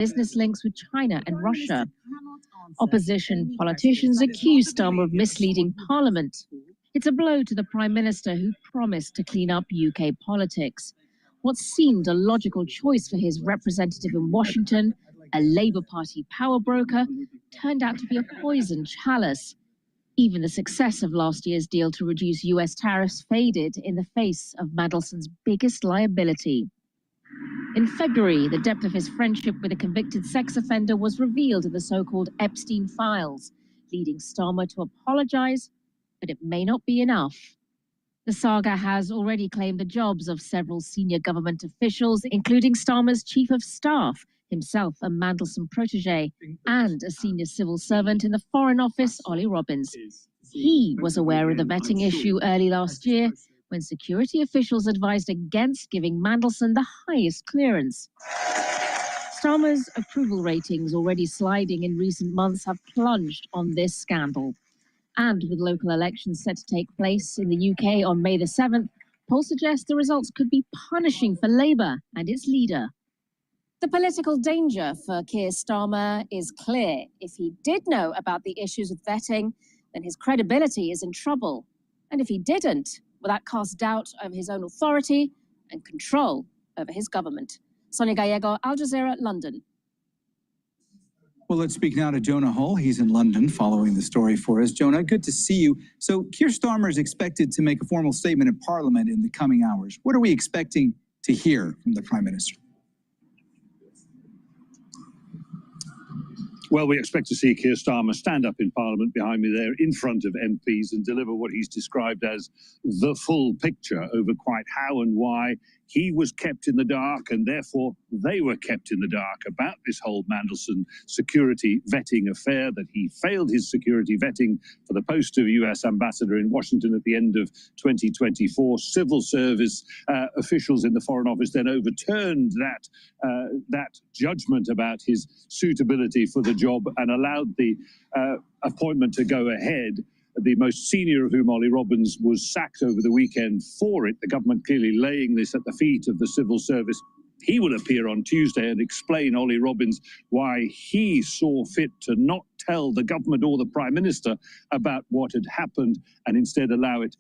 business links with China and Russia. Opposition politicians accuse Starmer of misleading Parliament. It's a blow to the Prime Minister who promised to clean up UK politics. What seemed a logical choice for his representative in Washington, a Labour Party power broker, turned out to be a poisoned chalice. Even the success of last year's deal to reduce US tariffs faded in the face of Mandelson's biggest liability. In February, the depth of his friendship with a convicted sex offender was revealed in the so-called Epstein files, leading Starmer to apologize, but it may not be enough. The saga has already claimed the jobs of several senior government officials, including Starmer's chief of staff, himself a Mandelson protege, and a senior civil servant in the Foreign Office, Ollie Robbins. He was aware of the vetting issue early last year, when security officials advised against giving Mandelson the highest clearance. Starmer's approval ratings, already sliding in recent months, have plunged on this scandal. And with local elections set to take place in the UK on May the 7th, polls suggest the results could be punishing for Labour and its leader. The political danger for Keir Starmer is clear. If he did know about the issues with vetting, then his credibility is in trouble. And if he didn't, well, that casts doubt over his own authority and control over his government. Sonia Gallego, Al Jazeera, London. Well, let's speak now to Jonah Hull. He's in London following the story for us. Jonah, good to see you. So Keir Starmer is expected to make a formal statement in Parliament in the coming hours. What are we expecting to hear from the Prime Minister? Well, we expect to see Keir Starmer stand up in Parliament behind me there in front of MPs and deliver what he's described as the full picture over quite how and why he was kept in the dark and therefore they were kept in the dark about this whole Mandelson security vetting affair, that he failed his security vetting for the post of US ambassador in Washington at the end of 2024. Civil service officials in the Foreign Office then overturned that judgment about his suitability for the job and allowed the appointment to go ahead. The most senior of whom, Ollie Robbins, was sacked over the weekend for it. The government clearly laying this at the feet of the civil service. He will appear on Tuesday and explain, Ollie Robbins, why he saw fit to not tell the government or the Prime Minister about what had happened and instead allow it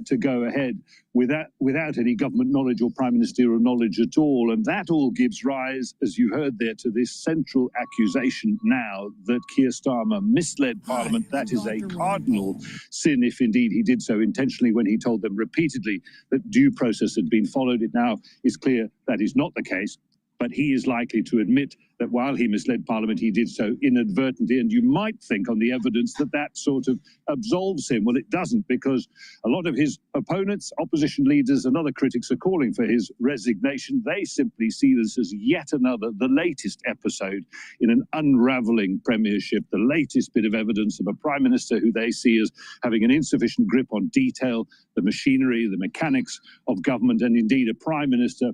to go ahead without any government knowledge or Prime Ministerial knowledge at all. And that all gives rise, as you heard there, to this central accusation now that Keir Starmer misled Parliament. That is a cardinal sin, if indeed he did so intentionally when he told them repeatedly that due process had been followed. It now is clear that is not the case. But he is likely to admit that while he misled Parliament, he did so inadvertently. And you might think on the evidence that that sort of absolves him. Well, it doesn't, because a lot of his opponents, opposition leaders and other critics are calling for his resignation. They simply see this as yet another, the latest episode in an unravelling premiership, the latest bit of evidence of a Prime Minister who they see as having an insufficient grip on detail, the machinery, the mechanics of government, and indeed a Prime Minister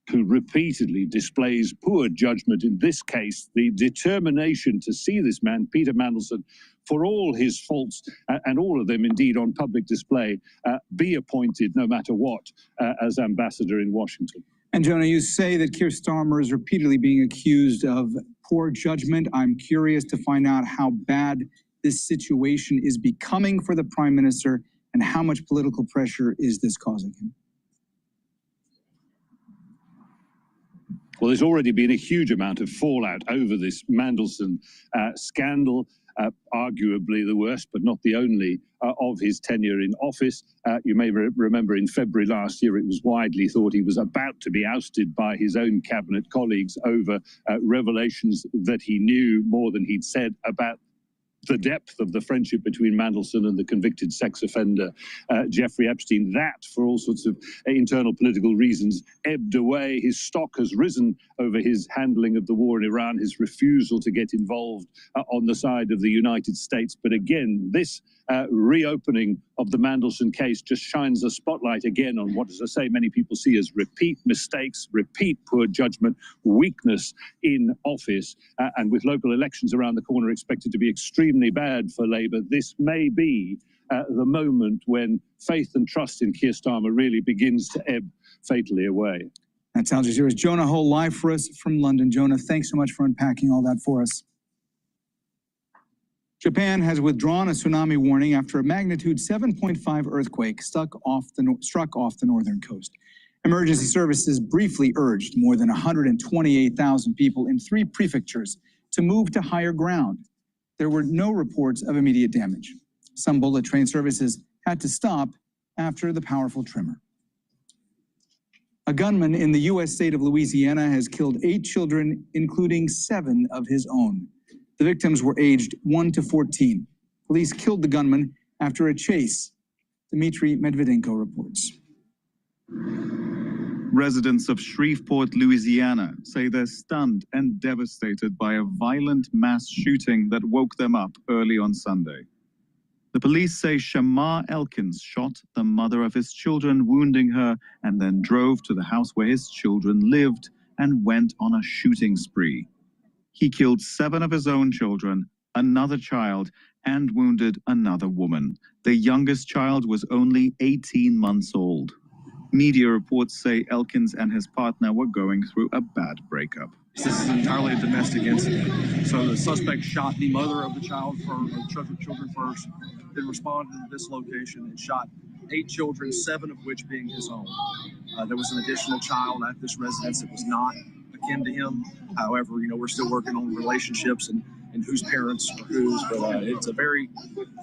who repeatedly displays poor judgment, in this case, the determination to see this man, Peter Mandelson, for all his faults, and all of them indeed on public display, be appointed no matter what as ambassador in Washington. And Jonah, you say that Keir Starmer is repeatedly being accused of poor judgment. I'm curious to find out how bad this situation is becoming for the Prime Minister and how much political pressure is this causing him? Well, there's already been a huge amount of fallout over this Mandelson scandal, arguably the worst, but not the only, of his tenure in office. You may remember in February last year, it was widely thought he was about to be ousted by his own cabinet colleagues over revelations that he knew more than he'd said about the depth of the friendship between Mandelson and the convicted sex offender Jeffrey Epstein. That, for all sorts of internal political reasons, ebbed away. His stock has risen over his handling of the war in Iran, his refusal to get involved on the side of the United States. But again, this reopening of the Mandelson case just shines a spotlight again on what, as I say, many people see as repeat mistakes, repeat poor judgment, weakness in office. And with local elections around the corner expected to be extremely bad for Labour, this may be the moment when faith and trust in Keir Starmer really begins to ebb fatally away. That's Al Jazeera's Jonah Hull live for us from London. Jonah, thanks so much for unpacking all that for us. Japan has withdrawn a tsunami warning after a magnitude 7.5 earthquake struck off the northern coast. Emergency services briefly urged more than 128,000 people in 3 prefectures to move to higher ground. There were no reports of immediate damage. Some bullet train services had to stop after the powerful tremor. A gunman in the U.S. state of Louisiana has killed 8 children, including 7 of his own. The victims were aged 1 to 14. Police killed the gunman after a chase. Dmitry Medvedenko reports. Residents of Shreveport, Louisiana, say they're stunned and devastated by a violent mass shooting that woke them up early on Sunday. The police say Shamar Elkins shot the mother of his children, wounding her, and then drove to the house where his children lived and went on a shooting spree. He killed 7 of his own children, another child, and wounded another woman. The youngest child was only 18 months old. Media reports say Elkins and his partner were going through a bad breakup. This is entirely a domestic incident. So the suspect shot the mother of the child children first, then responded to this location and shot 8 children, 7 of which being his own. There was an additional child at this residence that was not akin to him. However, we're still working on relationships and whose parents are whose, but it's a very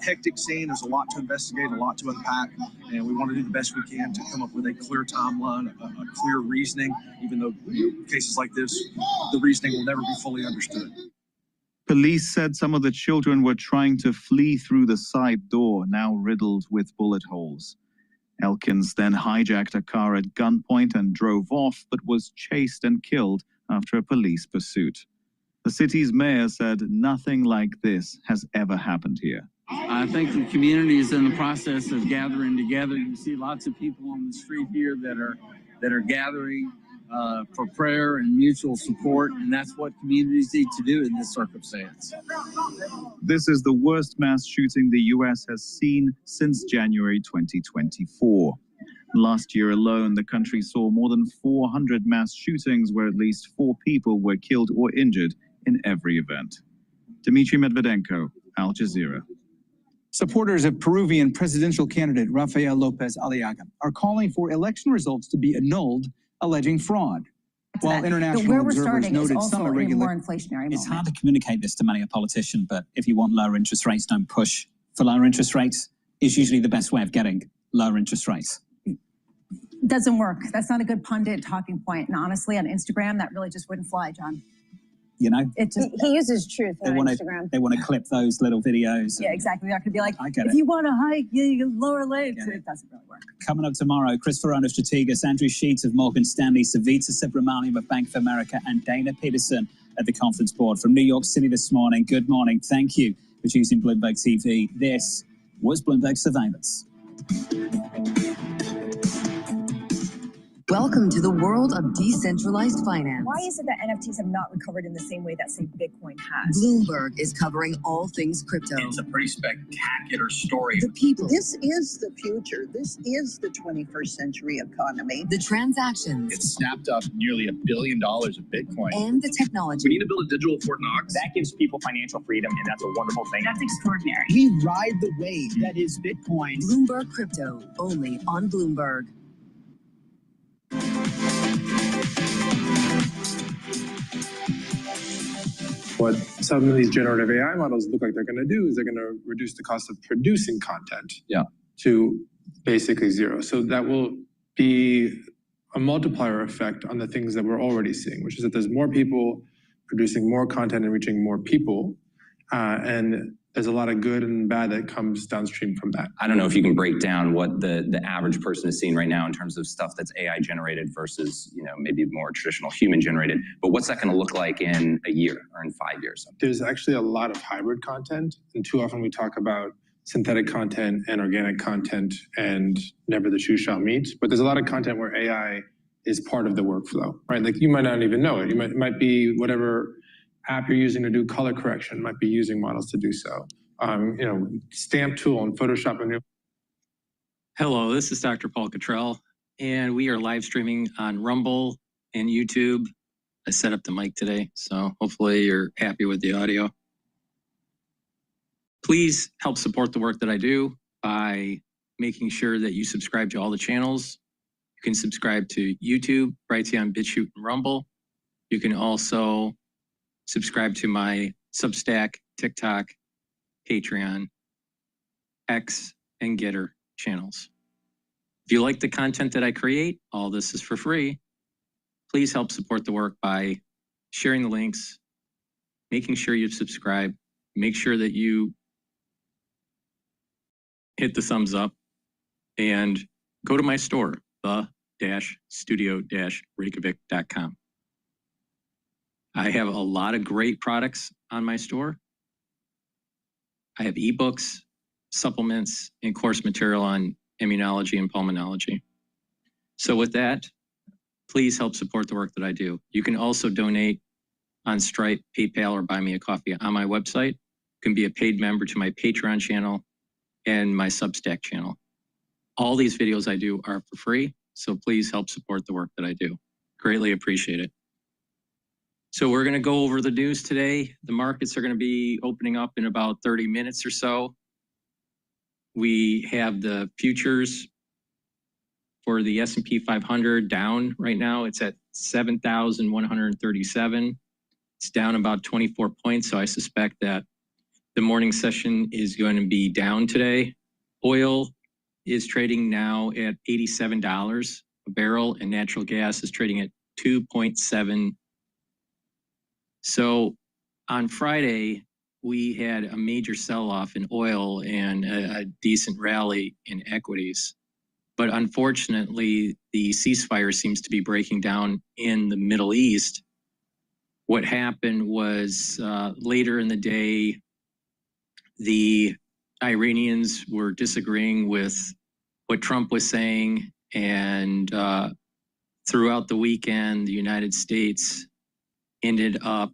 hectic scene. There's a lot to investigate, a lot to unpack, and we want to do the best we can to come up with a clear timeline, a clear reasoning, even though cases like this, the reasoning will never be fully understood. Police said some of the children were trying to flee through the side door, now riddled with bullet holes. Elkins then hijacked a car at gunpoint and drove off, but was chased and killed after a police pursuit. The city's mayor said nothing like this has ever happened here. I think the community is in the process of gathering together. You see lots of people on the street here that are gathering for prayer and mutual support, and that's what communities need to do in this circumstance. This is the worst mass shooting the U.S. has seen since January 2024. Last year alone, the country saw more than 400 mass shootings where at least 4 people were killed or injured in every event. Dmitry Medvedenko, Al Jazeera. Supporters of Peruvian presidential candidate Rafael Lopez Aliaga are calling for election results to be annulled, alleging fraud. While international observers noted some irregularities. It's hard to communicate this to many a politician, but if you want lower interest rates, don't push for lower interest rates. Is usually the best way of getting lower interest rates. Doesn't work. That's not a good pundit talking point. And honestly, on Instagram, that really just wouldn't fly, John. You know, he uses truth on Instagram. They want to clip those little videos. Yeah, exactly. They're not going to be like, if you want to hike, you can lower rates. It doesn't really work. Coming up tomorrow, Chris Ferrone of Strategas, Andrew Sheets of Morgan Stanley, Savita Subramaniam of Bank of America, and Dana Peterson at the Conference Board from New York City this morning. Good morning. Thank you for choosing Bloomberg TV. This was Bloomberg Surveillance. Welcome to the world of decentralized finance. Why is it that NFTs have not recovered in the same way that, say, Bitcoin has? Bloomberg is covering all things crypto. It's a pretty spectacular story. The people. This is the future. This is the 21st century economy. The transactions. It snapped up nearly $1 billion of Bitcoin. And the technology. We need to build a digital Fort Knox. That gives people financial freedom, and that's a wonderful thing. That's extraordinary. We ride the wave that is Bitcoin. Bloomberg Crypto, only on Bloomberg. What some of these generative AI models look like they're going to do is they're going to reduce the cost of producing content to basically zero. So that will be a multiplier effect on the things that we're already seeing, which is that there's more people producing more content and reaching more people. And there's a lot of good and bad that comes downstream from that. I don't know if you can break down what the average person is seeing right now in terms of stuff that's AI generated versus, maybe more traditional human generated, but what's that going to look like in a year or in 5 years? There's actually a lot of hybrid content, and too often we talk about synthetic content and organic content and never the shoe shall meet, but there's a lot of content where AI is part of the workflow, right? Like you might not even know it. It might be whatever app you're using to do color correction might be using models to do so. Stamp tool in Photoshop. Hello, this is DrPaulCottrell, and we are live streaming on Rumble and YouTube. I set up the mic today, so hopefully you're happy with the audio. Please help support the work that I do by making sure that you subscribe to all the channels. You can subscribe to YouTube, Brighteon, Bitchute, and Rumble. You can also subscribe to my Substack, TikTok, Patreon, X, and GETTR channels. If you like the content that I create, all this is for free. Please help support the work by sharing the links, making sure you subscribe, make sure that you hit the thumbs up, and go to my store, the-studio-reykjavik.com. I have a lot of great products on my store. I have ebooks, supplements, and course material on immunology and pulmonology. So with that, please help support the work that I do. You can also donate on Stripe, PayPal, or buy me a coffee on my website. You can be a paid member to my Patreon channel and my Substack channel. All these videos I do are for free, so please help support the work that I do. Greatly appreciate it. So we're going to go over the news today. The markets are going to be opening up in about 30 minutes or so. We have the futures for the S&P 500 down right now. It's at 7,137. It's down about 24 points, so I suspect that the morning session is going to be down today. Oil is trading now at $87 a barrel, and natural gas is trading at 2.7. So on Friday, we had a major sell-off in oil and a decent rally in equities. But unfortunately, the ceasefire seems to be breaking down in the Middle East. What happened was later in the day, the Iranians were disagreeing with what Trump was saying, and throughout the weekend, the United States ended up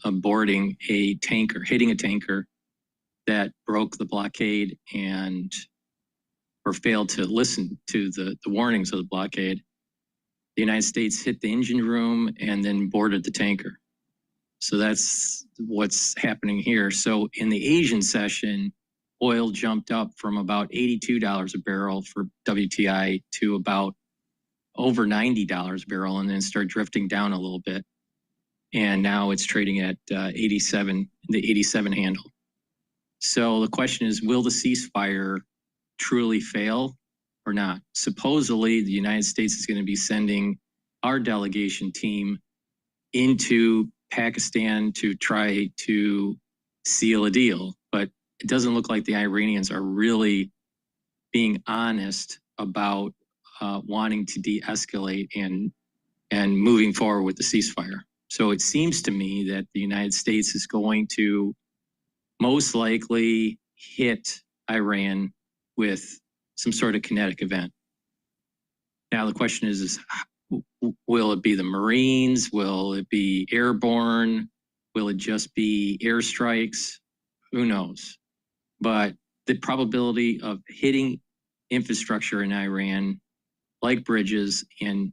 boarding a tanker, hitting a tanker that broke the blockade or failed to listen to the warnings of the blockade. The United States hit the engine room and then boarded the tanker. So that's what's happening here. So in the Asian session, oil jumped up from about $82 a barrel for WTI to about over $90 a barrel, and then started drifting down a little bit. And now it's trading at 87, the 87 handle. So the question is, will the ceasefire truly fail or not? Supposedly, the United States is going to be sending our delegation team into Pakistan to try to seal a deal. But it doesn't look like the Iranians are really being honest about wanting to de-escalate and moving forward with the ceasefire. So it seems to me that the United States is going to most likely hit Iran with some sort of kinetic event. Now the question is will it be the Marines? Will it be airborne? Will it just be airstrikes? Who knows? But the probability of hitting infrastructure in Iran, like bridges and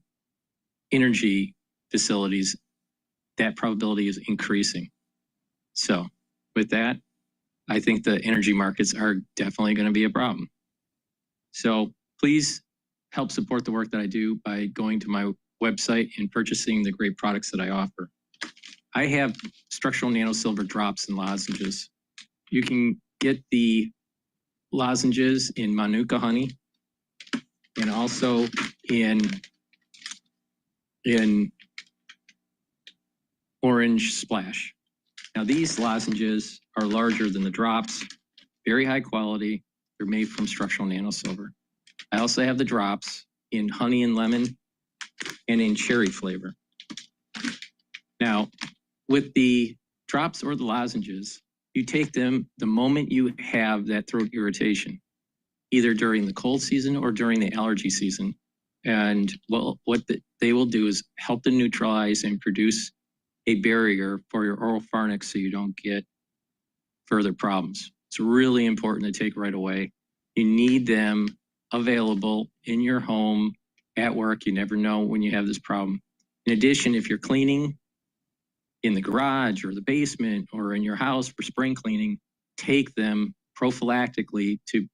energy facilities, that probability is increasing. So with that, I think the energy markets are definitely going to be a problem. So please help support the work that I do by going to my website and purchasing the great products that I offer. I have structural nanosilver drops and lozenges. You can get the lozenges in Manuka honey and also in orange splash. Now these lozenges are larger than the drops, very high quality. They're made from structural nanosilver. I also have the drops in honey and lemon and in cherry flavor. Now, with the drops or the lozenges, you take them the moment you have that throat irritation, either during the cold season or during the allergy season. And well, what they will do is help to neutralize and produce a barrier for your oral pharynx so you don't get further problems. It's really important to take right away. You need them available in your home at work. You never know when you have this problem. In addition, if you're cleaning in the garage or the basement or in your house for spring cleaning, take them prophylactically to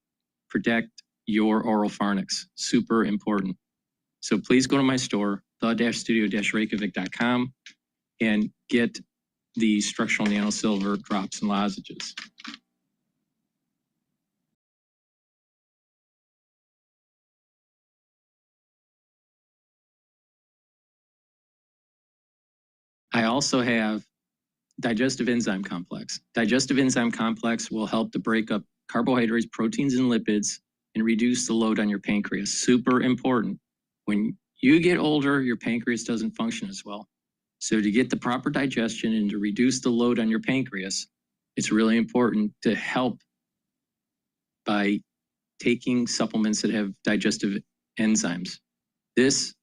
protect your oropharynx. Super important. So please go to my store, the-studio-reykjavik.com, and get the structural nanosilver drops and lozenges. I also have digestive enzyme complex. Digestive enzyme complex will help to break up carbohydrates, proteins, and lipids and reduce the load on your pancreas. Super important. When you get older, your pancreas doesn't function as well. So to get the proper digestion and to reduce the load on your pancreas, it's really important to help by taking supplements that have digestive enzymes. This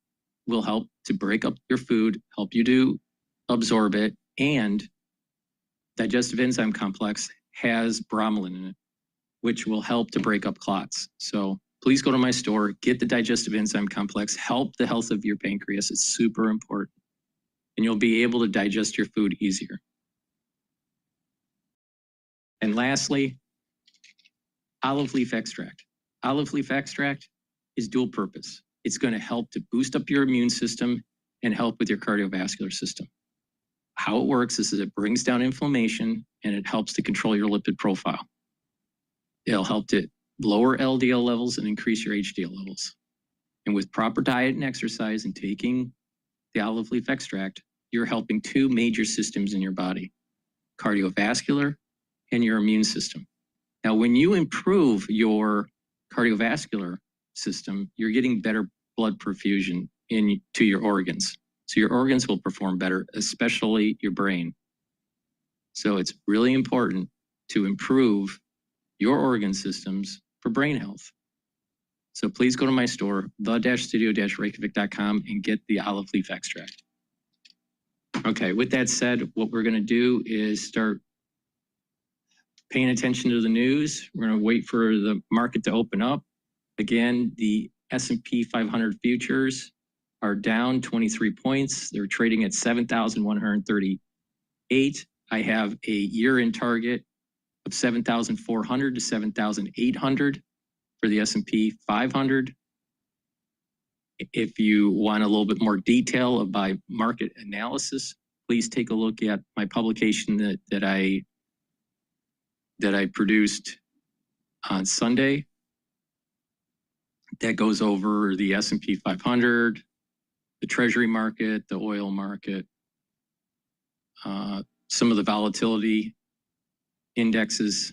will help to break up your food, help you to absorb it, and digestive enzyme complex has bromelain in it, which will help to break up clots. So please go to my store, get the digestive enzyme complex, help the health of your pancreas. It's super important. And you'll be able to digest your food easier. And lastly, olive leaf extract. Olive leaf extract is dual purpose. It's going to help to boost up your immune system and help with your cardiovascular system. How it works is that it brings down inflammation and it helps to control your lipid profile. It'll help to lower LDL levels and increase your HDL levels. And with proper diet and exercise and taking the olive leaf extract, you're helping two major systems in your body, cardiovascular and your immune system. Now, when you improve your cardiovascular system, you're getting better blood perfusion to your organs. So your organs will perform better, especially your brain. So it's really important to improve your organ systems for brain health. So please go to my store, the-studio-reykjavik.com, and get the olive leaf extract. Okay, with that said, what we're going to do is start paying attention to the news. We're going to wait for the market to open up. Again, the S&P 500 futures are down 23 points. They're trading at 7,138. I have a year-end target of 7,400 to 7,800 for the S&P 500. If you want a little bit more detail about market analysis, please take a look at my publication that I produced on Sunday. That goes over the S&P 500, the Treasury market, the oil market, some of the volatility indexes,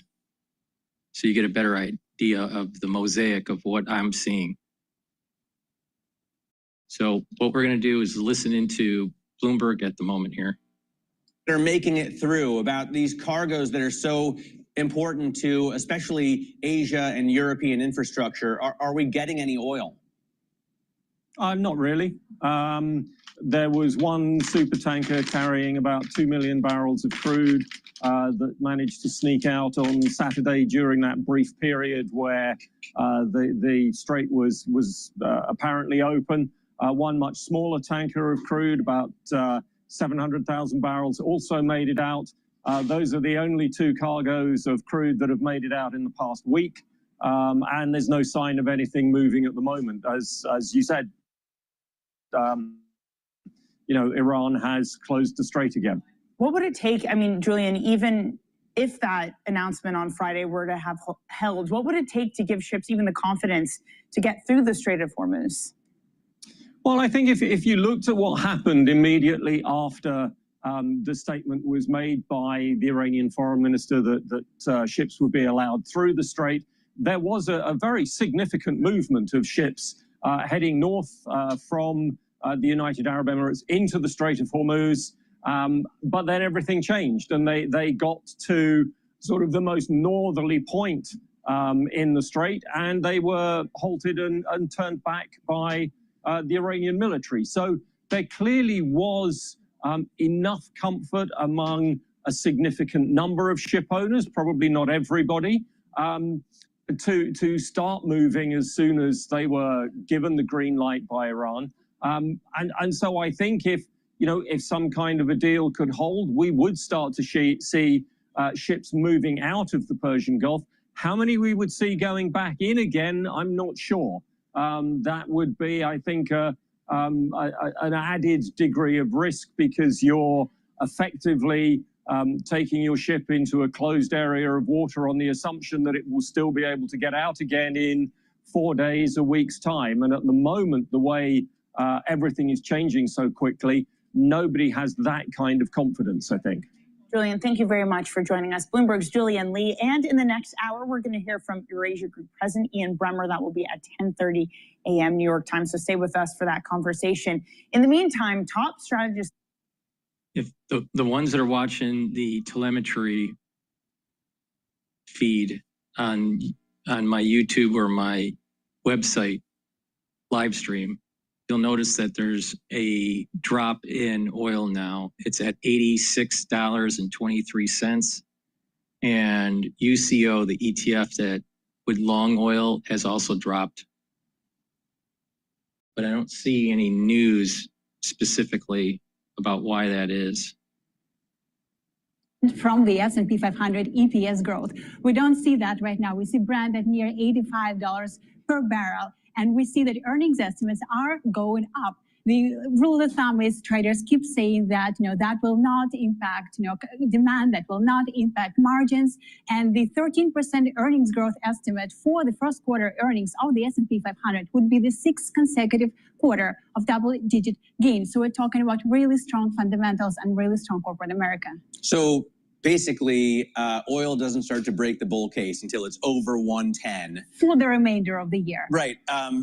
so you get a better idea of the mosaic of what I'm seeing. So what we're going to do is listen into Bloomberg at the moment here. They're making it through about these cargoes that are so important to especially Asia and European infrastructure. Are we getting any oil? Not really. There was one super tanker carrying about 2 million barrels of crude that managed to sneak out on Saturday during that brief period where the strait was apparently open. One much smaller tanker of crude, about 700,000 barrels, also made it out. Those are the only two cargoes of crude that have made it out in the past week. And there's no sign of anything moving at the moment. As you said, Iran has closed the strait again. What would it take? I mean, Julian, even if that announcement on Friday were to have held, what would it take to give ships even the confidence to get through the Strait of Hormuz? Well, I think if you looked at what happened immediately after the statement was made by the Iranian foreign minister that ships would be allowed through the strait, there was a very significant movement of ships heading north from the United Arab Emirates into the Strait of Hormuz. But then everything changed and they got to sort of the most northerly point in the strait, and they were halted and turned back by the Iranian military. So there clearly was enough comfort among a significant number of ship owners, probably not everybody, to start moving as soon as they were given the green light by Iran. And so I think if some kind of a deal could hold, we would start to see ships moving out of the Persian Gulf. How many we would see going back in again, I'm not sure. That would be, I think, an added degree of risk, because you're effectively taking your ship into a closed area of water on the assumption that it will still be able to get out again in 4 days, a week's time. And at the moment, the way everything is changing so quickly, nobody has that kind of confidence, I think. Julian, thank you very much for joining us. Bloomberg's Julian Lee. And in the next hour, we're going to hear from Eurasia Group President Ian Bremmer. That will be at 10:30 a.m. New York time. So stay with us for that conversation. In the meantime, top strategists. If the ones that are watching the telemetry feed on my YouTube or my website live stream, you'll notice that there's a drop in oil now. It's at $86.23. And UCO, the ETF that with long oil, has also dropped. But I don't see any news specifically about why that is. From the S&P 500 EPS growth. We don't see that right now. We see Brent at near $85 per barrel. And we see that earnings estimates are going up. The rule of thumb is traders keep saying that, that will not impact, demand, that will not impact margins. And the 13% earnings growth estimate for the first quarter earnings of the S&P 500 would be the 6th consecutive quarter of double-digit gains. So we're talking about really strong fundamentals and really strong corporate America. So basically, oil doesn't start to break the bull case until it's over 110. For the remainder of the year. Right.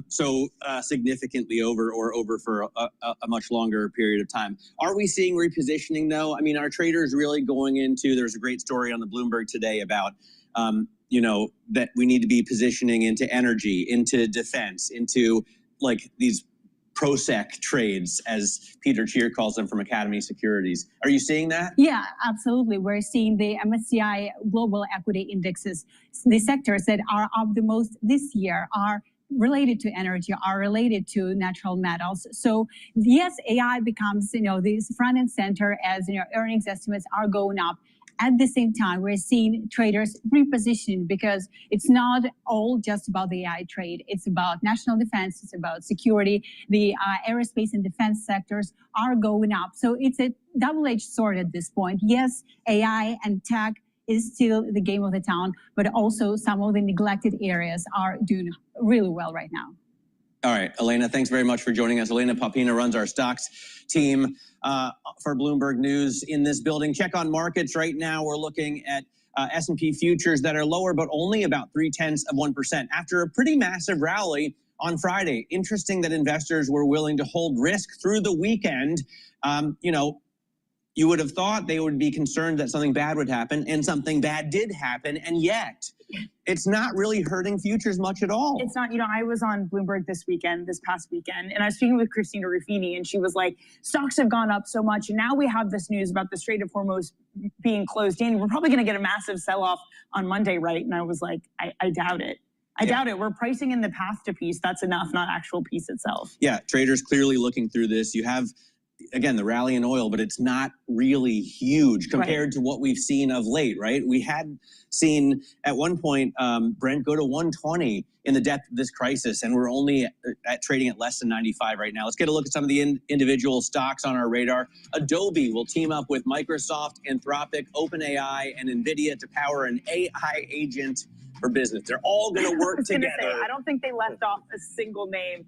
So significantly over, or over for a much longer period of time. Are we seeing repositioning, though? I mean, are traders really going into, there's a great story on the Bloomberg today about, that we need to be positioning into energy, into defense, into like these ProSec trades, as Peter Cheer calls them from Academy Securities. Are you seeing that? Yeah, absolutely. We're seeing the MSCI global equity indexes. The sectors that are up the most this year are related to energy, are related to natural metals. So yes, AI becomes, this front and center as, earnings estimates are going up. At the same time, we're seeing traders reposition, because it's not all just about the AI trade. It's about national defense. It's about security. The aerospace and defense sectors are going up. So it's a double-edged sword at this point. Yes, AI and tech is still the game of the town, but also some of the neglected areas are doing really well right now. All right, Elena, thanks very much for joining us. Elena Papina runs our stocks team for Bloomberg News in this building. Check on markets right now. We're looking at S&P futures that are lower, but only about 0.3% after a pretty massive rally on Friday. Interesting that investors were willing to hold risk through the weekend. You would have thought they would be concerned that something bad would happen, and something bad did happen, and yet it's not really hurting futures much at all. It's not, I was on Bloomberg this past weekend, and I was speaking with Christina Ruffini, and she was like, stocks have gone up so much, and now we have this news about the Strait of Hormuz being closed in. We're probably going to get a massive sell-off on Monday, right? And I was like, I doubt it. I doubt it. We're pricing in the path to peace. That's enough, not actual peace itself. Yeah, traders clearly looking through this. You have, again, the rally in oil, but it's not really huge compared to what we've seen of late, right? We had seen at one point Brent go to 120 in the depth of this crisis, and we're only trading at less than 95 right now. Let's get a look at some of the individual stocks on our radar. Adobe will team up with Microsoft, Anthropic, OpenAI, and NVIDIA to power an AI agent for business. They're all going to work together. I don't think they left off a single name.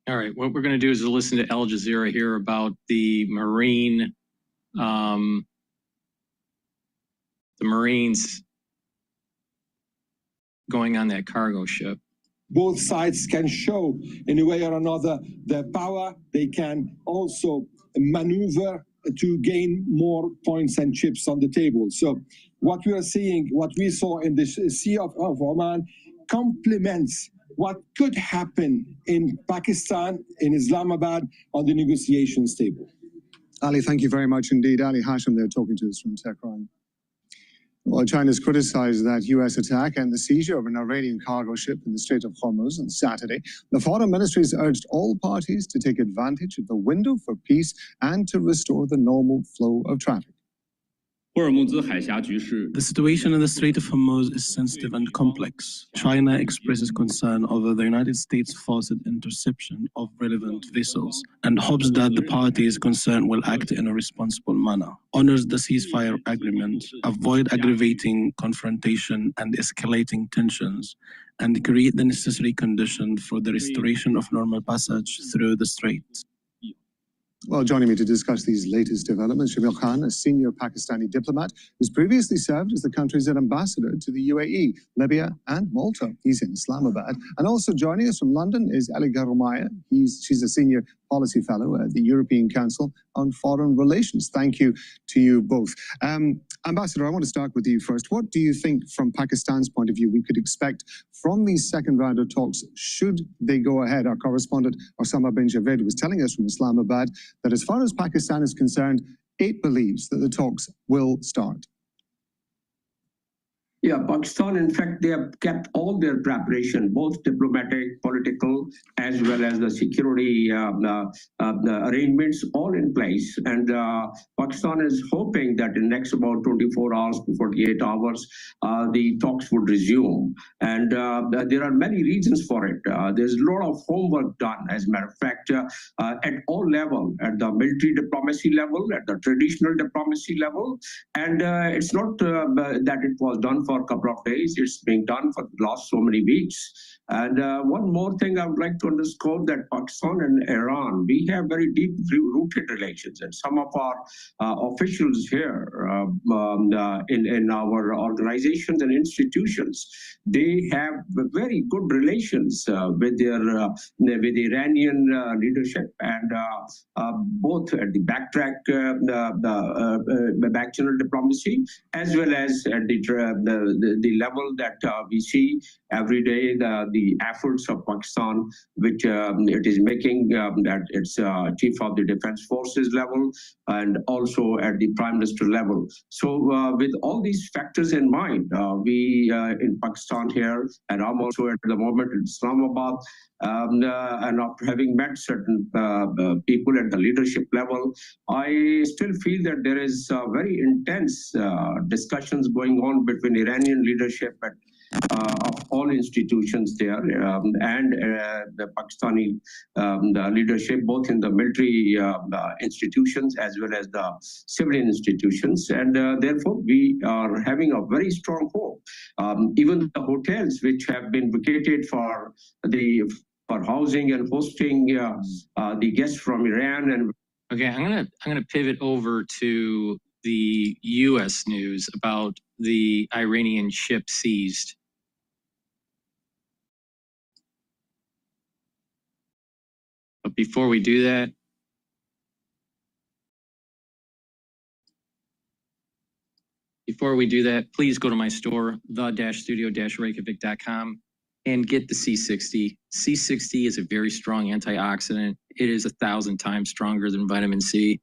All right, what we're going to do is listen to Al Jazeera here about the Marines going on that cargo ship. Both sides can show in a way or another their power. They can also maneuver to gain more points and chips on the table. So what we are seeing, what we saw in the Sea of Oman, complements what could happen in Pakistan, in Islamabad, on the negotiations table. Ali, thank you very much indeed. Ali Hashem there talking to us from Tehran. Well, China's criticized that U.S. attack and the seizure of an Iranian cargo ship in the Strait of Hormuz on Saturday. The foreign ministry has urged all parties to take advantage of the window for peace and to restore the normal flow of traffic. The situation in the Strait of Hormuz is sensitive and complex. China expresses concern over the United States' forced interception of relevant vessels and hopes that the parties concerned will act in a responsible manner, honors the ceasefire agreement, avoid aggravating confrontation and escalating tensions, and create the necessary conditions for the restoration of normal passage through the strait. Well, joining me to discuss these latest developments, Jamil Khan, a senior Pakistani diplomat who's previously served as the country's ambassador to the UAE, Libya, and Malta. He's in Islamabad. And also joining us from London is Ali Garumaya. She's a senior policy fellow at the European Council on Foreign Relations. Thank you to you both. Ambassador, I want to start with you first. What do you think, from Pakistan's point of view, we could expect from these second round of talks, should they go ahead? Our correspondent, Osama bin Javed, was telling us from Islamabad that as far as Pakistan is concerned, it believes that the talks will start. Yeah, Pakistan, in fact, they have kept all their preparation, both diplomatic, political, as well as the security arrangements, all in place. And Pakistan is hoping that in the next about 24 hours to 48 hours, the talks would resume. And there are many reasons for it. There's a lot of homework done, as a matter of fact, at all levels, at the military diplomacy level, at the traditional diplomacy level. And it's not that it was done for a couple of days. It's being done for the last so many weeks. And one more thing I would like to underscore, that Pakistan and Iran, we have very deep-rooted relations. And some of our officials here in our organizations and institutions, they have very good relations with the Iranian leadership, and both at the back channel diplomacy, as well as at the level that we see every day, the efforts of Pakistan, which it is making at its Chief of the Defense Forces level, and also at the Prime Minister level. So with all these factors in mind, we in Pakistan here, and I'm also at the moment in Islamabad, and after having met certain people at the leadership level, I still feel that there is very intense discussions going on between Iranian leadership and of all institutions there, and the Pakistani the leadership, both in the military institutions as well as the civilian institutions. And therefore, we are having a very strong hope. Even the hotels which have been vacated for housing and hosting the guests from Iran. And okay, I'm gonna pivot over to the U.S. news about the Iranian ship seized. But before we do that, please go to my store, the-studio-reykjavik.com, and get the C60. C60 is a very strong antioxidant. It is 1,000 times stronger than vitamin C.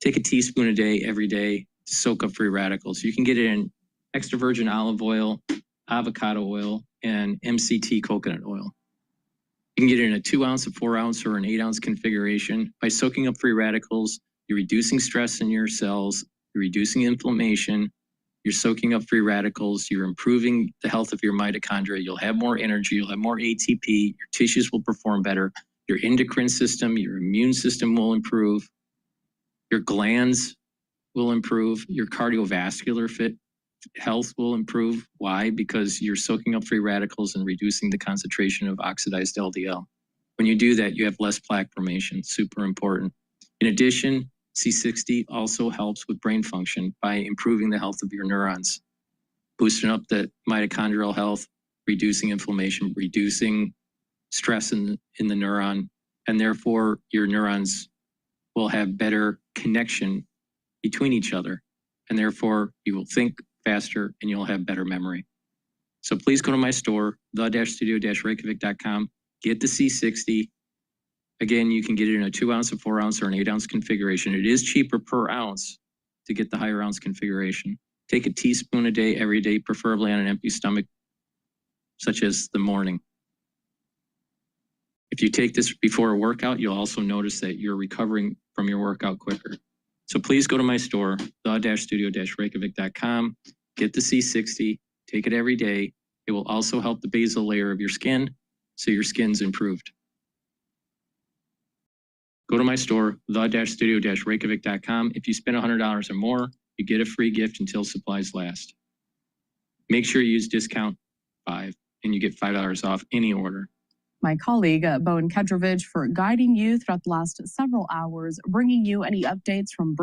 Take a teaspoon a day, every day, to soak up free radicals. You can get it in extra virgin olive oil, avocado oil, and MCT coconut oil. You can get it in a 2-ounce, a 4-ounce, or an 8-ounce configuration. By soaking up free radicals, you're reducing stress in your cells, you're reducing inflammation, you're soaking up free radicals, you're improving the health of your mitochondria, you'll have more energy, you'll have more ATP, your tissues will perform better, your endocrine system, your immune system will improve, your glands will improve, your cardiovascular health will improve. Why? Because you're soaking up free radicals and reducing the concentration of oxidized LDL. When you do that, you have less plaque formation, super important. In addition, C60 also helps with brain function by improving the health of your neurons, boosting up the mitochondrial health, reducing inflammation, reducing stress in the neuron, and therefore your neurons will have better connection between each other, and therefore you will think faster and you'll have better memory. So please go to my store, the-studio-reykjavik.com, get the C60. Again, you can get it in a 2-ounce, a 4-ounce, or an 8-ounce configuration. It is cheaper per ounce to get the higher ounce configuration. Take a teaspoon a day, every day, preferably on an empty stomach, such as the morning. If you take this before a workout, you'll also notice that you're recovering from your workout quicker. So please go to my store, the-studio-reykjavik.com, get the C60, take it every day. It will also help the basal layer of your skin, so your skin's improved. Go to my store, the-studio-reykjavik.com. If you spend $100 or more, you get a free gift until supplies last. Make sure you use discount 5 and you get $5 off any order. My colleague, Bowen Kedrovich, for guiding you throughout the last several hours, bringing you any updates from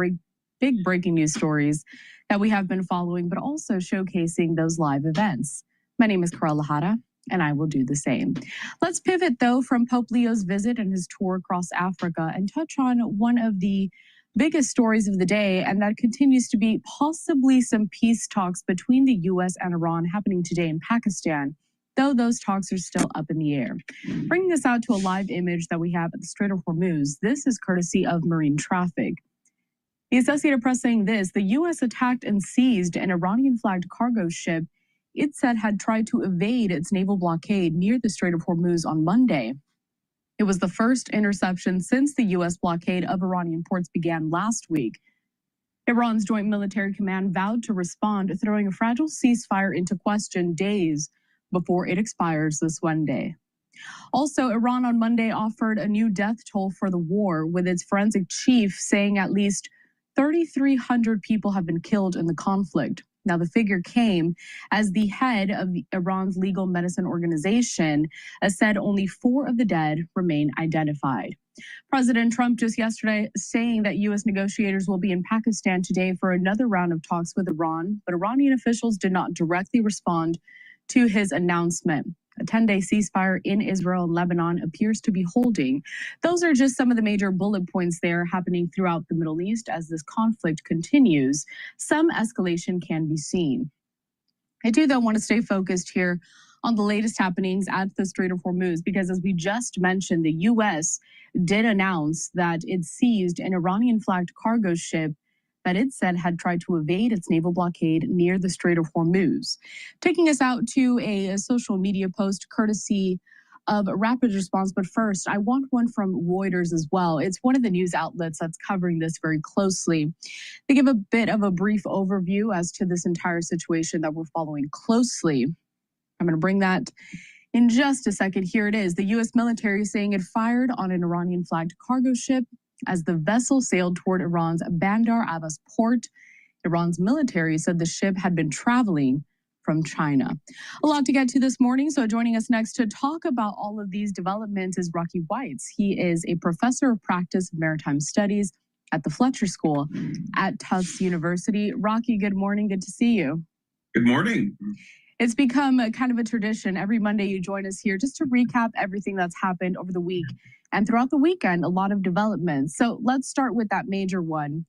big breaking news stories that we have been following, but also showcasing those live events. My name is Cottrell, and I will do the same. Let's pivot, though, from Pope Leo's visit and his tour across Africa and touch on one of the biggest stories of the day, and that continues to be possibly some peace talks between the U.S. and Iran happening today in Pakistan, though those talks are still up in the air. Bringing us out to a live image that we have at the Strait of Hormuz, this is courtesy of marine traffic. The Associated Press saying this: the U.S. attacked and seized an Iranian-flagged cargo ship it said had tried to evade its naval blockade near the Strait of Hormuz on Monday. It was the first interception since the U.S. blockade of Iranian ports began last week. Iran's Joint Military Command vowed to respond, throwing a fragile ceasefire into question days before it expires this Wednesday. Also, Iran on Monday offered a new death toll for the war, with its forensic chief saying at least 3,300 people have been killed in the conflict. Now, the figure came as the head of Iran's legal medicine organization said only 4 of the dead remain identified. President Trump just yesterday saying that U.S. negotiators will be in Pakistan today for another round of talks with Iran, but Iranian officials did not directly respond to his announcement. A 10-day ceasefire in Israel and Lebanon appears to be holding. Those are just some of the major bullet points there happening throughout the Middle East as this conflict continues. Some escalation can be seen. I do, though, want to stay focused here on the latest happenings at the Strait of Hormuz, because as we just mentioned, the U.S. did announce that it seized an Iranian-flagged cargo ship that it said had tried to evade its naval blockade near the Strait of Hormuz. Taking us out to a social media post courtesy of Rapid Response, but first, I want one from Reuters as well. It's one of the news outlets that's covering this very closely. They give a bit of a brief overview as to this entire situation that we're following closely. I'm going to bring that in just a second. Here it is. The U.S. military saying it fired on an Iranian-flagged cargo ship as the vessel sailed toward Iran's Bandar Abbas port. Iran's military said the ship had been traveling from China. A lot to get to this morning, so joining us next to talk about all of these developments is Rocky Weitz. He is a professor of practice of maritime studies at the Fletcher School at Tufts University. Rocky, good morning. Good to see you. Good morning. It's become kind of a tradition. Every Monday you join us here just to recap everything that's happened over the week. And throughout the weekend, a lot of developments. So let's start with that major one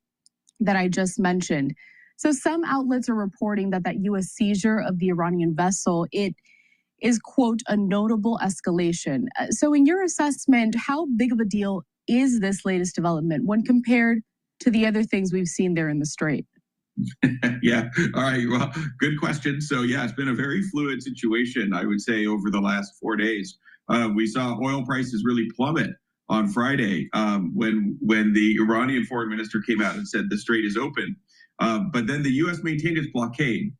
that I just mentioned. So some outlets are reporting that U.S. seizure of the Iranian vessel, it is, quote, a notable escalation. So in your assessment, how big of a deal is this latest development when compared to the other things we've seen there in the Strait? Yeah. All right. Well, good question. So, yeah, it's been a very fluid situation, I would say, over the last 4 days. We saw oil prices really plummet on Friday when the Iranian foreign minister came out and said the Strait is open. But then the U.S. maintained its blockade.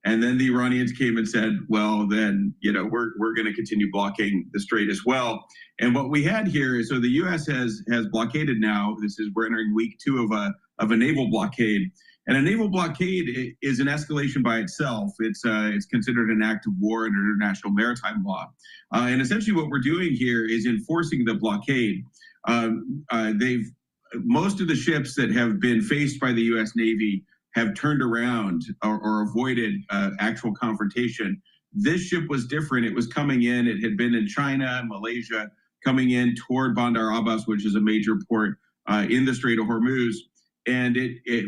And then the Iranians came and said, well, then, we're going to continue blocking the Strait as well. And what we had here is, so the U.S. has blockaded now. We're entering week 2 of a naval blockade. And a naval blockade is an escalation by itself. It's considered an act of war under international maritime law. And essentially what we're doing here is enforcing the blockade. Most of the ships that have been faced by the U.S. Navy have turned around or avoided actual confrontation. This ship was different. It was coming in. It had been in China, Malaysia, coming in toward Bandar Abbas, which is a major port in the Strait of Hormuz. And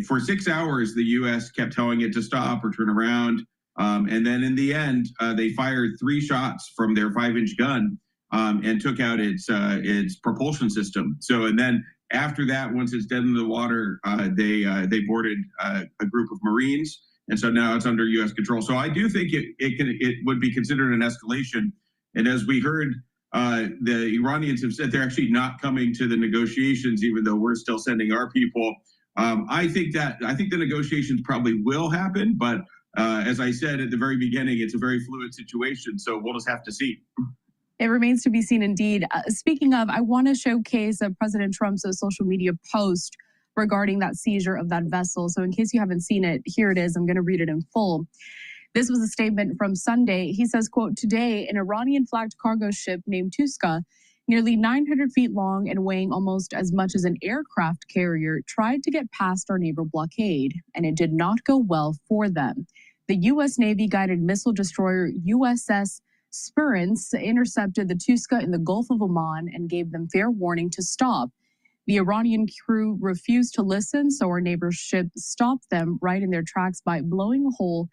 for 6 hours, the U.S. kept telling it to stop or turn around. And then in the end, they fired 3 shots from their 5-inch gun and took out its propulsion system. So, and then after that, once it's dead in the water, they boarded a group of Marines And so now it's under U.S. control. So I do think it would be considered an escalation. And as we heard, the Iranians have said they're actually not coming to the negotiations, even though we're still sending our people. I think the negotiations probably will happen, but as I said at the very beginning, it's a very fluid situation. So we'll just have to see. It remains to be seen indeed. Speaking of, I want to showcase President Trump's social media post regarding that seizure of that vessel. So in case you haven't seen it, here it is. I'm going to read it in full. This was a statement from Sunday. He says, quote, "Today, an Iranian-flagged cargo ship named Tuska, nearly 900 feet long and weighing almost as much as an aircraft carrier, tried to get past our naval blockade, and it did not go well for them. The U.S. Navy-guided missile destroyer USS Spurance intercepted the Tuska in the Gulf of Oman and gave them fair warning to stop. The Iranian crew refused to listen, so our neighbor's ship stopped them right in their tracks by blowing a hole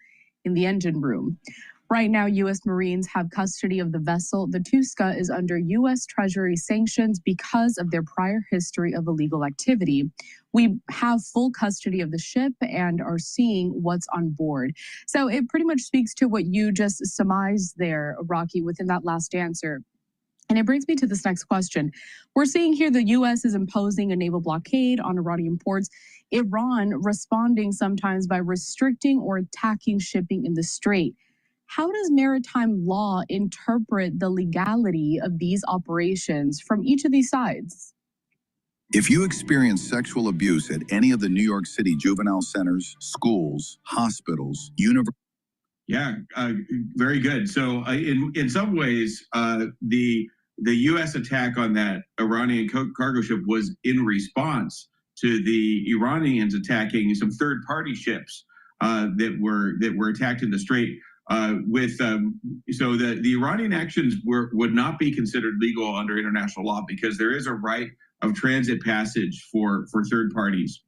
in the engine room. Right now, U.S. Marines have custody of the vessel. The Tuska is under U.S. Treasury sanctions because of their prior history of illegal activity. We have full custody of the ship and are seeing what's on board." So it pretty much speaks to what you just surmised there, Rocky, within that last answer. And it brings me to this next question. We're seeing here the U.S. is imposing a naval blockade on Iranian ports, Iran responding sometimes by restricting or attacking shipping in the Strait. How does maritime law interpret the legality of these operations from each of these sides? If you experience sexual abuse at any of the New York City juvenile centers, schools, hospitals, universities. Yeah, very good. So in some ways, the U.S. attack on that Iranian cargo ship was in response to the Iranians attacking some third-party ships that were attacked in the Strait. So the Iranian actions would not be considered legal under international law because there is a right of transit passage for third parties.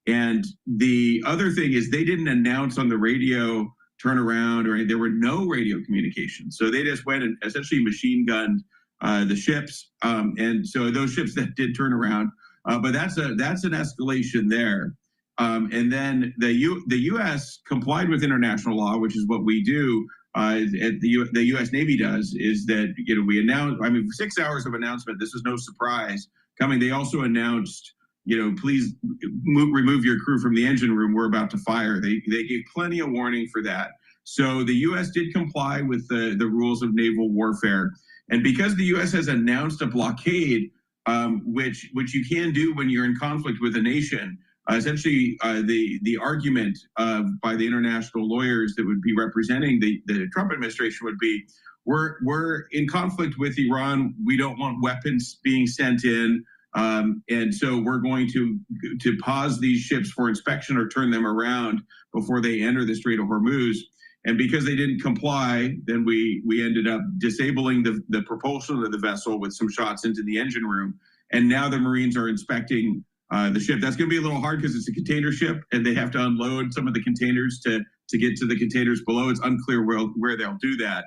And the other thing is they didn't announce on the radio turnaround, or there were no radio communications. So they just went and essentially machine gunned the ships. And so those ships that did turn around, but that's an escalation there. And then the U.S. complied with international law, which is what we do. The U.S. Navy does is that we announced. I mean, 6 hours of announcement. This was no surprise coming. They also announced, please remove your crew from the engine room. We're about to fire. They gave plenty of warning for that. So the U.S. did comply with the rules of naval warfare, and because the U.S. has announced a blockade, which you can do when you're in conflict with a nation. Essentially, the argument by the international lawyers that would be representing the Trump administration would be, we're in conflict with Iran. We don't want weapons being sent in, and so we're going to pause these ships for inspection or turn them around before they enter the Strait of Hormuz. And because they didn't comply, then we ended up disabling the propulsion of the vessel with some shots into the engine room. And now the Marines are inspecting the ship. That's going to be a little hard because it's a container ship and they have to unload some of the containers to get to the containers below. It's unclear where they'll do that.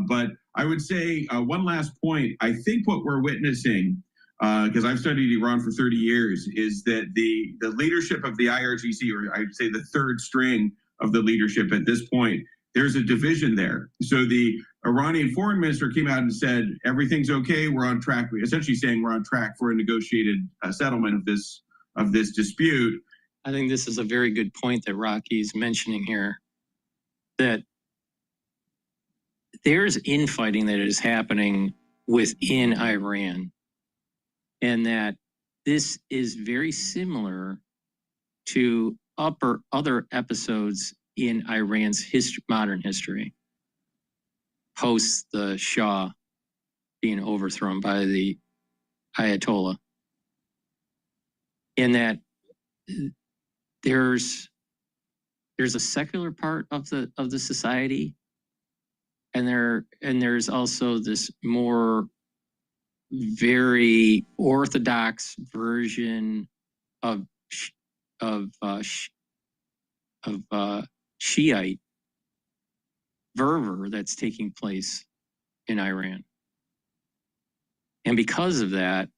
But I would say one last point. I think what we're witnessing, because I've studied Iran for 30 years, is that the leadership of the IRGC, or I'd say the third string of the leadership at this point, there's a division there. So the Iranian foreign minister came out and said, everything's okay, we're on track, essentially saying we're on track for a negotiated settlement of this dispute. I think this is a very good point that Rocky's mentioning here, that there's infighting that is happening within Iran, and that this is very similar to other episodes in Iran's modern history, post the Shah being overthrown by the Ayatollah. In that there's a secular part of the society, and there's also this more very orthodox version of Shiite fervor that's taking place in Iran. And because of that,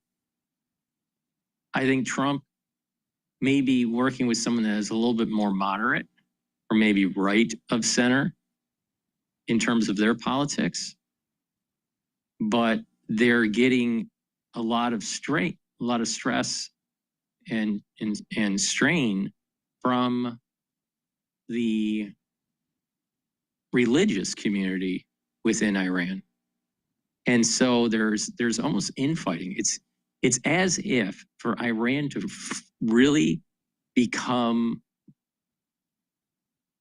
I think Trump may be working with someone that is a little bit more moderate or maybe right of center in terms of their politics, but they're getting a lot of strain, a lot of stress and strain from the religious community within Iran. And so there's almost infighting. It's as if for Iran to really become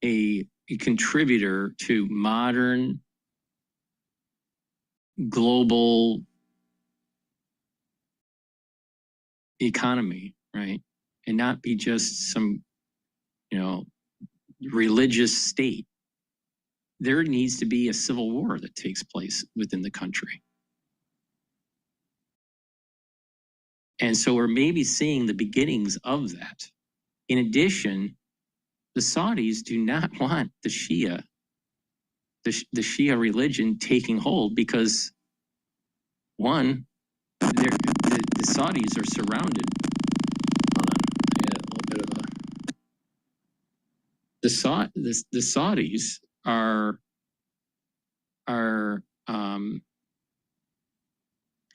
a contributor to modern global economy, right? And not be just some, religious state. There needs to be a civil war that takes place within the country. And so we're maybe seeing the beginnings of that. In addition, the Saudis do not want the Shia religion taking hold because, one, the Saudis are surrounded. Hold on, I had a little bit of a. The Saudis are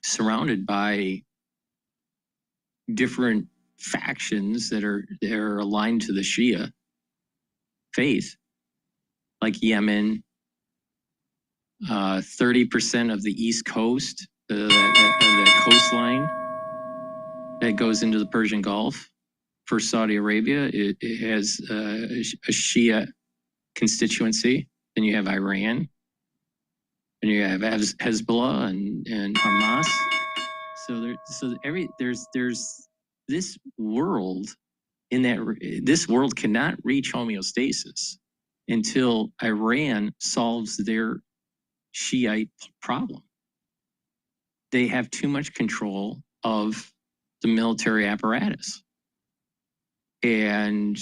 surrounded by different factions that are aligned to the Shia faith, like Yemen, 30% of the East Coast, the coastline that goes into the Persian Gulf for Saudi Arabia. It has a Shia constituency. Then you have Iran, and you have Hezbollah and Hamas. There's this world this world cannot reach homeostasis until Iran solves their Shiite problem. They have too much control of the military apparatus. And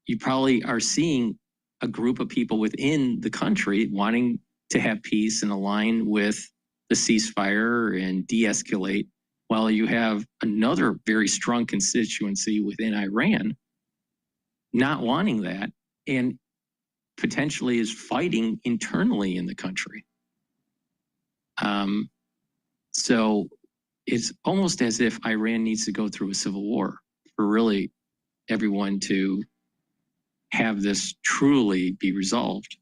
you probably are seeing a group of people within the country wanting to have peace and align with the ceasefire and de-escalate, while you have another very strong constituency within Iran not wanting that and potentially is fighting internally in the country. So it's almost as if Iran needs to go through a civil war for really everyone to have this truly be resolved.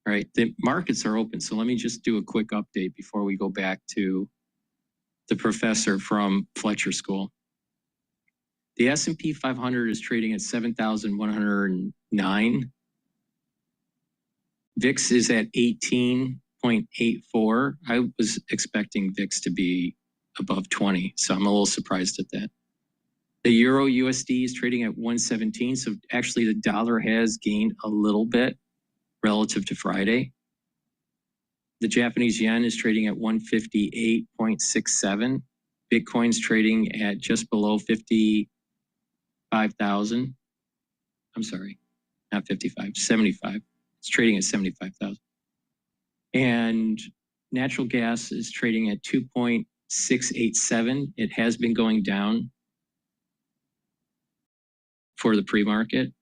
All right, the markets are open. So let me just do a quick update before we go back to the professor from Fletcher School. The S&P 500 is trading at 7,109. VIX is at 18.84. I was expecting VIX to be above 20, so I'm a little surprised at that. The Euro USD is trading at 117, so actually the dollar has gained a little bit relative to Friday. The Japanese yen is trading at 158.67. Bitcoin's trading at just below 55,000. I'm sorry, not 55, 75. It's trading at 75,000. And natural gas is trading at 2.687. It has been going down for the pre-market.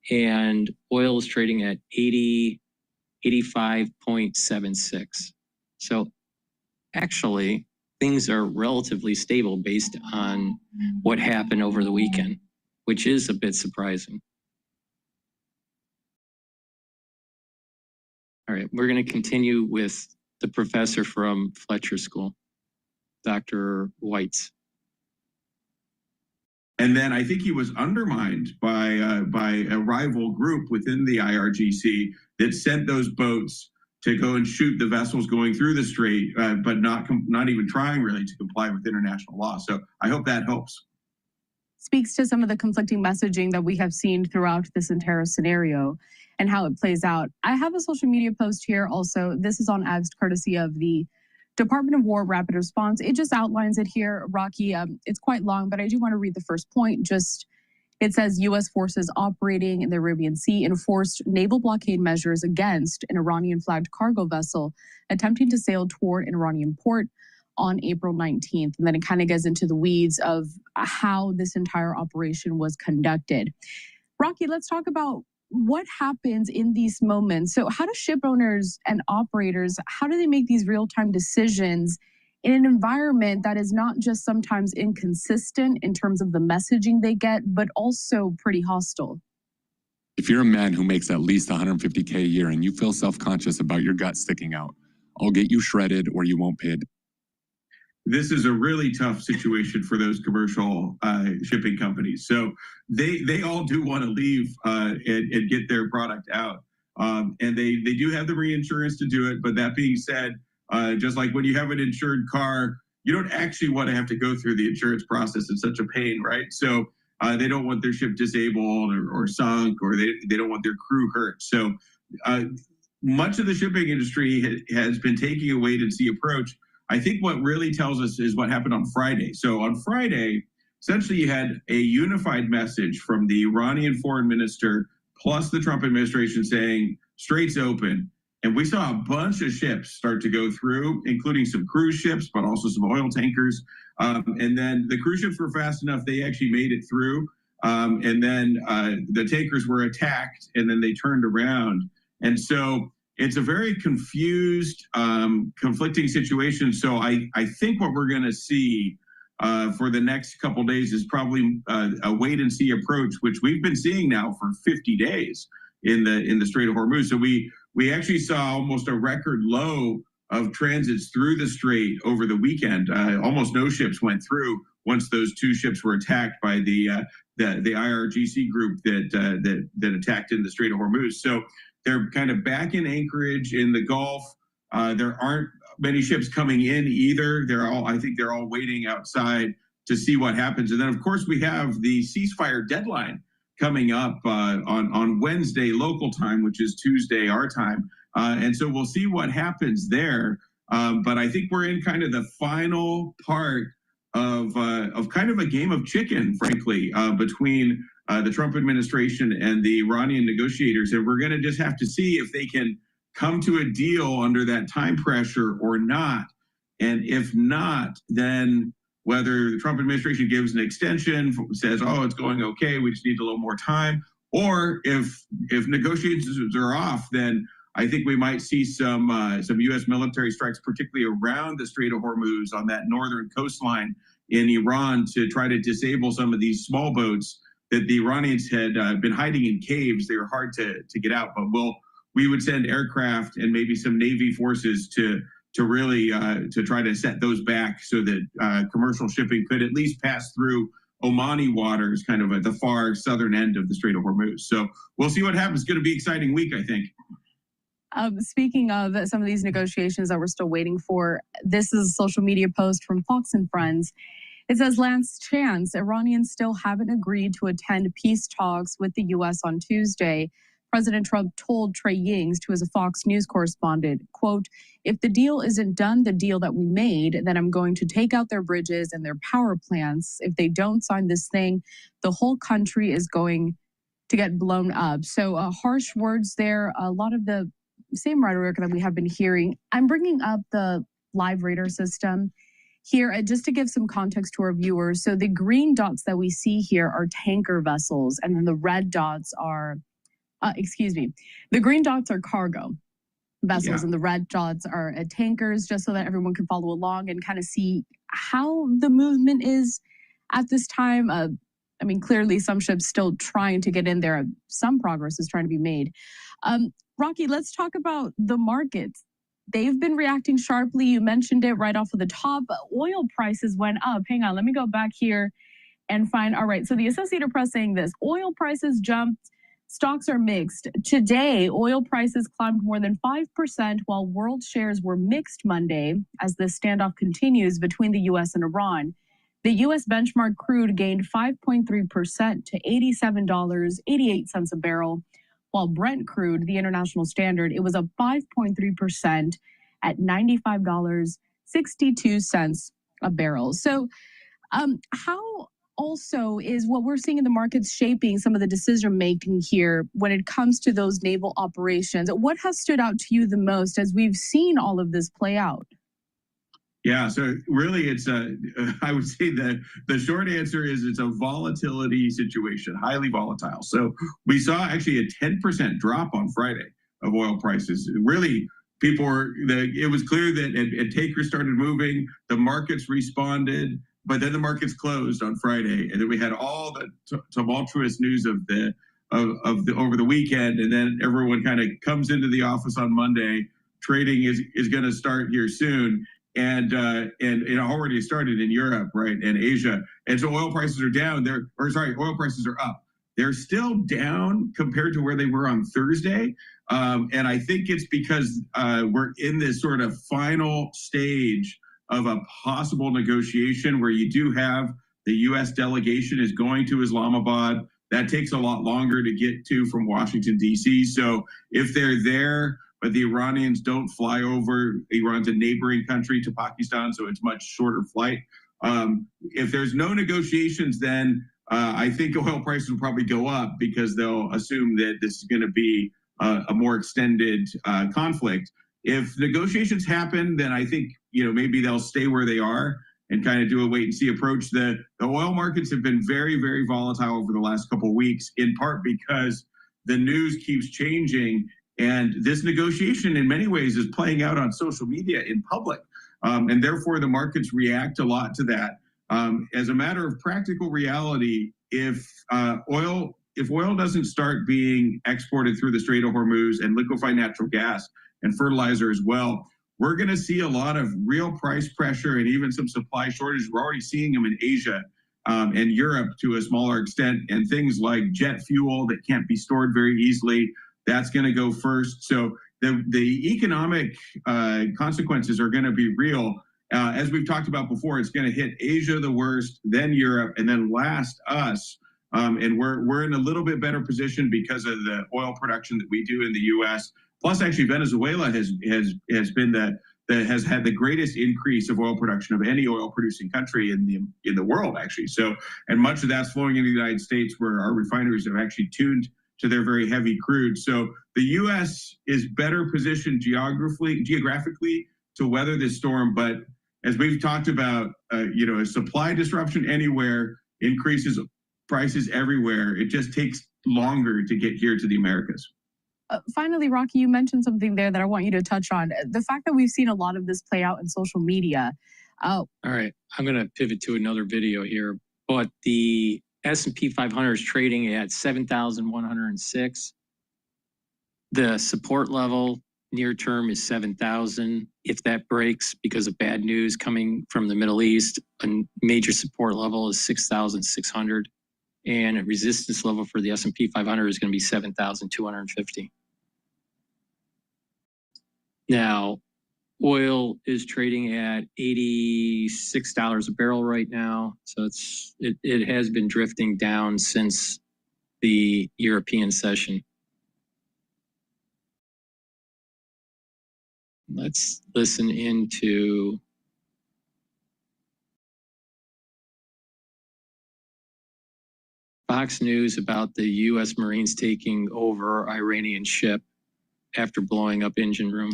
And oil is trading at 85.76. So actually, things are relatively stable based on what happened over the weekend, which is a bit surprising. All right, we're going to continue with the professor from Fletcher School, Dr. Weitz. And then I think he was undermined by a rival group within the IRGC that sent those boats to go and shoot the vessels going through the strait, but not even trying really to comply with international law. So I hope that helps. Speaks to some of the conflicting messaging that we have seen throughout this entire scenario and how it plays out. I have a social media post here also. This is on X, courtesy of the Department of War Rapid Response. It just outlines it here, Rocky. It's quite long, but I do want to read the first point. It says U.S. forces operating in the Arabian Sea enforced naval blockade measures against an Iranian-flagged cargo vessel attempting to sail toward an Iranian port on April 19th. And then it kind of gets into the weeds of how this entire operation was conducted. Rocky, let's talk about what happens in these moments? So how do ship owners and operators, how do they make these real-time decisions in an environment that is not just sometimes inconsistent in terms of the messaging they get, but also pretty hostile? If you're a man who makes at least $150K a year and you feel self-conscious about your gut sticking out, I'll get you shredded or you won't pay it. This is a really tough situation for those commercial shipping companies. So they all do want to leave and get their product out. And they do have the reinsurance to do it. But that being said, just like when you have an insured car, you don't actually want to have to go through the insurance process. It's such a pain, right? So they don't want their ship disabled or sunk, or they don't want their crew hurt. So much of the shipping industry has been taking a wait-and-see approach. I think what really tells us is what happened on Friday. So on Friday, essentially you had a unified message from the Iranian foreign minister plus the Trump administration saying straits open. And we saw a bunch of ships start to go through, including some cruise ships, but also some oil tankers. And then the cruise ships were fast enough, they actually made it through. And then the tankers were attacked, and then they turned around. And so it's a very confused, conflicting situation. So I think what we're going to see for the next couple of days is probably a wait-and-see approach, which we've been seeing now for 50 days in the Strait of Hormuz. So we actually saw almost a record low of transits through the strait over the weekend. Almost no ships went through once those two ships were attacked by the IRGC group that attacked in the Strait of Hormuz. So they're kind of back in anchorage in the Gulf. There aren't many ships coming in either. I think they're all waiting outside to see what happens. And then, of course, we have the ceasefire deadline coming up on Wednesday local time, which is Tuesday our time. And so we'll see what happens there. But I think we're in kind of the final part of kind of a game of chicken, frankly, between the Trump administration and the Iranian negotiators. And we're going to just have to see if they can come to a deal under that time pressure or not. And if not, then whether the Trump administration gives an extension, says, oh, it's going okay, we just need a little more time. Or if negotiations are off, then I think we might see some U.S. military strikes, particularly around the Strait of Hormuz on that northern coastline in Iran, to try to disable some of these small boats that the Iranians had been hiding in caves. They were hard to get out, but we would send aircraft and maybe some Navy forces to really to try to set those back so that commercial shipping could at least pass through Omani waters, kind of at the far southern end of the Strait of Hormuz. So we'll see what happens. It's going to be an exciting week, I think. Speaking of some of these negotiations that we're still waiting for, this is a social media post from Fox and Friends. It says, last chance, Iranians still haven't agreed to attend peace talks with the U.S. on Tuesday. President Trump told Trey Yings, who is a Fox News correspondent, quote, if the deal isn't done, the deal that we made, then I'm going to take out their bridges and their power plants. If they don't sign this thing, the whole country is going to get blown up. So harsh words there, a lot of the same rhetoric that we have been hearing. I'm bringing up the live radar system here just to give some context to our viewers. So the green dots that we see here are tanker vessels, and then the red dots are, the green dots are cargo vessels, and the red dots are tankers, just so that everyone can follow along and kind of see how the movement is at this time. I mean, clearly some ships still trying to get in there. Some progress is trying to be made. Rocky, let's talk about the markets. They've been reacting sharply. You mentioned it right off of the top. Oil prices went up. Hang on, let me go back here and find. All right, so the Associated Press saying this. Oil prices jumped. Stocks are mixed. Today, oil prices climbed more than 5%, while world shares were mixed Monday as the standoff continues between the U.S. and Iran. The U.S. benchmark crude gained 5.3% to $87.88 a barrel, while Brent crude, the international standard, it was up 5.3% at $95.62 a barrel. So how also is what we're seeing in the markets shaping some of the decision making here when it comes to those naval operations? What has stood out to you the most as we've seen all of this play out? Yeah, so really it's I would say that the short answer is it's a volatility situation, highly volatile. So we saw actually a 10% drop on Friday of oil prices. Really, it was clear that and takers started moving, the markets responded, but then the markets closed on Friday, and then we had all the tumultuous news of the over the weekend, and then everyone kind of comes into the office on Monday. Trading is going to start here soon. And it already started in Europe, right, and Asia. And so oil prices are down. Oil prices are up. They're still down compared to where they were on Thursday. And I think it's because we're in this sort of final stage of a possible negotiation where you do have the U.S. delegation is going to Islamabad. That takes a lot longer to get to from Washington, D.C. So if they're there, but the Iranians don't fly over. Iran's a neighboring country to Pakistan, so it's much shorter flight. If there's no negotiations, then I think oil prices will probably go up because they'll assume that this is going to be a more extended conflict. If negotiations happen, then I think maybe they'll stay where they are and kind of do a wait and see approach. The oil markets have been very, very volatile over the last couple of weeks, in part because the news keeps changing. And this negotiation, in many ways, is playing out on social media in public. And therefore, the markets react a lot to that. As a matter of practical reality, if oil doesn't start being exported through the Strait of Hormuz and liquefied natural gas and fertilizer as well, we're going to see a lot of real price pressure and even some supply shortages. We're already seeing them in Asia and Europe to a smaller extent, and things like jet fuel that can't be stored very easily. That's going to go first. So the economic consequences are going to be real. As we've talked about before, it's going to hit Asia the worst, then Europe, and then last us. And we're in a little bit better position because of the oil production that we do in the U.S. Plus, actually, Venezuela has had the greatest increase of oil production of any oil-producing country in the world, actually. So, and much of that's flowing into the United States, where our refineries have actually tuned to their very heavy crude. So the U.S. is better positioned geographically to weather this storm. But as we've talked about, a supply disruption anywhere increases prices everywhere. It just takes longer to get here to the Americas. Finally, Rocky, you mentioned something there that I want you to touch on. The fact that we've seen a lot of this play out in social media. All right, I'm going to pivot to another video here. But the S&P 500 is trading at 7,106. The support level near term is 7,000. If that breaks because of bad news coming from the Middle East, a major support level is 6,600. And a resistance level for the S&P 500 is going to be 7,250. Now, oil is trading at $86 a barrel right now. So it has been drifting down since the European session. Let's listen into Fox News about the U.S. Marines taking over Iranian ship after blowing up engine room.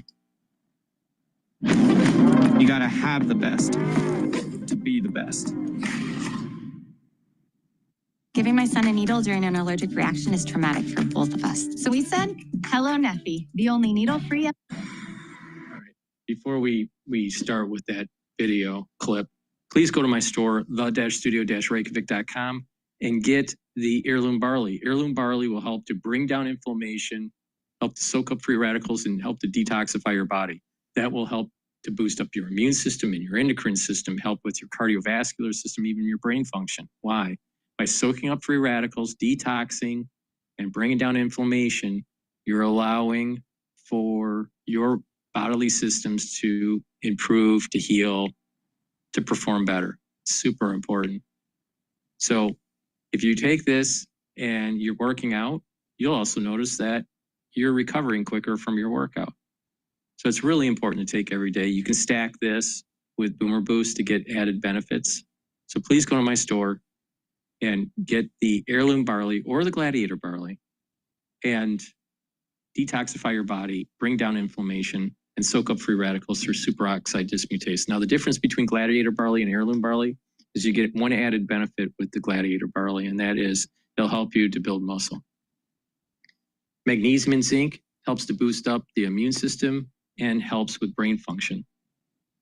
You gotta have the best to be the best. Giving my son a needle during an allergic reaction is traumatic for both of us. So we said, hello, Neffy, the only needle-free. All right. Before we start with that video clip, please go to my store, the-studio-reykjavik.com, and get the heirloom barley. Heirloom barley will help to bring down inflammation, help to soak up free radicals, and help to detoxify your body. That will help to boost up your immune system and your endocrine system, help with your cardiovascular system, even your brain function. Why? By soaking up free radicals, detoxing, and bringing down inflammation, you're allowing for your bodily systems to improve, to heal, to perform better. Super important. So if you take this and you're working out, you'll also notice that you're recovering quicker from your workout. So it's really important to take every day. You can stack this with Boomer Boost to get added benefits. So please go to my store and get the heirloom barley or the gladiator barley and detoxify your body, bring down inflammation, and soak up free radicals through superoxide dismutase. Now, the difference between gladiator barley and heirloom barley is you get one added benefit with the gladiator barley, and that is it'll help you to build muscle. Magnesium and zinc helps to boost up the immune system and helps with brain function.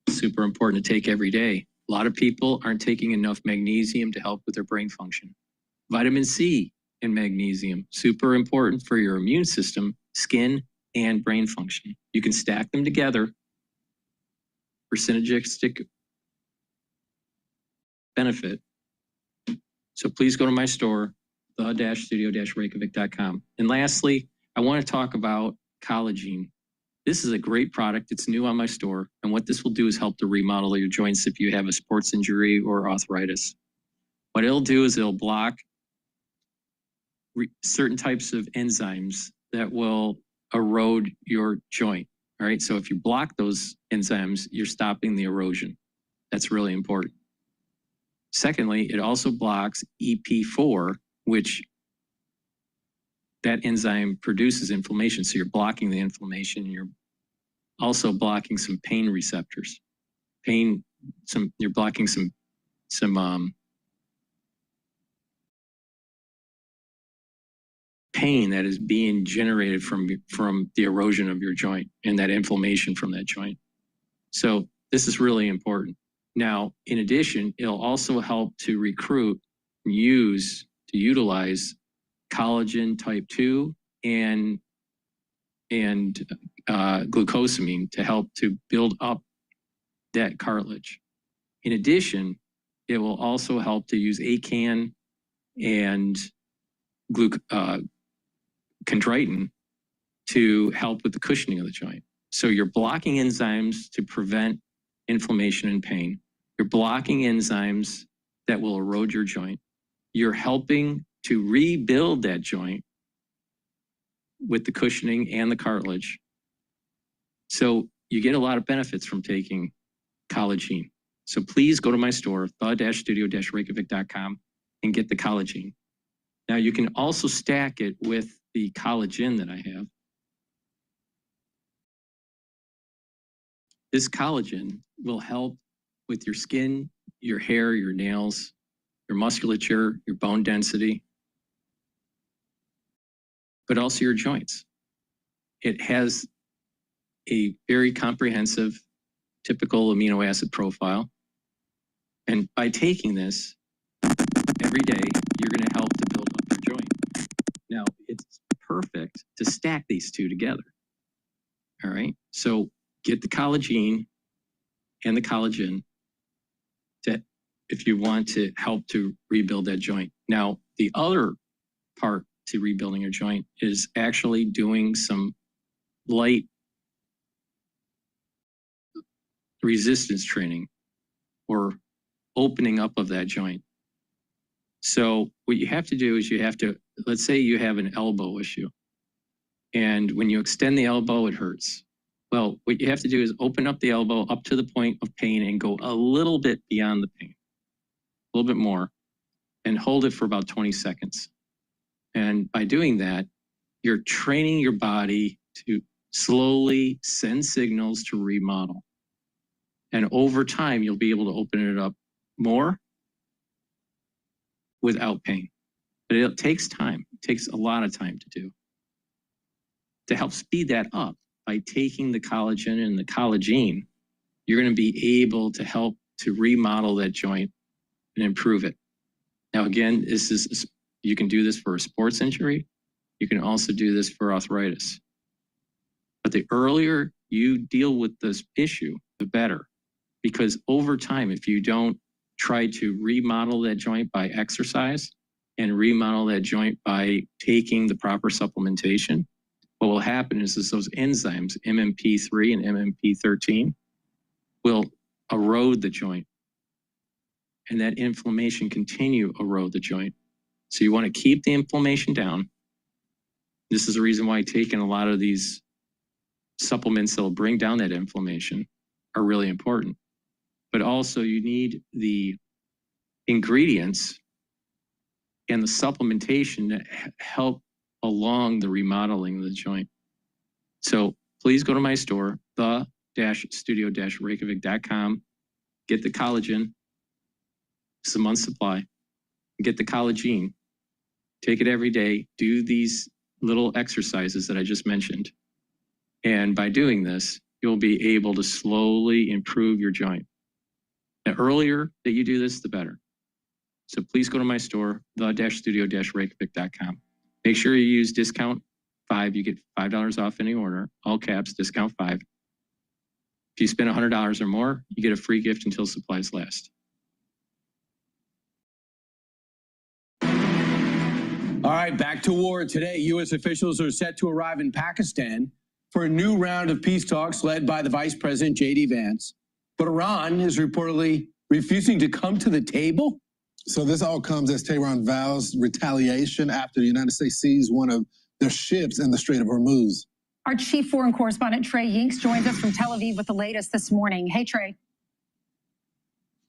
Super important to take every day. A lot of people aren't taking enough magnesium to help with their brain function. Vitamin C and magnesium, super important for your immune system, skin, and brain function. You can stack them together for synergistic benefit. So please go to my store, the-studio-reykjavik.com. And lastly, I want to talk about collagen. This is a great product. It's new on my store. And what this will do is help to remodel your joints if you have a sports injury or arthritis. What it'll do is it'll block certain types of enzymes that will erode your joint. All right. So if you block those enzymes, you're stopping the erosion. That's really important. Secondly, it also blocks Ep4, which that enzyme produces inflammation. So you're blocking the inflammation. You're also blocking some pain receptors. You're blocking some pain that is being generated from the erosion of your joint and that inflammation from that joint. So this is really important. Now, in addition, it'll also help to recruit, utilize collagen type 2 and glucosamine to help to build up that cartilage. In addition, it will also help to use ACAN and chondroitin to help with the cushioning of the joint. So you're blocking enzymes to prevent inflammation and pain. You're blocking enzymes that will erode your joint. You're helping to rebuild that joint with the cushioning and the cartilage. So you get a lot of benefits from taking collagen. So please go to my store, the-studio-reykjavik.com, and get the collagen. Now you can also stack it with the collagen that I have. This collagen will help with your skin, your hair, your nails, your musculature, your bone density, but also your joints. It has a very comprehensive, typical amino acid profile. And by taking this every day, you're going to help to build up your joint. Now, it's perfect to stack these two together. All right. So get the collagen and the collagen if you want to help to rebuild that joint. Now, the other part to rebuilding your joint is actually doing some light resistance training or opening up of that joint. So what you have to do is let's say you have an elbow issue, and when you extend the elbow, it hurts. Well, what you have to do is open up the elbow up to the point of pain and go a little bit beyond the pain, a little bit more, and hold it for about 20 seconds. And by doing that, you're training your body to slowly send signals to remodel. And over time, you'll be able to open it up more without pain. But it takes time. It takes a lot of time to do. To help speed that up, by taking the collagen and the collagen, you're going to be able to help to remodel that joint and improve it. Now, again, you can do this for a sports injury. You can also do this for arthritis. But the earlier you deal with this issue, the better. Because over time, if you don't try to remodel that joint by exercise and remodel that joint by taking the proper supplementation, what will happen is those enzymes, MMP3 and MMP13, will erode the joint. And that inflammation continue to erode the joint. So you want to keep the inflammation down. This is the reason why taking a lot of these supplements that will bring down that inflammation are really important. But also you need the ingredients and the supplementation that help along the remodeling of the joint. So please go to my store, the-studio-reykjavik.com, get the collagen, it's a month's supply, get the collagen, take it every day, do these little exercises that I just mentioned. And by doing this, you'll be able to slowly improve your joint. The earlier that you do this, the better. So please go to my store, the-studio-reykjavik.com. Make sure you use discount 5. You get $5 off any order, all caps, discount 5. If you spend $100 or more, you get a free gift until supplies last. All right, back to war. Today, U.S. officials are set to arrive in Pakistan for a new round of peace talks led by the Vice President, J.D. Vance. But Iran is reportedly refusing to come to the table. So this all comes as Tehran vows retaliation after the United States seized one of their ships in the Strait of Hormuz. Our chief foreign correspondent, Trey Yinks, joins us from Tel Aviv with the latest this morning. Hey, Trey.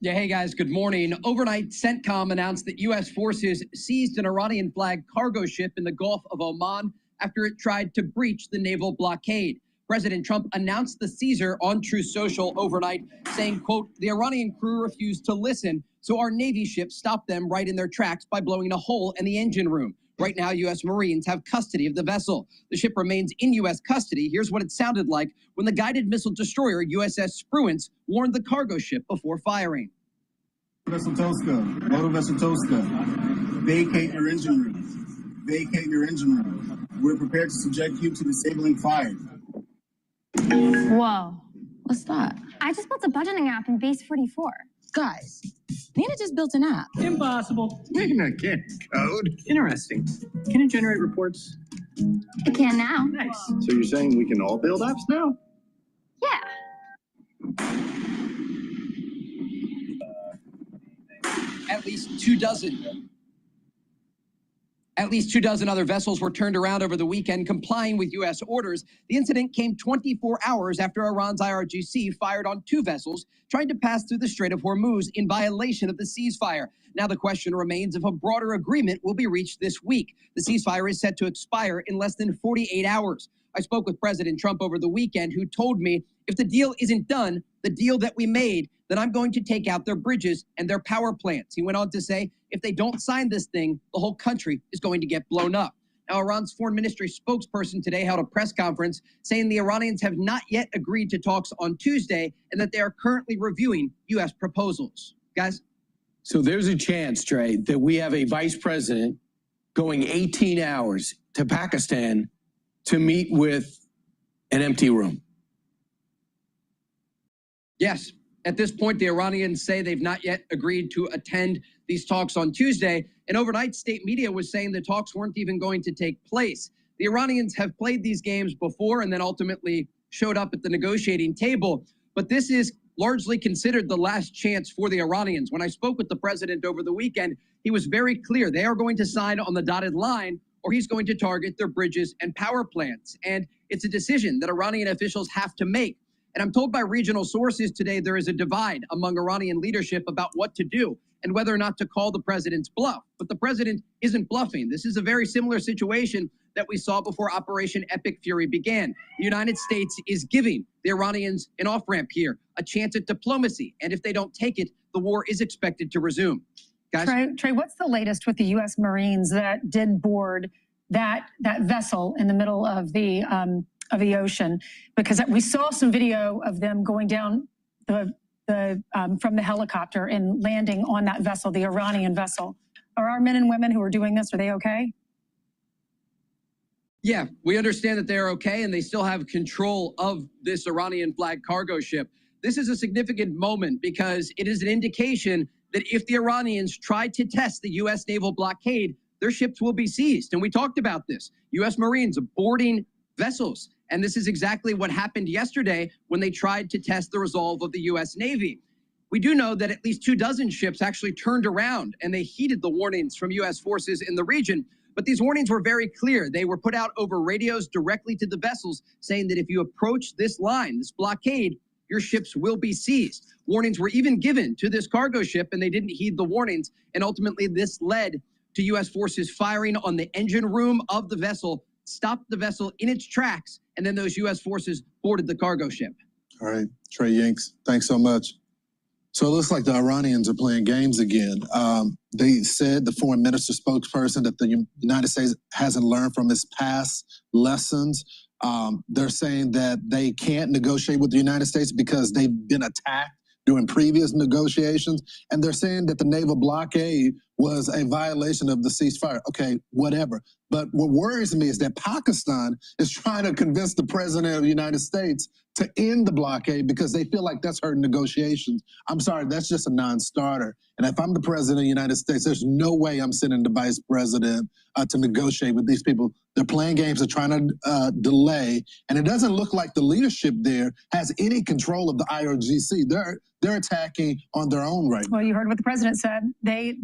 Yeah, hey guys, good morning. Overnight, CENTCOM announced that U.S. forces seized an Iranian-flagged cargo ship in the Gulf of Oman after it tried to breach the naval blockade. President Trump announced the seizure on Truth Social overnight, saying, quote, the Iranian crew refused to listen, so our Navy ship stopped them right in their tracks by blowing a hole in the engine room. Right now, U.S. Marines have custody of the vessel. The ship remains in U.S. custody. Here's what it sounded like when the guided missile destroyer USS Spruance warned the cargo ship before firing. Vessel Tosca, Motor Vessel Tosca, vacate your engine room. Vacate your engine room. We're prepared to subject you to disabling fire. Whoa, what's that? I just built a budgeting app in Base 44. Guys, Nina just built an app. Impossible. Nina can't code. Interesting. Can it generate reports? It can now. Nice. So you're saying we can all build apps now? Yeah. At least 24 other vessels were turned around over the weekend, complying with U.S. orders. The incident came 24 hours after Iran's IRGC fired on 2 vessels trying to pass through the Strait of Hormuz in violation of the ceasefire. Now the question remains if a broader agreement will be reached this week. The ceasefire is set to expire in less than 48 hours. I spoke with President Trump over the weekend, who told me if the deal isn't done, the deal that we made, then I'm going to take out their bridges and their power plants. He went on to say, if they don't sign this thing, the whole country is going to get blown up. Now, Iran's foreign ministry spokesperson today held a press conference saying the Iranians have not yet agreed to talks on Tuesday and that they are currently reviewing U.S. proposals. Guys? So there's a chance, Trey, that we have a vice president going 18 hours to Pakistan to meet with an empty room. Yes. At this point, the Iranians say they've not yet agreed to attend these talks on Tuesday. And overnight, state media was saying the talks weren't even going to take place. The Iranians have played these games before and then ultimately showed up at the negotiating table. But this is largely considered the last chance for the Iranians. When I spoke with the president over the weekend, he was very clear. They are going to sign on the dotted line, or he's going to target their bridges and power plants. And it's a decision that Iranian officials have to make. And I'm told by regional sources today there is a divide among Iranian leadership about what to do and whether or not to call the president's bluff. But the president isn't bluffing. This is a very similar situation that we saw before Operation Epic Fury began. The United States is giving the Iranians an off-ramp here, a chance at diplomacy. And if they don't take it, the war is expected to resume. Guys? Trey, what's the latest with the U.S. Marines that did board that vessel in the middle of the ocean? Because we saw some video of them going down from the helicopter and landing on that vessel, the Iranian vessel. Are our men and women who are doing this, are they okay? Yeah, we understand that they're okay and they still have control of this Iranian flag cargo ship. This is a significant moment because it is an indication that if the Iranians try to test the U.S. naval blockade, their ships will be seized. And we talked about this. U.S. Marines boarding vessels. And this is exactly what happened yesterday when they tried to test the resolve of the U.S. Navy. We do know that at least 24 ships actually turned around and they heeded the warnings from U.S. forces in the region. But these warnings were very clear. They were put out over radios directly to the vessels saying that if you approach this line, this blockade, your ships will be seized. Warnings were even given to this cargo ship and they didn't heed the warnings. And ultimately this led to U.S. forces firing on the engine room of the vessel, stopped the vessel in its tracks, and then those U.S. forces boarded the cargo ship. All right, Trey Yanks, thanks so much. So it looks like the Iranians are playing games again. They said, the foreign minister spokesperson, that the United States hasn't learned from its past lessons. They're saying that they can't negotiate with the United States because they've been attacked during previous negotiations. And they're saying that the naval blockade was a violation of the ceasefire. Okay, whatever. But what worries me is that Pakistan is trying to convince the president of the United States to end the blockade because they feel like that's hurting negotiations. I'm sorry, that's just a non-starter. And if I'm the president of the United States, there's no way I'm sending the vice president to negotiate with these people. They're playing games, they're trying to delay, and it doesn't look like the leadership there has any control of the IRGC. They're attacking on their own right now. Well, you heard what the president said. They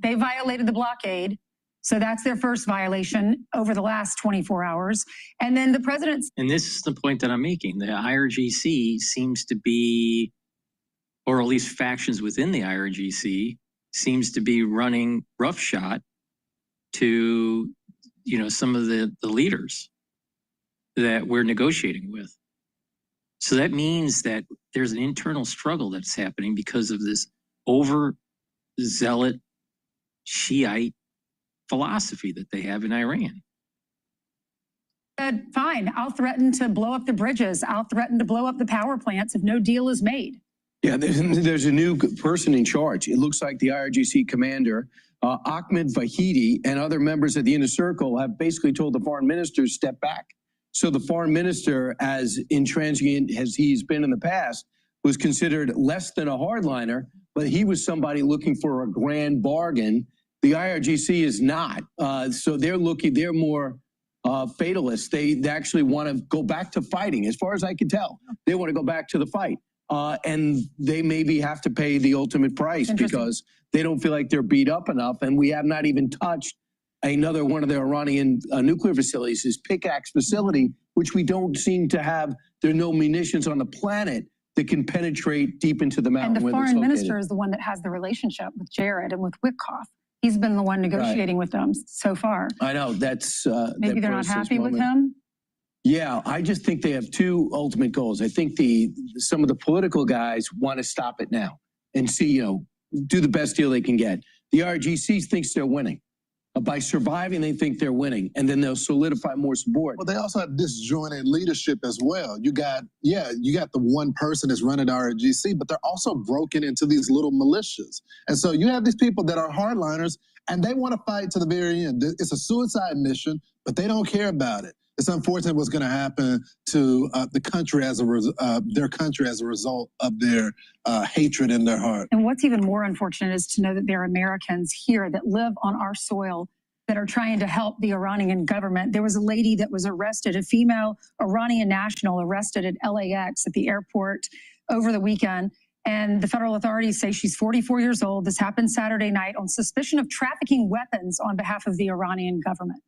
violated the blockade. So that's their first violation over the last 24 hours. And then the president's... And this is the point that I'm making. The IRGC seems to be, or at least factions within the IRGC, seems to be running roughshod to, some of the leaders that we're negotiating with. So that means that there's an internal struggle that's happening because of this overzealot Shiite philosophy that they have in Iran. Said, fine, I'll threaten to blow up the bridges. I'll threaten to blow up the power plants if no deal is made. Yeah, there's a new person in charge. It looks like the IRGC commander, Ahmed Vahidi, and other members of the inner circle have basically told the foreign minister to step back. So the foreign minister, as intransigent as he's been in the past, was considered less than a hardliner, but he was somebody looking for a grand bargain. The IRGC is not. So they're more fatalist. They actually want to go back to fighting. As far as I can tell, they want to go back to the fight. And they maybe have to pay the ultimate price because they don't feel like they're beat up enough. And we have not even touched another one of the Iranian nuclear facilities, is Pickaxe facility, which we don't seem to have. There are no munitions on the planet that can penetrate deep into the mountain. And the foreign minister is the one that has the relationship with Jared and with Witkoff. He's been the one negotiating with them so far. I know, that's... Maybe they're not happy with him? Yeah, I just think they have two ultimate goals. I think some of the political guys want to stop it now and see, do the best deal they can get. The RGC thinks they're winning. By surviving, they think they're winning, and then they'll solidify more support. Well, they also have disjointed leadership as well. You got the one person that's running the RGC, but they're also broken into these little militias. And so you have these people that are hardliners, and they want to fight to the very end. It's a suicide mission, but they don't care about it. It's unfortunate what's going to happen to the country their country as a result of their hatred in their heart. And what's even more unfortunate is to know that there are Americans here that live on our soil that are trying to help the Iranian government. There was a lady that was arrested, a female Iranian national arrested at LAX at the airport over the weekend. And the federal authorities say she's 44 years old. This happened Saturday night on suspicion of trafficking weapons on behalf of the Iranian government.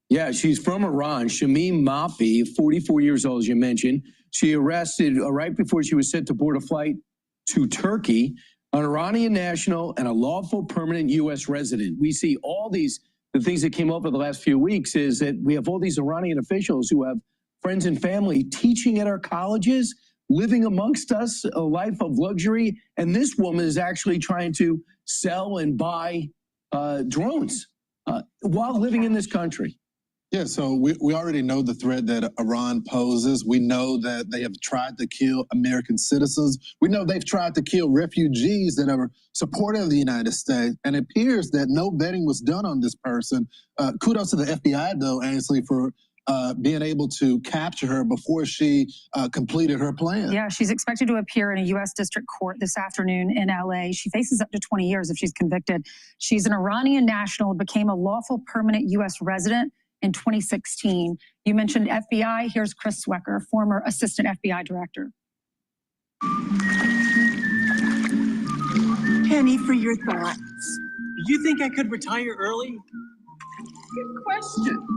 Yeah, she's from Iran. Shamim Mafi, 44 years old, as you mentioned. She arrested right before she was set to board a flight to Turkey, an Iranian national and a lawful permanent U.S. resident. We see all the things that came up in the last few weeks is that we have all these Iranian officials who have friends and family teaching at our colleges, living amongst us, a life of luxury. And this woman is actually trying to sell and buy drones while living in this country. Yeah, so we already know the threat that Iran poses. We know that they have tried to kill American citizens. We know they've tried to kill refugees that are supportive of the United States. And it appears that no vetting was done on this person. Kudos to the FBI, though, Ainsley, for being able to capture her before she completed her plan. Yeah, she's expected to appear in a U.S. district court this afternoon in L.A. She faces up to 20 years if she's convicted. She's an Iranian national, became a lawful permanent U.S. resident in 2016. You mentioned FBI. Here's Chris Swecker, former assistant FBI director. Penny, for your thoughts. Do you think I could retire early? Good question.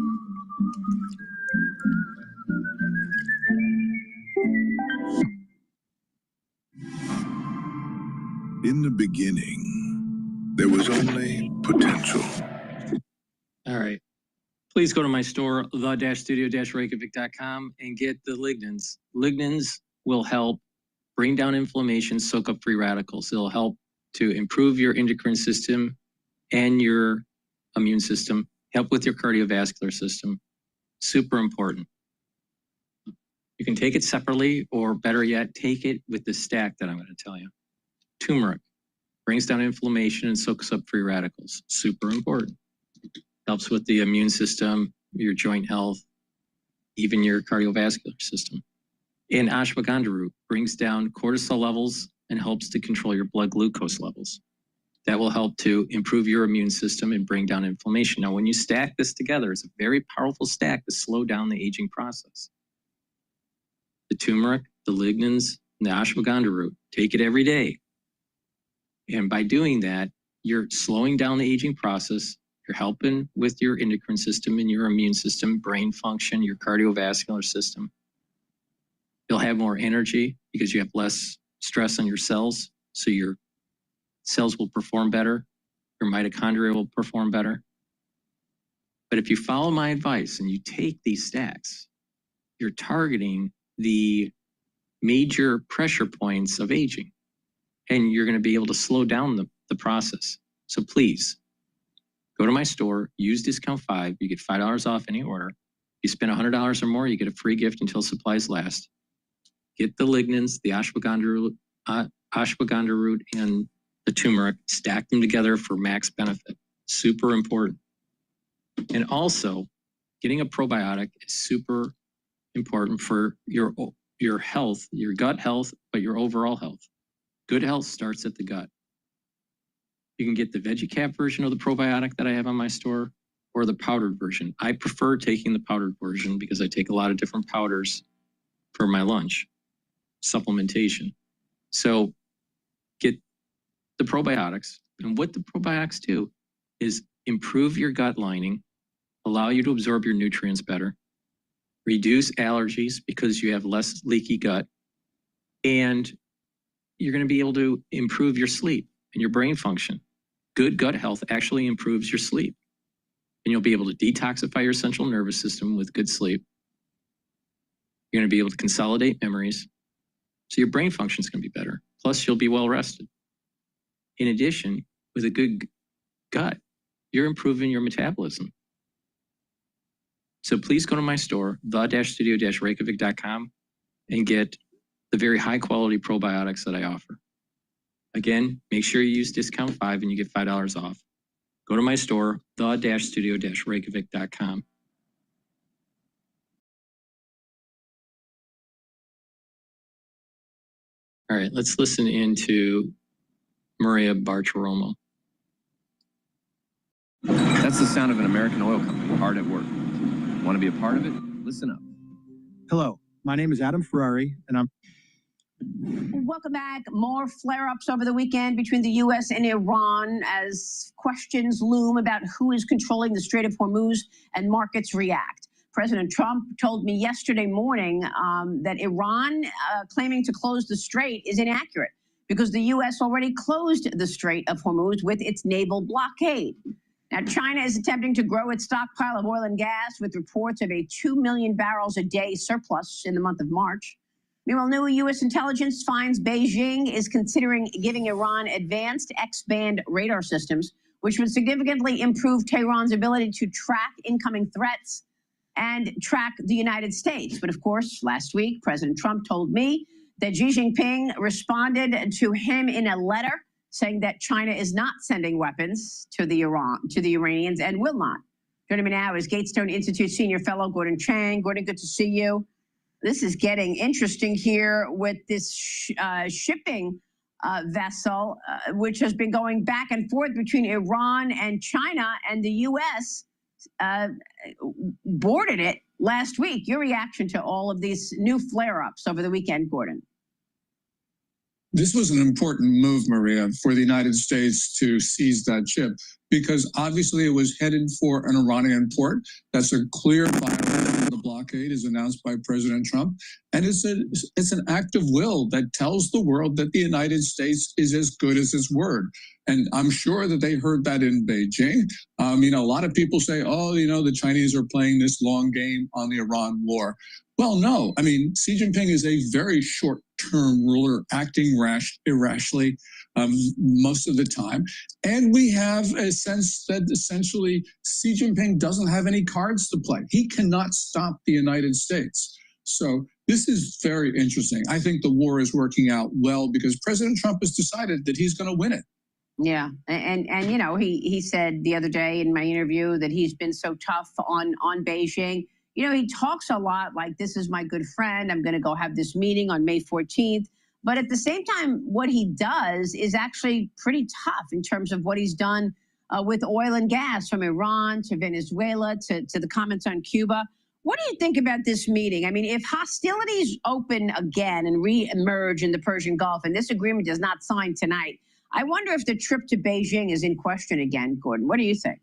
In the beginning, there was only potential. All right. Please go to my store, the-studio-reykjavik.com, and get the lignans. Lignans will help bring down inflammation, soak up free radicals. It'll help to improve your endocrine system and your immune system, help with your cardiovascular system. Super important. You can take it separately, or better yet, take it with the stack that I'm going to tell you. Turmeric brings down inflammation and soaks up free radicals. Super important. Helps with the immune system, your joint health, even your cardiovascular system. And ashwagandha root brings down cortisol levels and helps to control your blood glucose levels. That will help to improve your immune system and bring down inflammation. Now, when you stack this together, it's a very powerful stack to slow down the aging process. The turmeric, the lignans, and the ashwagandha root, take it every day. And by doing that, you're slowing down the aging process. You're helping with your endocrine system and your immune system, brain function, your cardiovascular system. You'll have more energy because you have less stress on your cells. So your cells will perform better. Your mitochondria will perform better. But if you follow my advice and you take these stacks, you're targeting the major pressure points of aging, and you're going to be able to slow down the process. So please, go to my store, use discount 5, you get $5 off any order. You spend $100 or more, you get a free gift until supplies last. Get the lignans, the ashwagandha root, and the turmeric, stack them together for max benefit. Super important. And also, getting a probiotic is super important for your health, your gut health, but your overall health. Good health starts at the gut. You can get the VeggieCap version of the probiotic that I have on my store, or the powdered version. I prefer taking the powdered version because I take a lot of different powders for my lunch, supplementation. So get the probiotics. And what the probiotics do is improve your gut lining, allow you to absorb your nutrients better, reduce allergies because you have less leaky gut, and you're going to be able to improve your sleep and your brain function. Good gut health actually improves your sleep. And you'll be able to detoxify your central nervous system with good sleep. You're going to be able to consolidate memories. So your brain function is going to be better. Plus, you'll be well rested. In addition, with a good gut, you're improving your metabolism. So please go to my store, the-studio-reykjavik.com, and get the very high quality probiotics that I offer. Again, make sure you use discount 5 and you get $5 off. Go to my store, the-studio-reykjavik.com. All right, let's listen into Maria Bartiromo. That's the sound of an American oil company hard at work. Want to be a part of it? Listen up. Hello, my name is Adam Ferrari, and I'm... Welcome back. More flare-ups over the weekend between the U.S. and Iran as questions loom about who is controlling the Strait of Hormuz and markets react. President Trump told me yesterday morning that Iran claiming to close the strait is inaccurate because the U.S. already closed the Strait of Hormuz with its naval blockade. Now, China is attempting to grow its stockpile of oil and gas with reports of a 2 million barrels a day surplus in the month of March. Meanwhile, new U.S. intelligence finds Beijing is considering giving Iran advanced X-band radar systems, which would significantly improve Tehran's ability to track incoming threats and track the United States. But of course, last week, President Trump told me that Xi Jinping responded to him in a letter saying that China is not sending weapons to the Iranians and will not. Joining me now is Gatestone Institute Senior Fellow Gordon Chang. Gordon, good to see you. This is getting interesting here with this shipping vessel, which has been going back and forth between Iran and China, and the U.S. Boarded it last week. Your reaction to all of these new flare-ups over the weekend, Gordon? This was an important move, Maria, for the United States to seize that ship, because obviously it was headed for an Iranian port. That's a clear violation of the blockade as announced by President Trump. And it's an act of will that tells the world that the United States is as good as its word. And I'm sure that they heard that in Beijing. A lot of people say, oh, the Chinese are playing this long game on the Iran war. Well, no. Xi Jinping is a very short-term ruler acting irrationally most of the time. And we have a sense that essentially Xi Jinping doesn't have any cards to play. He cannot stop the United States. So this is very interesting. I think the war is working out well because President Trump has decided that he's going to win it. Yeah, and he said the other day in my interview that he's been so tough on Beijing. He talks a lot like, this is my good friend. I'm going to go have this meeting on May 14th. But at the same time, what he does is actually pretty tough in terms of what he's done with oil and gas, from Iran to Venezuela to the comments on Cuba. What do you think about this meeting? If hostilities open again and re-emerge in the Persian Gulf and this agreement is not signed tonight, I wonder if the trip to Beijing is in question again, Gordon. What do you think?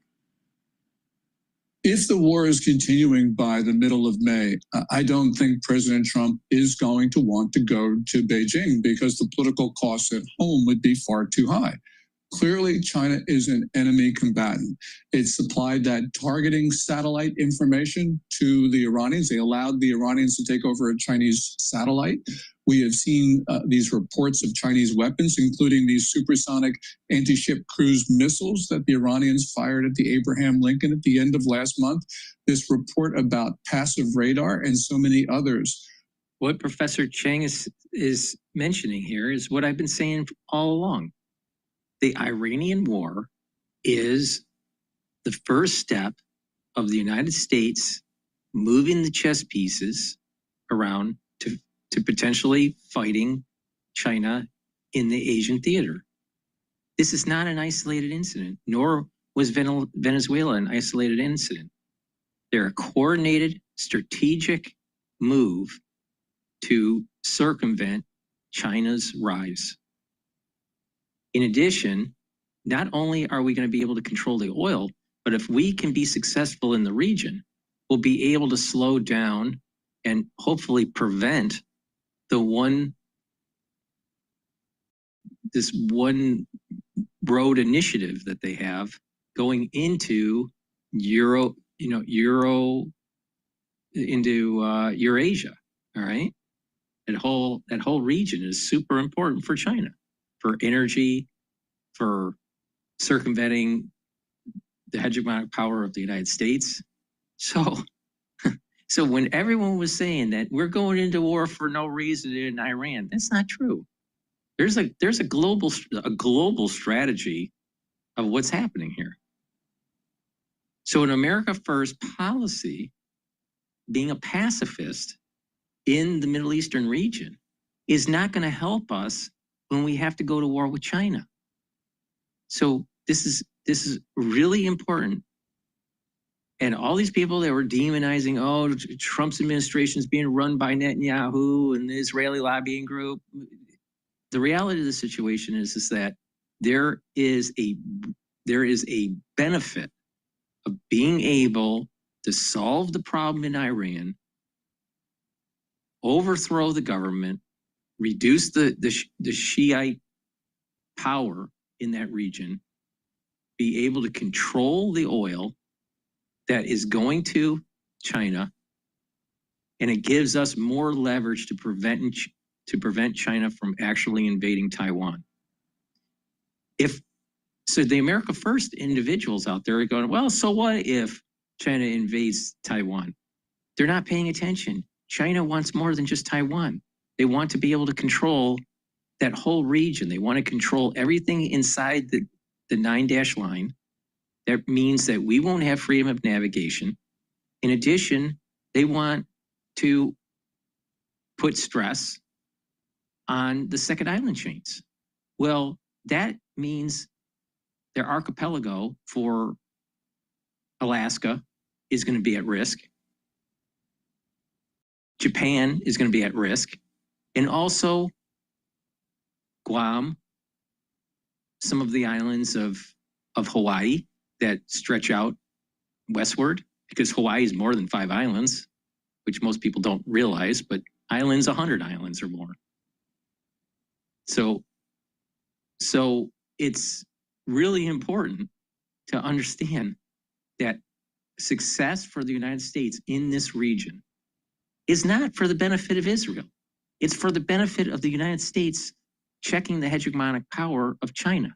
If the war is continuing by the middle of May, I don't think President Trump is going to want to go to Beijing because the political costs at home would be far too high. Clearly, China is an enemy combatant. It supplied that targeting satellite information to the Iranians. They allowed the Iranians to take over a Chinese satellite. We have seen these reports of Chinese weapons, including these supersonic anti-ship cruise missiles that the Iranians fired at the Abraham Lincoln at the end of last month. This report about passive radar and so many others. What Professor Chang is mentioning here is what I've been saying all along. The Iranian war is the first step of the United States moving the chess pieces around to potentially fighting China in the Asian theater. This is not an isolated incident, nor was Venezuela an isolated incident. They're a coordinated, strategic move to circumvent China's rise. In addition, not only are we going to be able to control the oil, but if we can be successful in the region, we'll be able to slow down and hopefully prevent this one road initiative that they have going into Eurasia. All right. That whole region is super important for China, for energy, for circumventing the hegemonic power of the United States. So when everyone was saying that we're going into war for no reason in Iran, that's not true. There's a global strategy of what's happening here. So an America First policy, being a pacifist in the Middle Eastern region, is not going to help us when we have to go to war with China. So this is really important. And all these people that were demonizing, oh, Trump's administration is being run by Netanyahu and the Israeli lobbying group. The reality of the situation is that there is a benefit of being able to solve the problem in Iran, overthrow the government, reduce the Shiite power in that region, be able to control the oil that is going to China, and it gives us more leverage to prevent China from actually invading Taiwan. So the America First individuals out there are going, well, so what if China invades Taiwan? They're not paying attention. China wants more than just Taiwan. They want to be able to control that whole region. They want to control everything inside the 9-dash line. That means that we won't have freedom of navigation. In addition, they want to put stress on the second island chains. Well, that means their archipelago for Alaska is going to be at risk. Japan is going to be at risk. And also Guam, some of the islands of Hawaii that stretch out westward, because Hawaii is more than 5 islands, which most people don't realize, but 100 islands or more. So it's really important to understand that success for the United States in this region is not for the benefit of Israel. It's for the benefit of the United States checking the hegemonic power of China.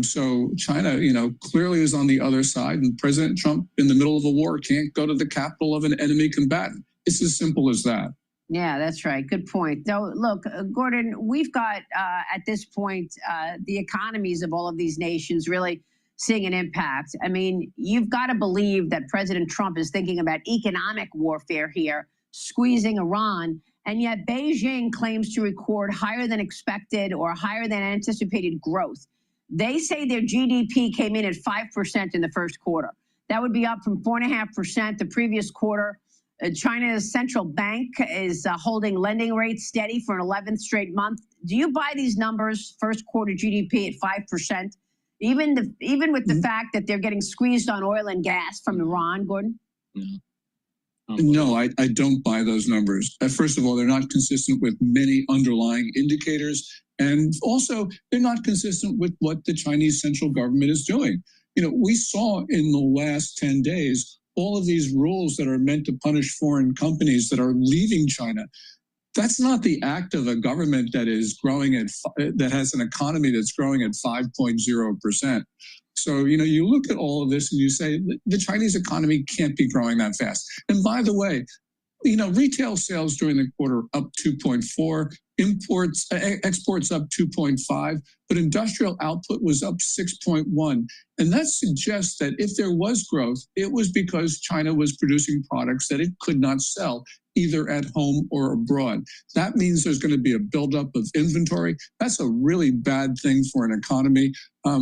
So China, clearly is on the other side, and President Trump, in the middle of a war, can't go to the capital of an enemy combatant. It's as simple as that. Yeah, that's right. Good point. Though, look, Gordon, we've got at this point the economies of all of these nations really seeing an impact. I mean, you've got to believe that President Trump is thinking about economic warfare here, squeezing Iran, and yet Beijing claims to record higher than expected or higher than anticipated growth. They say their GDP came in at 5% in the first quarter. That would be up from 4.5% the previous quarter. China's central bank is holding lending rates steady for an 11th straight month. Do you buy these numbers, first quarter GDP at 5%, even with the fact that they're getting squeezed on oil and gas from Iran, Gordon? No, I don't buy those numbers. First of all, they're not consistent with many underlying indicators. And also, they're not consistent with what the Chinese central government is doing. We saw in the last 10 days all of these rules that are meant to punish foreign companies that are leaving China. That's not the act of a government that is growing that has an economy that's growing at 5.0%. So, you look at all of this and you say the Chinese economy can't be growing that fast. And by the way, retail sales during the quarter up 2.4, exports up 2.5, but industrial output was up 6.1. And that suggests that if there was growth, it was because China was producing products that it could not sell either at home or abroad. That means there's going to be a buildup of inventory. That's a really bad thing for an economy.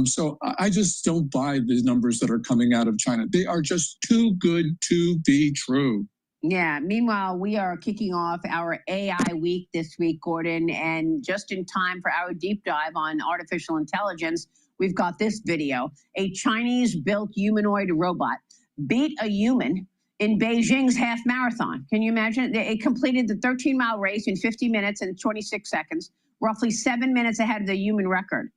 So I just don't buy the numbers that are coming out of China. They are just too good to be true. Yeah. Meanwhile, we are kicking off our AI week this week, Gordon, and just in time for our deep dive on artificial intelligence, we've got this video. A Chinese-built humanoid robot beat a human in Beijing's half marathon. Can you imagine? It completed the 13-mile race in 50 minutes and 26 seconds, roughly 7 minutes ahead of the human record.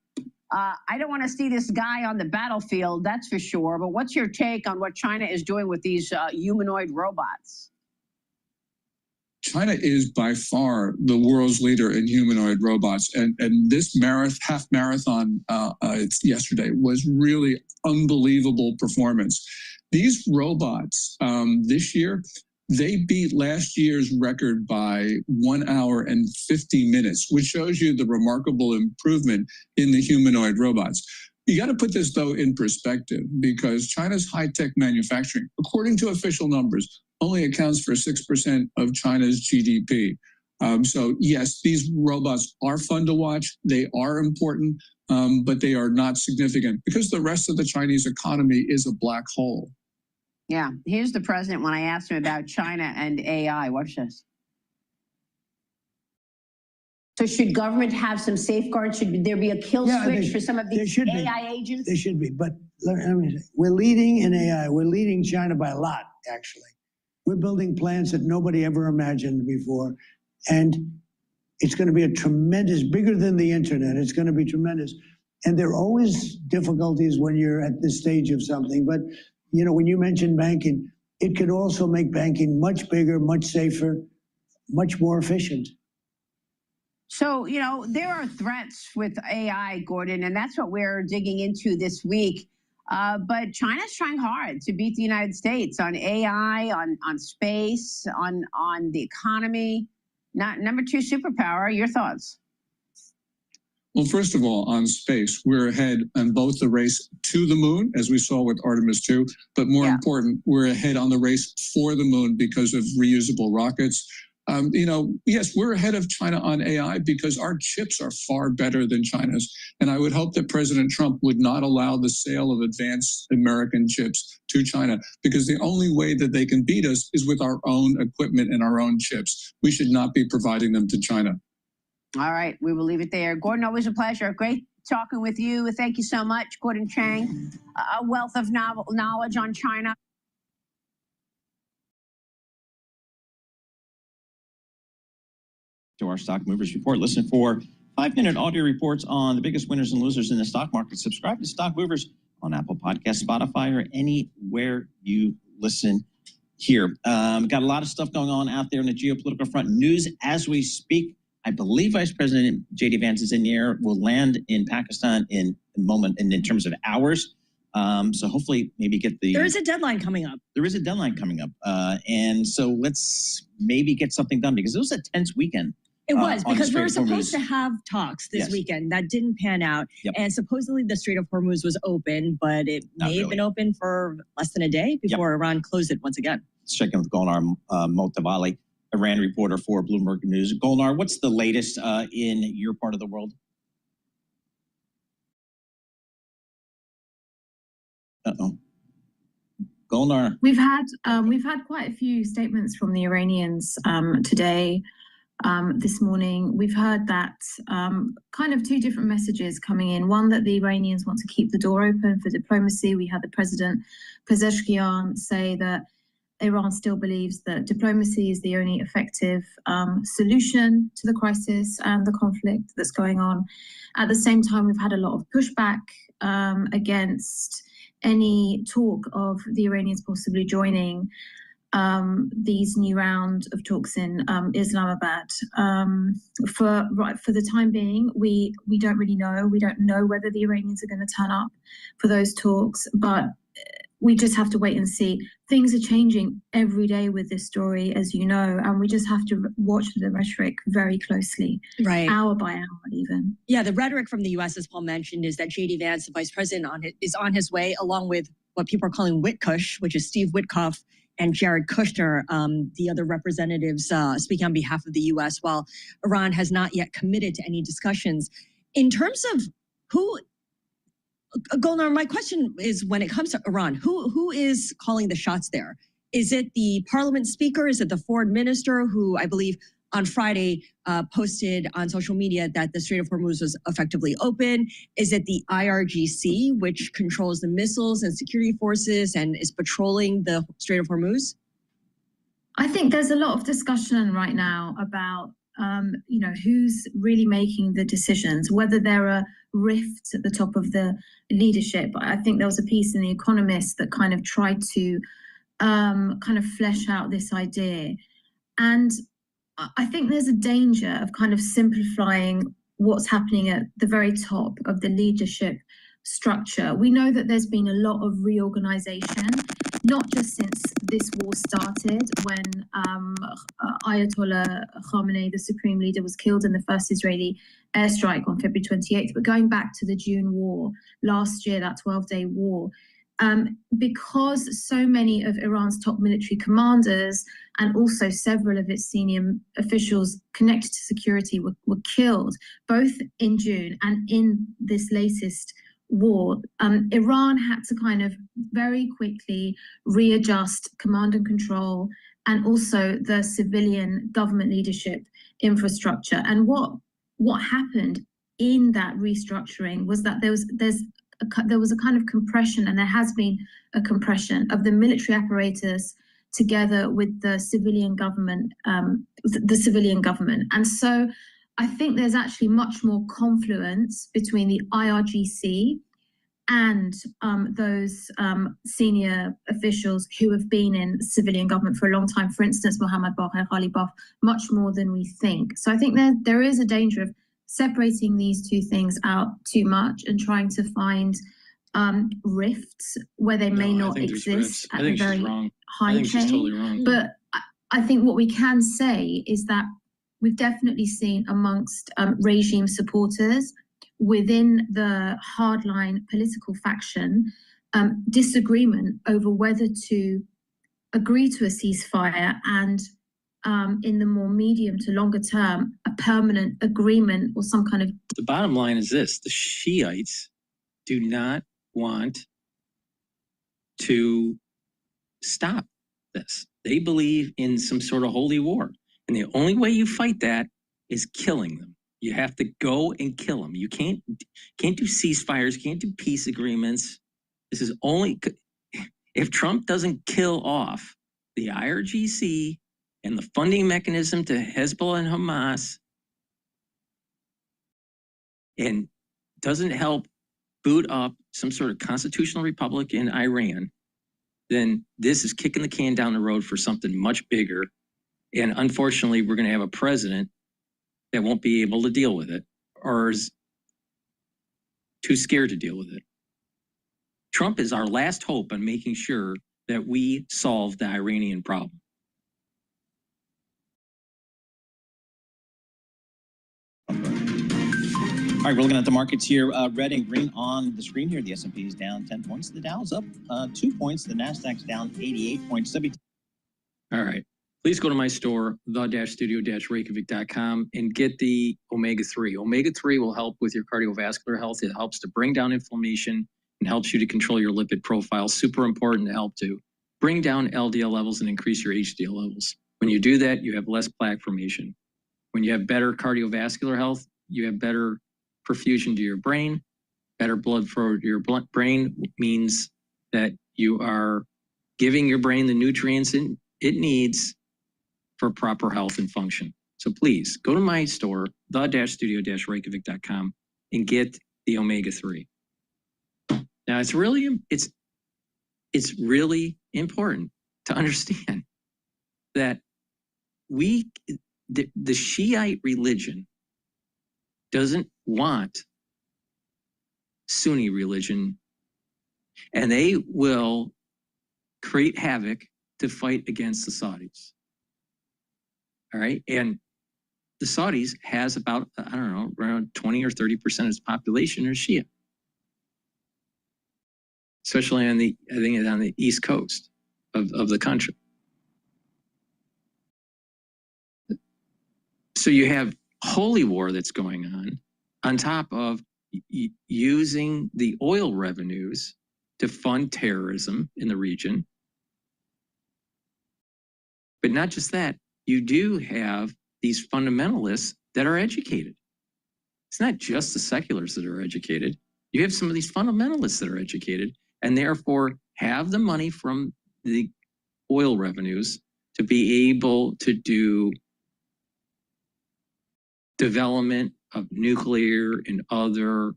I don't want to see this guy on the battlefield, that's for sure. But what's your take on what China is doing with these humanoid robots? China is by far the world's leader in humanoid robots. And this half marathon yesterday was really unbelievable performance. These robots this year, they beat last year's record by 1 hour and 50 minutes, which shows you the remarkable improvement in the humanoid robots. You got to put this, though, in perspective, because China's high-tech manufacturing, according to official numbers, only accounts for 6% of China's GDP. So, yes, these robots are fun to watch. They are important, but they are not significant because the rest of the Chinese economy is a black hole. Yeah. Here's the president when I asked him about China and AI. Watch this. So should government have some safeguards? Should there be a kill switch for some of these AI agents? There should be. But let me say, we're leading in AI. We're leading China by a lot, actually. We're building plants that nobody ever imagined before. And it's going to be a tremendous, bigger than the internet. It's going to be tremendous. And there are always difficulties when you're at this stage of something. But, when you mentioned banking, it could also make banking much bigger, much safer, much more efficient. So, there are threats with AI, Gordon, and that's what we're digging into this week. But China's trying hard to beat the United States on AI, on space, on the economy. Not number 2 superpower. Your thoughts? Well, first of all, on space, we're ahead on both the race to the moon, as we saw with Artemis 2, but more important, we're ahead on the race for the moon because of reusable rockets. Yes, we're ahead of China on AI because our chips are far better than China's. And I would hope that President Trump would not allow the sale of advanced American chips to China, because the only way that they can beat us is with our own equipment and our own chips. We should not be providing them to China. All right, we will leave it there. Gordon, always a pleasure. Great talking with you. Thank you so much, Gordon Chang. A wealth of knowledge on China. To our stock movers report, listen for 5-minute audio reports on the biggest winners and losers in the stock market. Subscribe to Stock Movers on Apple Podcasts, Spotify, or anywhere you listen here. Got a lot of stuff going on out there in the geopolitical front. News as we speak. I believe Vice President J.D. Vance is in the air, will land in Pakistan in a moment and in terms of hours. So hopefully maybe get the... There is a deadline coming up. There is a deadline coming up. And so let's maybe get something done because it was a tense weekend. It was because we were Strait of supposed Hormuz. to have talks this Yes. weekend. That didn't pan out. Yep. And supposedly the Strait of Hormuz was open, but it Not may have really. been open for less than a day before Iran closed it once again. Let's check in with Golnar Mohtavali, Iran reporter for Bloomberg News. Golnar, what's the latest in your part of the world? Uh-oh. Golnar. We've had quite a few statements from the Iranians today, this morning. We've heard that kind of two different messages coming in. One, that the Iranians want to keep the door open for diplomacy. We had the President Pezeshkian say that Iran still believes that diplomacy is the only effective solution to the crisis and the conflict that's going on. At the same time, we've had a lot of pushback against any talk of the Iranians possibly joining these new round of talks in Islamabad. For the time being, we don't really know. We don't know whether the Iranians are going to turn up for those talks, but we just have to wait and see. Things are changing every day with this story, as you know, and we just have to watch the rhetoric very closely, Right. hour by hour even. Yeah, the rhetoric from the U.S., as Paul mentioned, is that J.D. Vance, the vice president, is on his way, along with what people are calling Witkush, which is Steve Witkoff and Jared Kushner, the other representatives speaking on behalf of the U.S., while Iran has not yet committed to any discussions. In terms of who, Golnar, my question is, when it comes to Iran, who is calling the shots there? Is it the parliament speaker? Is it the foreign minister who, I believe, on Friday posted on social media that the Strait of Hormuz was effectively open? Is it the IRGC, which controls the missiles and security forces and is patrolling the Strait of Hormuz? I think there's a lot of discussion right now about, who's really making the decisions, whether there are rifts at the top of the leadership. I think there was a piece in The Economist that kind of tried to kind of flesh out this idea. And I think there's a danger of kind of simplifying what's happening at the very top of the leadership structure. We know that there's been a lot of reorganization, not just since this war started, when Ayatollah Khamenei, the supreme leader, was killed in the first Israeli airstrike on February 28th, but going back to the June war last year, that 12-day war. Because so many of Iran's top military commanders and also several of its senior officials connected to security were killed, both in June and in this latest war, Iran had to kind of very quickly readjust command and control and also the civilian government leadership infrastructure. And what happened in that restructuring was that there was a kind of compression, and there has been a compression of the military apparatus together with the civilian government, And so I think there's actually much more confluence between the IRGC and those senior officials who have been in civilian government for a long time. For instance, Mohammad Bagher Ghalibaf, much more than we think. So I think there is a danger of separating these two things out too much and trying to find rifts where they may not exist at a very high chain. Totally wrong. But I think what we can say is that we've definitely seen amongst regime supporters within the hardline political faction disagreement over whether to agree to a ceasefire and in the more medium to longer term, a permanent agreement or some kind of... The bottom line is this: the Shiites do not want to stop this. They believe in some sort of holy war. And the only way you fight that is killing them. You have to go and kill them. You can't do ceasefires, can't do peace agreements. This is only... If Trump doesn't kill off the IRGC and the funding mechanism to Hezbollah and Hamas, and doesn't help boot up some sort of constitutional republic in Iran, then this is kicking the can down the road for something much bigger. And unfortunately, we're going to have a president that won't be able to deal with it or is too scared to deal with it. Trump is our last hope on making sure that we solve the Iranian problem. All right, we're looking at the markets here. Red and green on the screen here. The S&P is down 10 points. The Dow's up 2 points. The Nasdaq's down 88 points. All right. Please go to my store, the-studio-reykjavik.com, and get the omega-3. Omega-3 will help with your cardiovascular health. It helps to bring down inflammation and helps you to control your lipid profile. Super important to help to bring down LDL levels and increase your HDL levels. When you do that, you have less plaque formation. When you have better cardiovascular health, you have better perfusion to your brain. Better blood for your brain means that you are giving your brain the nutrients it needs for proper health and function. So please go to my store, the-studio-reykjavik.com, and get the omega-3. Now it's really important to understand that the Shiite religion doesn't want Sunni religion, and they will create havoc to fight against the Saudis. All right. And the Saudis has about, I don't know, around 20 or 30% of its population are Shia, especially on the East Coast of the country. So you have holy war that's going on top of using the oil revenues to fund terrorism in the region. But not just that, you do have these fundamentalists that are educated. It's not just the seculars that are educated. You have some of these fundamentalists that are educated and therefore have the money from the oil revenues to be able to do development of nuclear and other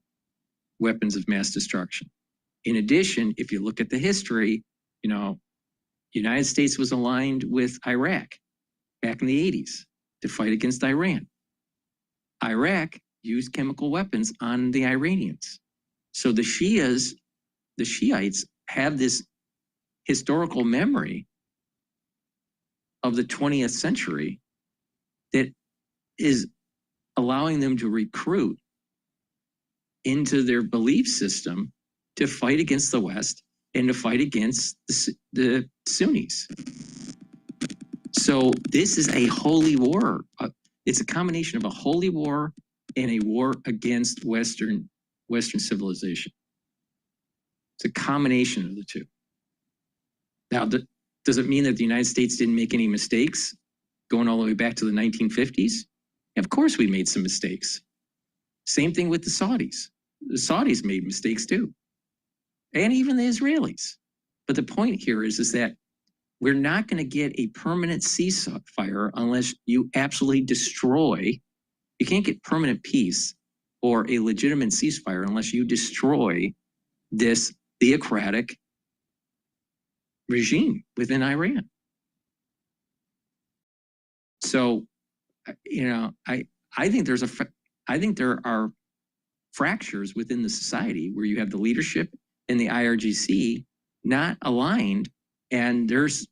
weapons of mass destruction. In addition, if you look at the history, United States was aligned with Iraq back in the 80s to fight against Iran. Iraq used chemical weapons on the Iranians. So the Shiites have this historical memory of the 20th century that is allowing them to recruit into their belief system to fight against the West and to fight against the Sunnis. So this is a holy war. It's a combination of a holy war and a war against Western civilization. It's a combination of the two. Now, does it mean that the United States didn't make any mistakes going all the way back to the 1950s? Of course we made some mistakes. Same thing with the Saudis. The Saudis made mistakes too. And even the Israelis. But the point here is that we're not going to get a permanent ceasefire unless you absolutely destroy. You can't get permanent peace or a legitimate ceasefire unless you destroy this theocratic regime within Iran. So, I think there are fractures within the society where you have the leadership and the IRGC not aligned, and there's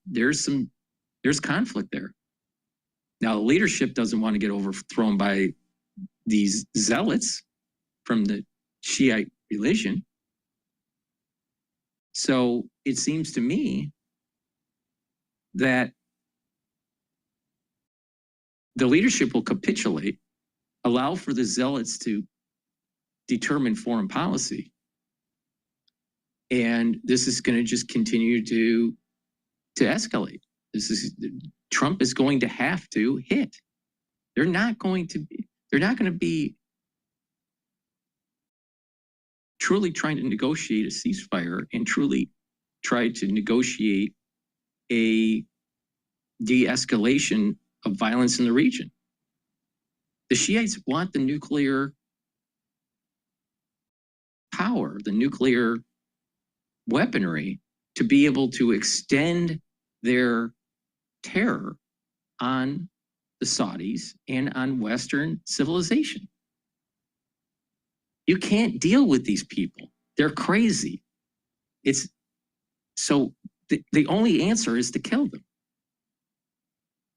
conflict there. Now, the leadership doesn't want to get overthrown by these zealots from the Shiite religion. So it seems to me that the leadership will capitulate, allow for the zealots to determine foreign policy. And this is going to just continue to escalate. Trump is going to have to hit. They're not going to be truly trying to negotiate a ceasefire and truly try to negotiate a de-escalation of violence in the region. The Shiites want the nuclear power, the nuclear weaponry, to be able to extend their terror on the Saudis and on Western civilization. You can't deal with these people. They're crazy. It's so the only answer is to kill them.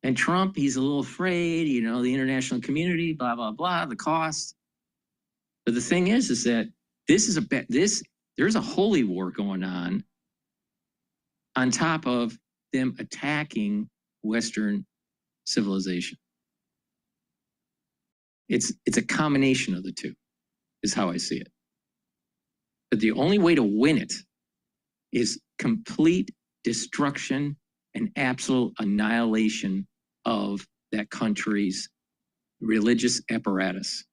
And Trump, he's a little afraid, you know, the international community, blah, blah, blah, the cost. But the thing is that there's a holy war going on top of them attacking Western civilization. It's a combination of the two, is how I see it. But the only way to win it is complete destruction and absolute annihilation of that country's religious apparatus.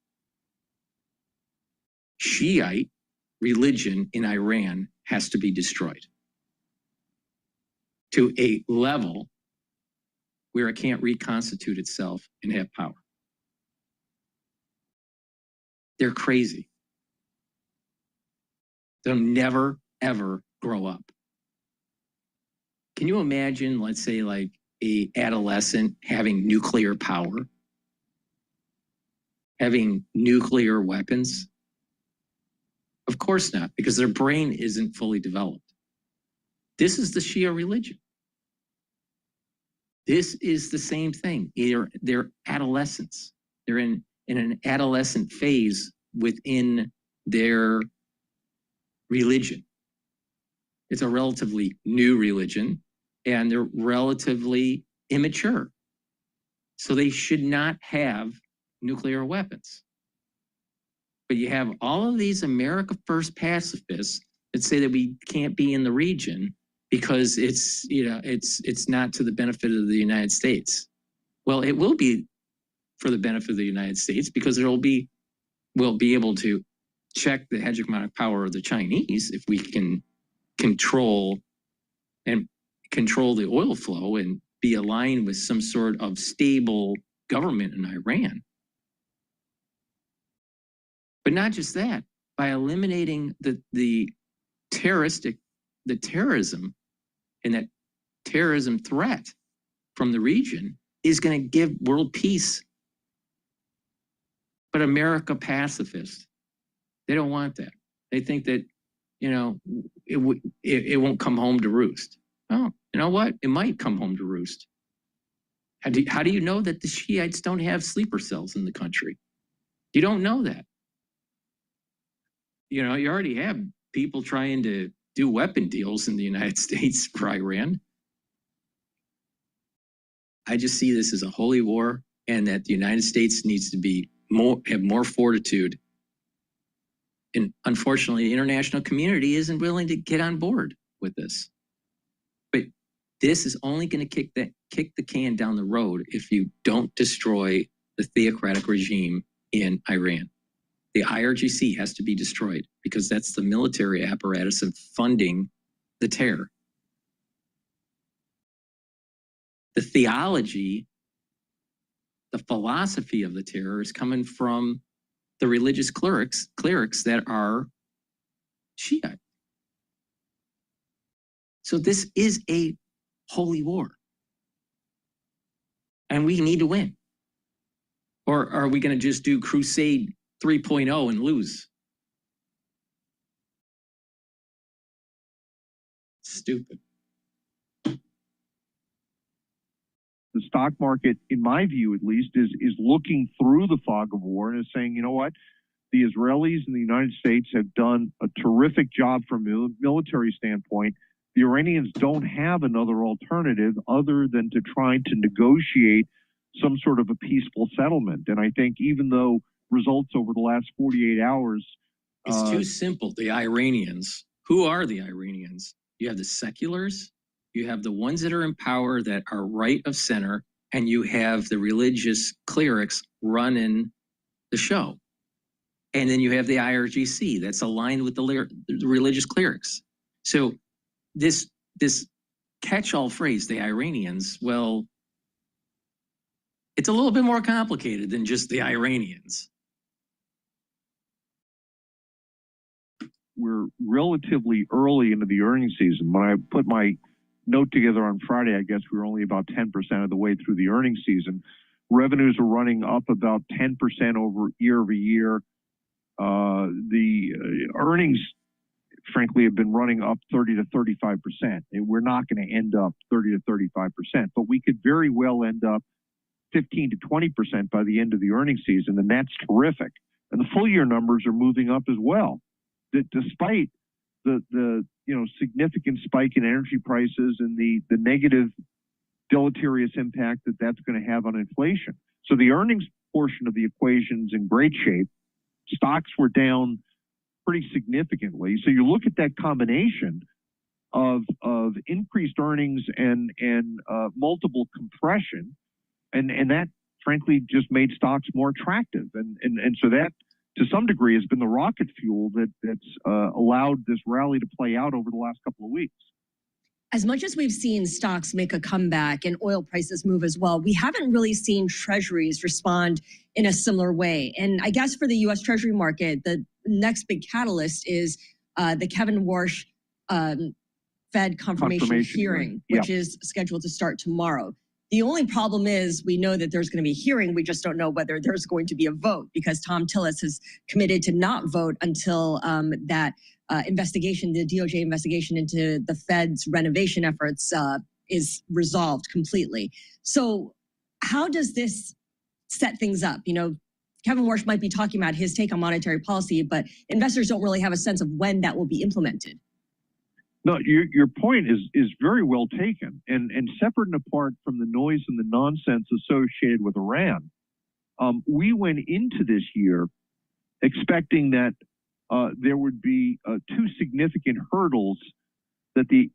Shiite religion in Iran has to be destroyed to a level where it can't reconstitute itself and have power. They're crazy. They'll never, ever grow up. Can you imagine, let's say, like a adolescent having nuclear power, having nuclear weapons? Of course not, because their brain isn't fully developed. This is the Shia religion. This is the same thing. They're adolescents. They're in an adolescent phase within their religion. It's a relatively new religion, and they're relatively immature. So they should not have nuclear weapons. But you have all of these America First pacifists that say that we can't be in the region because it's not to the benefit of the United States. Well, it will be for the benefit of the United States, because we'll be able to check the hegemonic power of the Chinese if we can control the oil flow and be aligned with some sort of stable government in Iran. But not just that, by eliminating the terrorism and that terrorism threat from the region is going to give world peace. But America pacifists, they don't want that. They think that, it won't come home to roost. Oh, you know what? It might come home to roost. How do you know that the Shiites don't have sleeper cells in the country? You don't know that. You already have people trying to do weapon deals in the United States for Iran. I just see this as a holy war, and that the United States needs to have more fortitude. And unfortunately, the international community isn't willing to get on board with this. But this is only going to kick the can down the road if you don't destroy the theocratic regime in Iran. The IRGC has to be destroyed, because that's the military apparatus of funding the terror. The theology, the philosophy of the terror is coming from the religious clerics that are Shiite. So this is a holy war. And we need to win. Or are we going to just do Crusade 3.0 and lose? Stupid. The stock market, in my view at least, is looking through the fog of war and is saying, you know what? The Israelis and the United States have done a terrific job from a military standpoint. The Iranians don't have another alternative other than to try to negotiate some sort of a peaceful settlement. And I think even though results over the last 48 hours... It's too simple. The Iranians. Who are the Iranians? You have the seculars, you have the ones that are in power that are right of center, and you have the religious clerics running the show. And then you have the IRGC that's aligned with the religious clerics. So this catch-all phrase, the Iranians, well, it's a little bit more complicated than just the Iranians. we're relatively early into the earnings season. When I put my note together on Friday, I guess we were only about 10% of the way through the earnings season. Revenues are running up about 10% over year. The earnings, frankly, have been running up 30 to 35%. And we're not going to end up 30 to 35%, but we could very well end up 15 to 20% by the end of the earnings season, and that's terrific. And the full year numbers are moving up as well. That despite the significant spike in energy prices and the negative deleterious impact that that's going to have on inflation. So the earnings portion of the equation's in great shape. Stocks were down pretty significantly. So you look at that combination of increased earnings and multiple compression, and that frankly just made stocks more attractive. And so that to some degree has been the rocket fuel that's allowed this rally to play out over the last couple of weeks. As much as we've seen stocks make a comeback and oil prices move as well, we haven't really seen treasuries respond in a similar way. And I guess for the U.S. Treasury market, the next big catalyst is the Kevin Warsh Fed confirmation hearing, which is scheduled to start tomorrow. The only problem is we know that there's going to be a hearing. We just don't know whether there's going to be a vote because Tom Tillis has committed to not vote until that investigation, the DOJ investigation into the Fed's renovation efforts is resolved completely. So how does this set things up? You know, Kevin Warsh might be talking about his take on monetary policy, but investors don't really have a sense of when that will be implemented. No, your point is very well taken, and separate and apart from the noise and the nonsense associated with Iran, we went into this year expecting that there would be two significant hurdles that the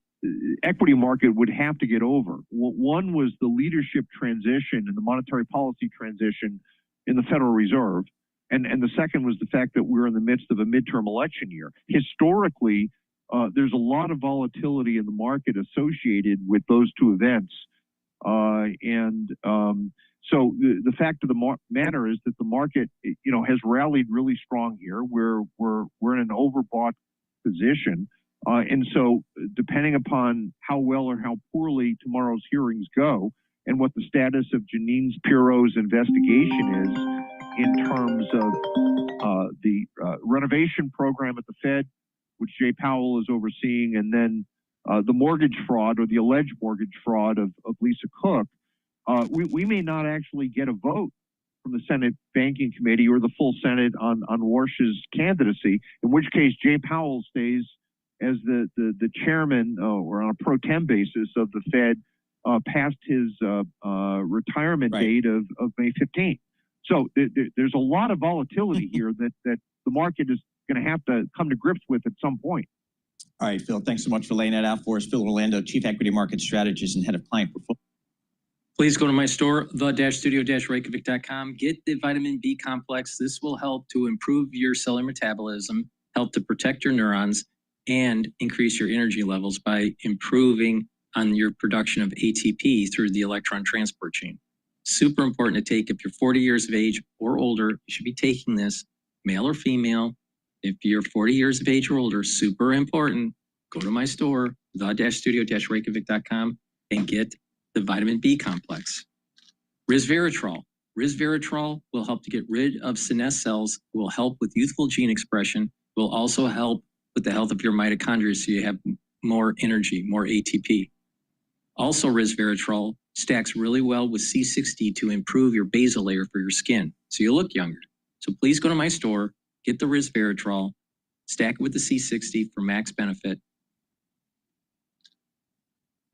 equity market would have to get over. One was the leadership transition and the monetary policy transition in the Federal Reserve, and the second was the fact that we're in the midst of a midterm election year. Historically, there's a lot of volatility in the market associated with those two events. So the fact of the matter is that the market, has rallied really strong here. We're in an overbought position. And so depending upon how well or how poorly tomorrow's hearings go and what the status of Jeanine Pirro's investigation is in terms of the renovation program at the Fed, which Jay Powell is overseeing, and then the mortgage fraud or the alleged mortgage fraud of Lisa Cook, we may not actually get a vote from the Senate Banking Committee or the full Senate on Warsh's candidacy, in which case Jay Powell stays as the chairman or on a pro tem basis of the Fed past his retirement date of May 15th. So there's a lot of volatility here that the market is going to have to come to grips with at some point. All right, Phil, thanks so much for laying that out for us. Phil Orlando, Chief Equity Market Strategist and Head of Client Portfolio. Please go to my store, the-studio-reykjavik.com. Get the vitamin B complex. This will help to improve your cellular metabolism, help to protect your neurons, and increase your energy levels by improving on your production of ATP through the electron transport chain. Super important to take. If you're 40 years of age or older, you should be taking this, male or female. If you're 40 years of age or older, super important, go to my store, the-studio-reykjavik.com, and get the vitamin B complex. Resveratrol. Resveratrol will help to get rid of senescent cells, will help with youthful gene expression, will also help with the health of your mitochondria so you have more energy, more ATP. Also, resveratrol stacks really well with C60 to improve your basal layer for your skin, so you look younger. So please go to my store, get the resveratrol, stack it with the C60 for max benefit.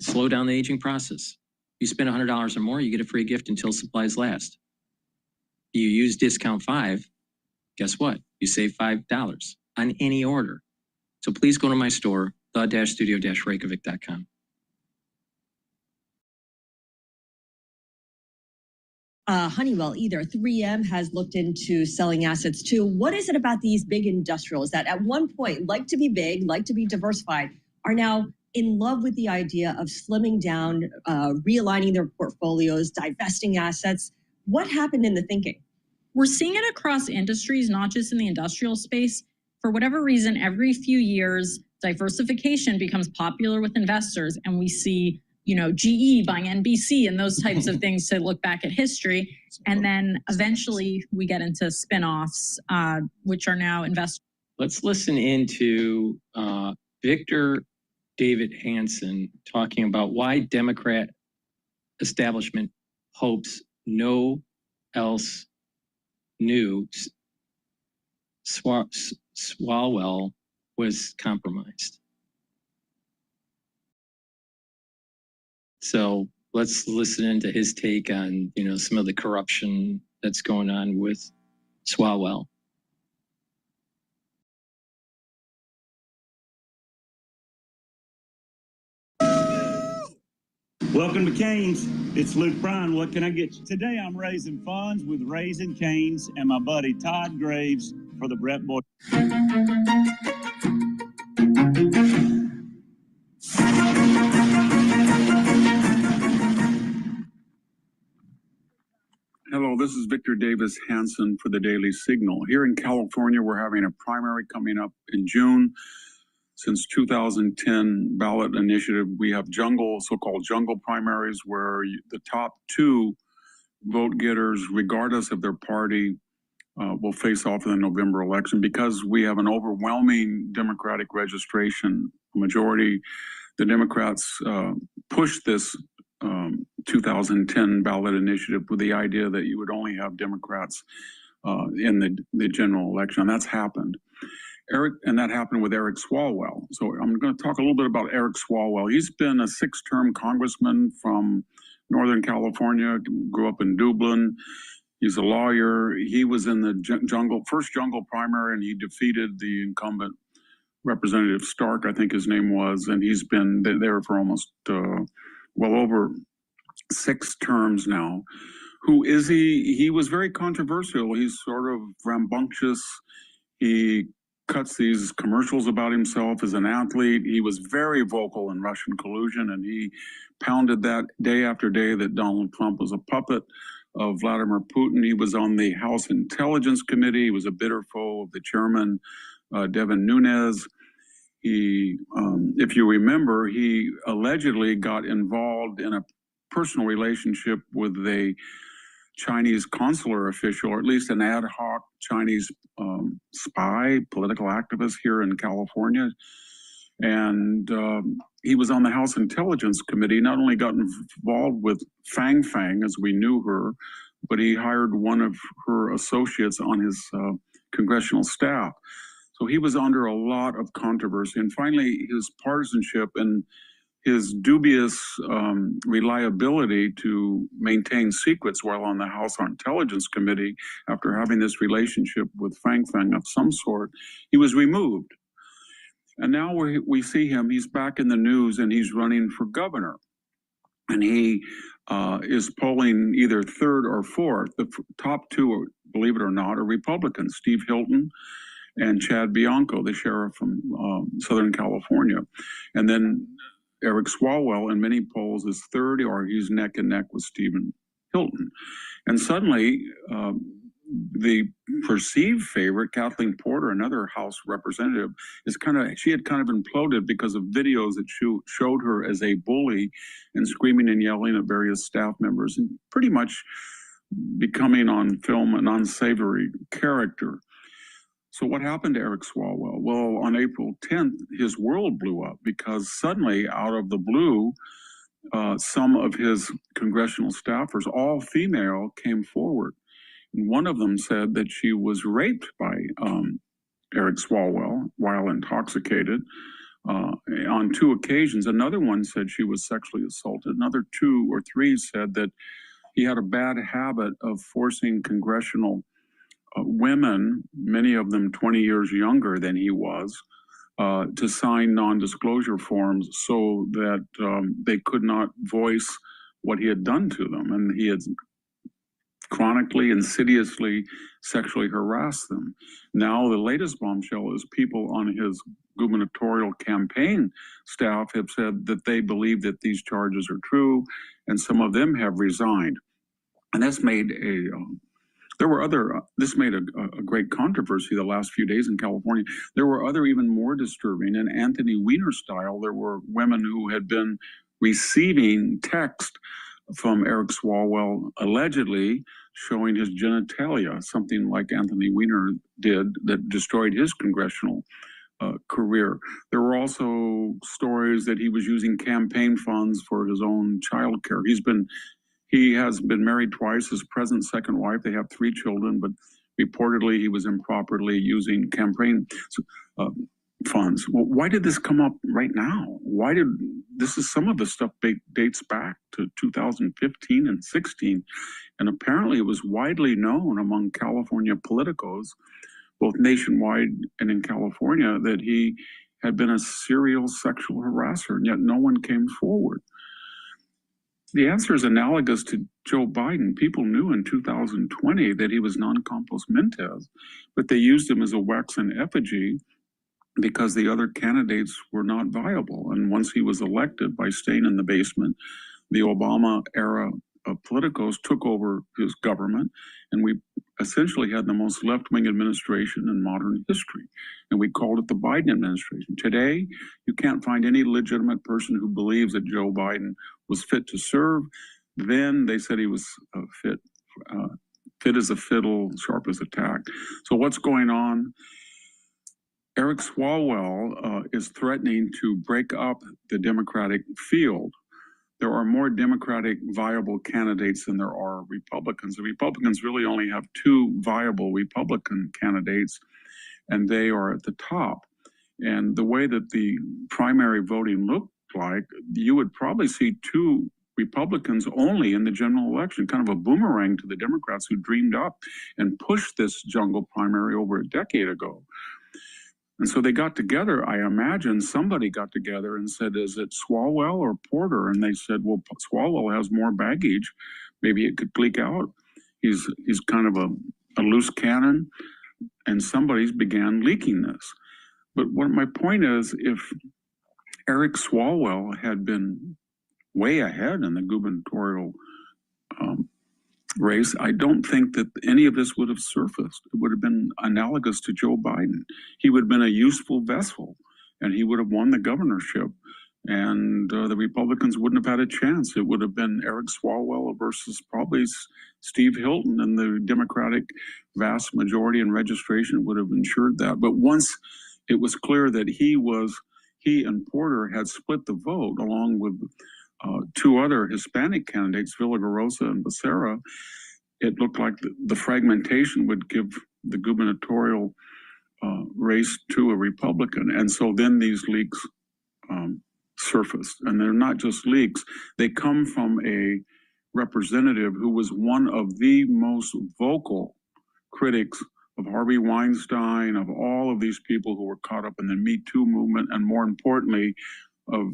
Slow down the aging process. If you spend $100 or more, you get a free gift until supplies last. If you use discount 5, guess what? You save $5 on any order. So please go to my store, the-studio-reykjavik.com. Honeywell, either 3M has looked into selling assets too. What is it about these big industrials that at one point like to be big, like to be diversified, are now in love with the idea of slimming down, realigning their portfolios, divesting assets? What happened in the thinking? We're seeing it across industries, not just in the industrial space. for whatever reason, every few years, diversification becomes popular with investors, and we see, GE buying NBC and those types of things to look back at history. And then eventually we get into spinoffs, which are now investors. Let's listen into Victor David Hansen talking about why Democrat establishment hopes no else knew Swalwell was compromised. So let's listen into his take on, some of the corruption that's going on with Swalwell. Welcome to Canes. It's Luke Bryan. What can I get you? Today I'm raising funds with Raising Canes and my buddy Todd Graves for the Brett Boy. Hello, this is Victor Davis Hansen for the Daily Signal. Here in California, we're having a primary coming up in June. Since 2010 ballot initiative, we have so-called jungle primaries, where the top two vote getters, regardless of their party, will face off in the November election. Because we have an overwhelming Democratic registration majority, the Democrats pushed this 2010 ballot initiative with the idea that you would only have Democrats in the general election. And that's happened. And that happened with Eric Swalwell. So I'm going to talk a little bit about Eric Swalwell. He's been a 6-term congressman from Northern California, grew up in Dublin. He's a lawyer. He was in the first jungle primary, and he defeated the incumbent Representative Stark, I think his name was, and he's been there for almost well over 6 terms now. Who is he? He was very controversial. He's sort of rambunctious. He cuts these commercials about himself as an athlete. He was very vocal in Russian collusion, and he pounded that day after day that Donald Trump was a puppet of Vladimir Putin. He was on the House Intelligence Committee. He was a bitter foe of the chairman, Devin Nunes. He, if you remember, he allegedly got involved in a personal relationship with a Chinese consular official, or at least an ad hoc Chinese spy, political activist here in California. And he was on the House Intelligence Committee, not only got involved with Fang Fang, as we knew her, but he hired one of her associates on his congressional staff. So he was under a lot of controversy. And finally, his partisanship and his dubious reliability to maintain secrets while on the House Intelligence Committee, after having this relationship with Fang Fang of some sort, he was removed. And now we see him, he's back in the news, and he's running for governor. And he is polling either 3rd or 4th. The top 2, believe it or not, are Republicans, Steve Hilton and Chad Bianco, the sheriff from Southern California. And then Eric Swalwell in many polls is 3rd, or he's neck and neck with Stephen Hilton. And suddenly, the perceived favorite, Kathleen Porter, another House representative, she had kind of imploded because of videos that showed her as a bully and screaming and yelling at various staff members, and pretty much becoming on film an unsavory character. So what happened to Eric Swalwell? Well, on April 10th, his world blew up because suddenly, out of the blue, some of his congressional staffers, all female, came forward. And one of them said that she was raped by Eric Swalwell while intoxicated on 2 occasions. Another one said she was sexually assaulted. Another 2 or 3 said that he had a bad habit of forcing congressional women, many of them 20 years younger than he was, to sign non-disclosure forms so that they could not voice what he had done to them. And he had chronically, insidiously sexually harassed them. Now, the latest bombshell is people on his gubernatorial campaign staff have said that they believe that these charges are true, and some of them have resigned. And that's made There were other, this made a great controversy the last few days in California. There were other even more disturbing. In Anthony Weiner style, there were women who had been receiving text from Eric Swalwell, allegedly showing his genitalia, something like Anthony Weiner did that destroyed his congressional career. There were also stories that he was using campaign funds for his own child care. He has been married twice, his present second wife. They have 3 children, but reportedly he was improperly using campaign funds. Well, why did this come up right now? This is some of the stuff dates back to 2015 and 16. And apparently it was widely known among California politicos, both nationwide and in California, that he had been a serial sexual harasser, and yet no one came forward. The answer is analogous to Joe Biden. People knew in 2020 that he was non compos mentis, but they used him as a wax and effigy because the other candidates were not viable. And once he was elected by staying in the basement, the Obama era of politicos took over his government, and we essentially had the most left-wing administration in modern history. And we called it the Biden administration. Today, you can't find any legitimate person who believes that Joe Biden was fit to serve. Then they said he was fit as a fiddle, sharp as a tack. So what's going on? Eric Swalwell is threatening to break up the Democratic field. There are more Democratic viable candidates than there are Republicans. The Republicans really only have 2 viable Republican candidates, and they are at the top. And the way that the primary voting looked like, you would probably see 2 Republicans only in the general election, kind of a boomerang to the Democrats who dreamed up and pushed this jungle primary over a decade ago. And so they got together. I imagine somebody got together and said, is it Swalwell or Porter? And they said, well, Swalwell has more baggage. Maybe it could leak out. He's kind of a loose cannon. And somebody's began leaking this. But what my point is, if Eric Swalwell had been way ahead in the gubernatorial race, I don't think that any of this would have surfaced. It would have been analogous to Joe Biden. He would have been a useful vessel, and he would have won the governorship, and the Republicans wouldn't have had a chance. It would have been Eric Swalwell versus probably Steve Hilton, and the Democratic vast majority in registration would have ensured that. But once it was clear that he and Porter had split the vote along with 2 other Hispanic candidates, Villagrosa and Becerra, it looked like the fragmentation would give the gubernatorial race to a Republican. And so then these leaks surfaced. And they're not just leaks. They come from a representative who was one of the most vocal critics of Harvey Weinstein, of all of these people who were caught up in the Me Too movement, and more importantly, of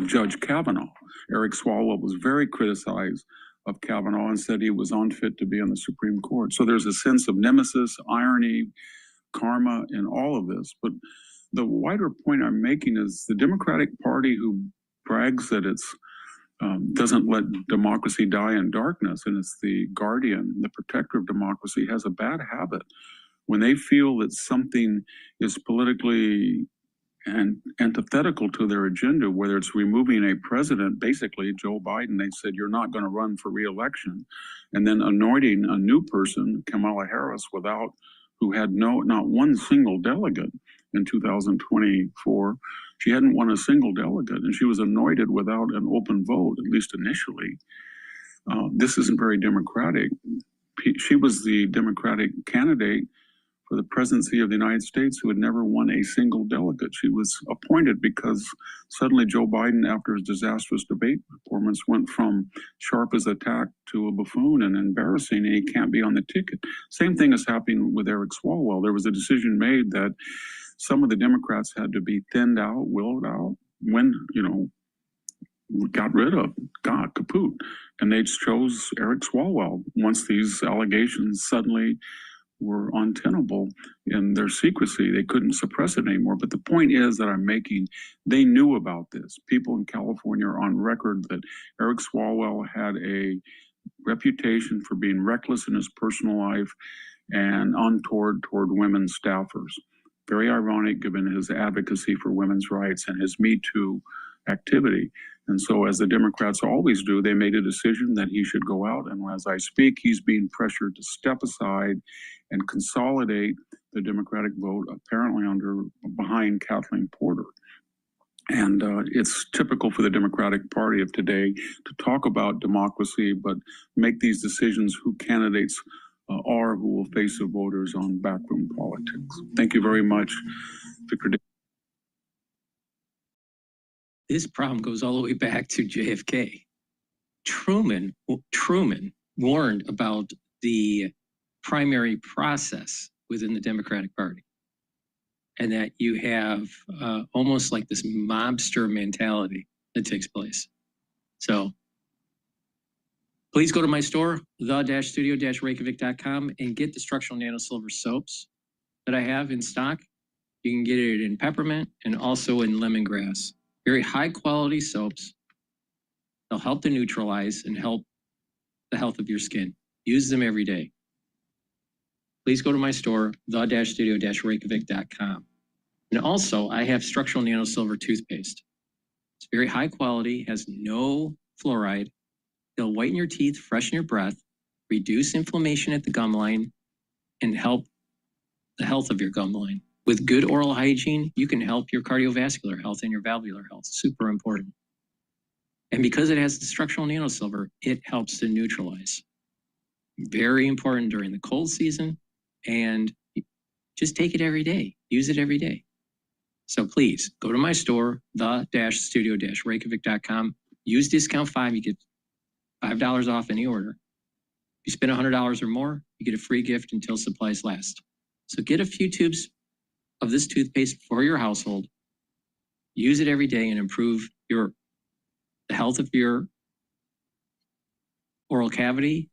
Judge Kavanaugh. Eric Swalwell was very criticized of Kavanaugh and said he was unfit to be on the Supreme Court. So there's a sense of nemesis, irony, karma in all of this. But the wider point I'm making is the Democratic Party, who brags that it's doesn't let democracy die in darkness, and it's the guardian, the protector of democracy, has a bad habit. When they feel that something is politically and antithetical to their agenda, whether it's removing a president, basically Joe Biden, they said, you're not going to run for re-election, and then anointing a new person, Kamala Harris, who had not one single delegate in 2024. She hadn't won a single delegate, and she was anointed without an open vote, at least initially. This isn't very democratic. She was the Democratic candidate for the presidency of the United States who had never won a single delegate. She was appointed because suddenly Joe Biden, after his disastrous debate performance, went from sharp as a tack to a buffoon and embarrassing, and he can't be on the ticket. Same thing is happening with Eric Swalwell. There was a decision made that some of the Democrats had to be thinned out, willowed out, when, got rid of, kaput. And they chose Eric Swalwell once these allegations suddenly were untenable in their secrecy. They couldn't suppress it anymore. But the point is that I'm making, they knew about this. People in California are on record that Eric Swalwell had a reputation for being reckless in his personal life and untoward toward women staffers. Very ironic given his advocacy for women's rights and his Me Too activity. And so, as the Democrats always do, they made a decision that he should go out. And as I speak, he's being pressured to step aside and consolidate the Democratic vote, apparently behind Kathleen Porter. And it's typical for the Democratic Party of today to talk about democracy, but make these decisions who candidates are who will face the voters on backroom politics. Thank you very much, Victor. This problem goes all the way back to JFK. Truman warned about the primary process within the Democratic Party, and that you have almost like this mobster mentality that takes place. So please go to my store, the-studio-reykjavik.com, and get the structural nano silver soaps that I have in stock. You can get it in peppermint and also in lemongrass. Very high quality soaps. They'll help to neutralize and help the health of your skin. Use them every day. Please go to my store, the-studio-reykjavik.com. And also, I have structural nano silver toothpaste. It's very high quality, has no fluoride. It'll whiten your teeth, freshen your breath, reduce inflammation at the gum line, and help the health of your gum line. With good oral hygiene, you can help your cardiovascular health and your valvular health. Super important. And because it has the structural nano silver, it helps to neutralize. Very important during the cold season, and just take it every day. Use it every day. So please go to my store, the-studio-reykjavik.com. Use discount 5. You get $5 off any order. If you spend $100 or more, you get a free gift until supplies last. So get a few tubes of this toothpaste for your household. Use it every day and improve the health of your oral cavity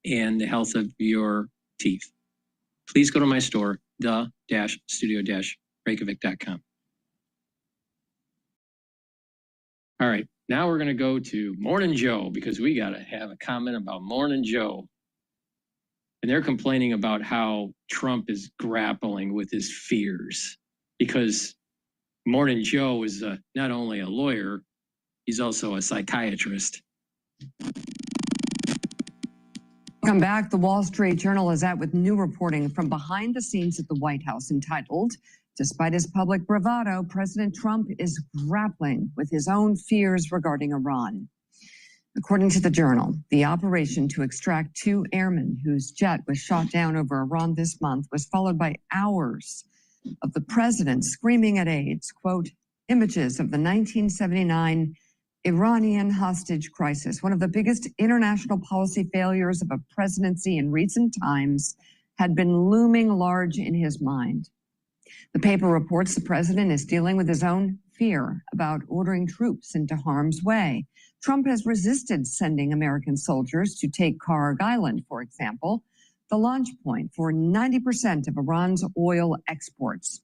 and the health of your teeth. Please go to my store, the-studio-reykjavik.com. All right, now we're going to go to Morning Joe, because we got to have a comment about Morning Joe. And they're complaining about how Trump is grappling with his fears, because Morning Joe is not only a lawyer, he's also a psychiatrist. Welcome back. The Wall Street Journal is out with new reporting from behind the scenes at the White House entitled, "Despite his public bravado, President Trump is grappling with his own fears regarding Iran." According to the Journal, the operation to extract 2 airmen whose jet was shot down over Iran this month was followed by hours of the president screaming at aides, quote, "Images of the 1979 Iranian hostage crisis, one of the biggest international policy failures of a presidency in recent times, had been looming large in his mind." The paper reports the president is dealing with his own fear about ordering troops into harm's way. Trump has resisted sending American soldiers to take Harangue Island, for example, the launch point for 90% of Iran's oil exports.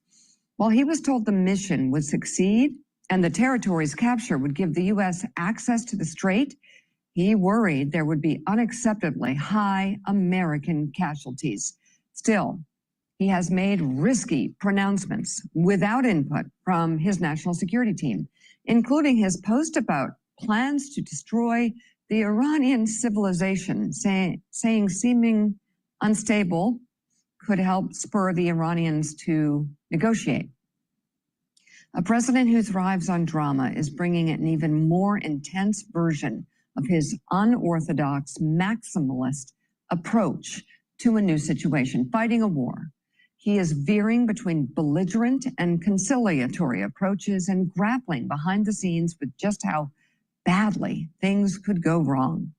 While he was told the mission would succeed and the territory's capture would give the U.S. access to the strait, he worried there would be unacceptably high American casualties. Still, he has made risky pronouncements without input from his national security team, including his post about plans to destroy the Iranian civilization, saying seeming unstable could help spur the Iranians to negotiate. A president who thrives on drama is bringing an even more intense version of his unorthodox, maximalist approach to a new situation, fighting a war. He is veering between belligerent and conciliatory approaches and grappling behind the scenes with just how badly things could go wrong.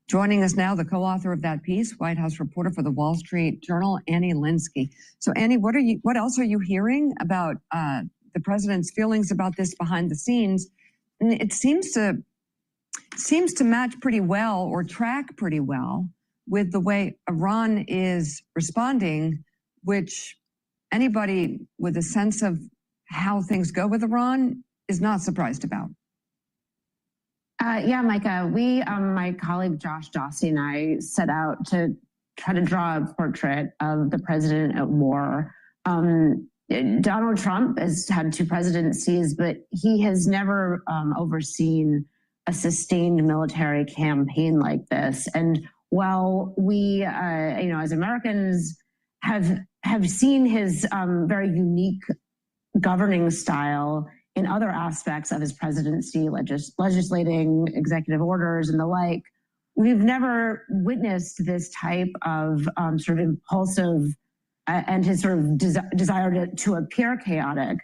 Joining us now, the co-author of that piece, White House reporter for the Wall Street Journal, Annie Linsky. So, Annie, what else are you hearing about the president's feelings about this behind the scenes? And it seems to match pretty well, or track pretty well, with the way Iran is responding, which anybody with a sense of how things go with Iran is not surprised about. Yeah, Micah, my colleague Josh Dossie and I set out to try to draw a portrait of the president at war. Donald Trump has had 2 presidencies, but he has never overseen a sustained military campaign like this. And while we, as Americans, have seen his very unique governing style in other aspects of his presidency, legislating executive orders and the like, we've never witnessed this type of sort of impulsive and his sort of desire to appear chaotic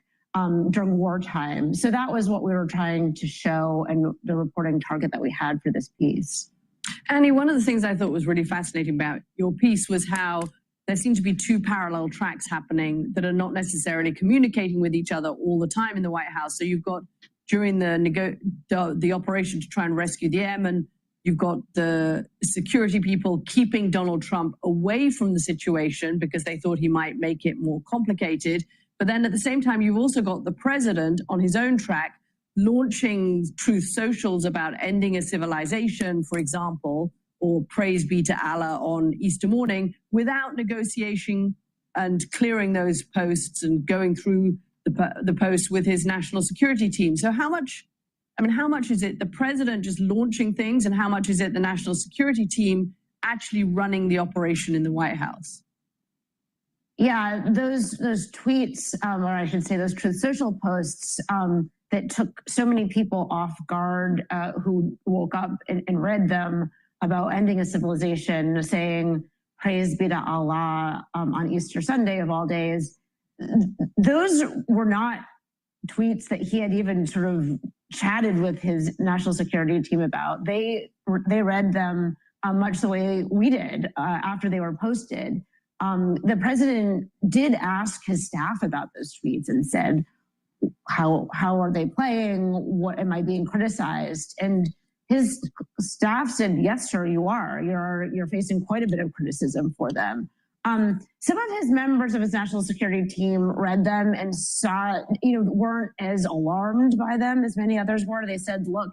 during wartime. So that was what we were trying to show and the reporting target that we had for this piece. Annie, one of the things I thought was really fascinating about your piece was how there seem to be 2 parallel tracks happening that are not necessarily communicating with each other all the time in the White House. So you've got during the operation to try and rescue the airmen, you've got the security people keeping Donald Trump away from the situation because they thought he might make it more complicated. But then at the same time, you've also got the president on his own track launching truth socials about ending a civilization, for example, or praise be to Allah on Easter morning without negotiation and clearing those posts and going through the posts with his national security team. So how much is it the president just launching things and how much is it the national security team actually running the operation in the White House? Yeah, those tweets, or I should say those Truth Social posts that took so many people off guard who woke up and read them about ending a civilization, saying, praise be to Allah on Easter Sunday of all days. Those were not tweets that he had even sort of chatted with his national security team about. They read them much the way we did after they were posted. The president did ask his staff about those tweets and said, how are they playing? What am I being criticized? And his staff said, yes, sir, you are. You're facing quite a bit of criticism for them. Some of his members of his national security team read them and weren't as alarmed by them as many others were. They said, look,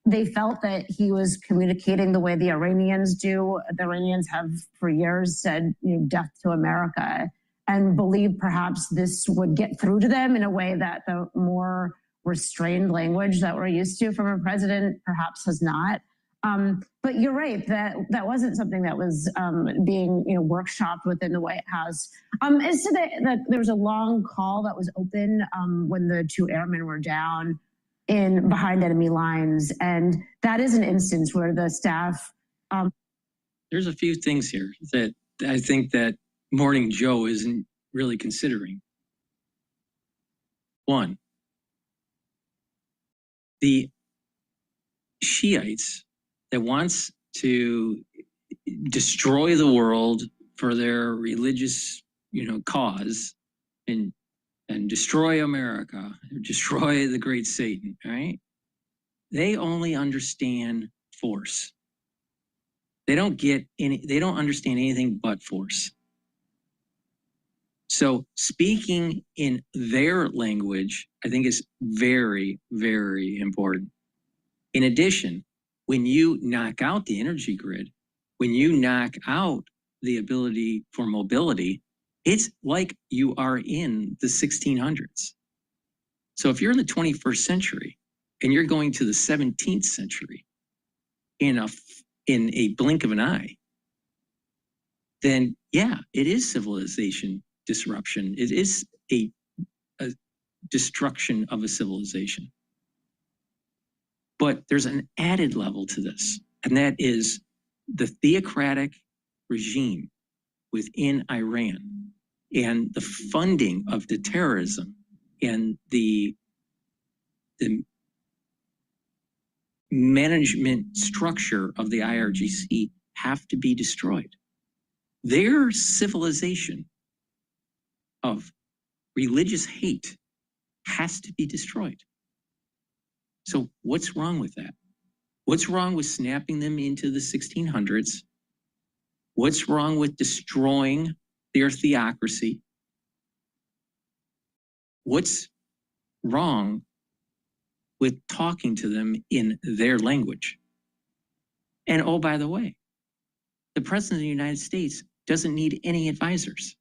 they felt that he was communicating the way the Iranians do. The Iranians have for years said, death to America, and believed perhaps this would get through to them in a way that the more restrained language that we're used to from a president perhaps has not. But you're right, that wasn't something that was being workshopped within the White House. As to that there was a long call that was open when the 2 airmen were down behind enemy lines, and that is an instance where the staff. There's a few things here that I think that Morning Joe isn't really considering. One, the Shiites that wants to destroy the world for their religious, cause and destroy America, destroy the great Satan, right? They only understand force. They don't understand anything but force. So speaking in their language, I think is very, very important. In addition, when you knock out the energy grid, when you knock out the ability for mobility, it's like you are in the 1600s. So if you're in the 21st century and you're going to the 17th century in a blink of an eye, then yeah, it is civilization disruption. It is a destruction of a civilization. But there's an added level to this, and that is the theocratic regime within Iran and the funding of the terrorism and the management structure of the IRGC have to be destroyed. Their civilization of religious hate has to be destroyed. So what's wrong with that? What's wrong with snapping them into the 1600s? What's wrong with destroying their theocracy? What's wrong with talking to them in their language. And oh, by the way, the President of the United States doesn't need any advisors.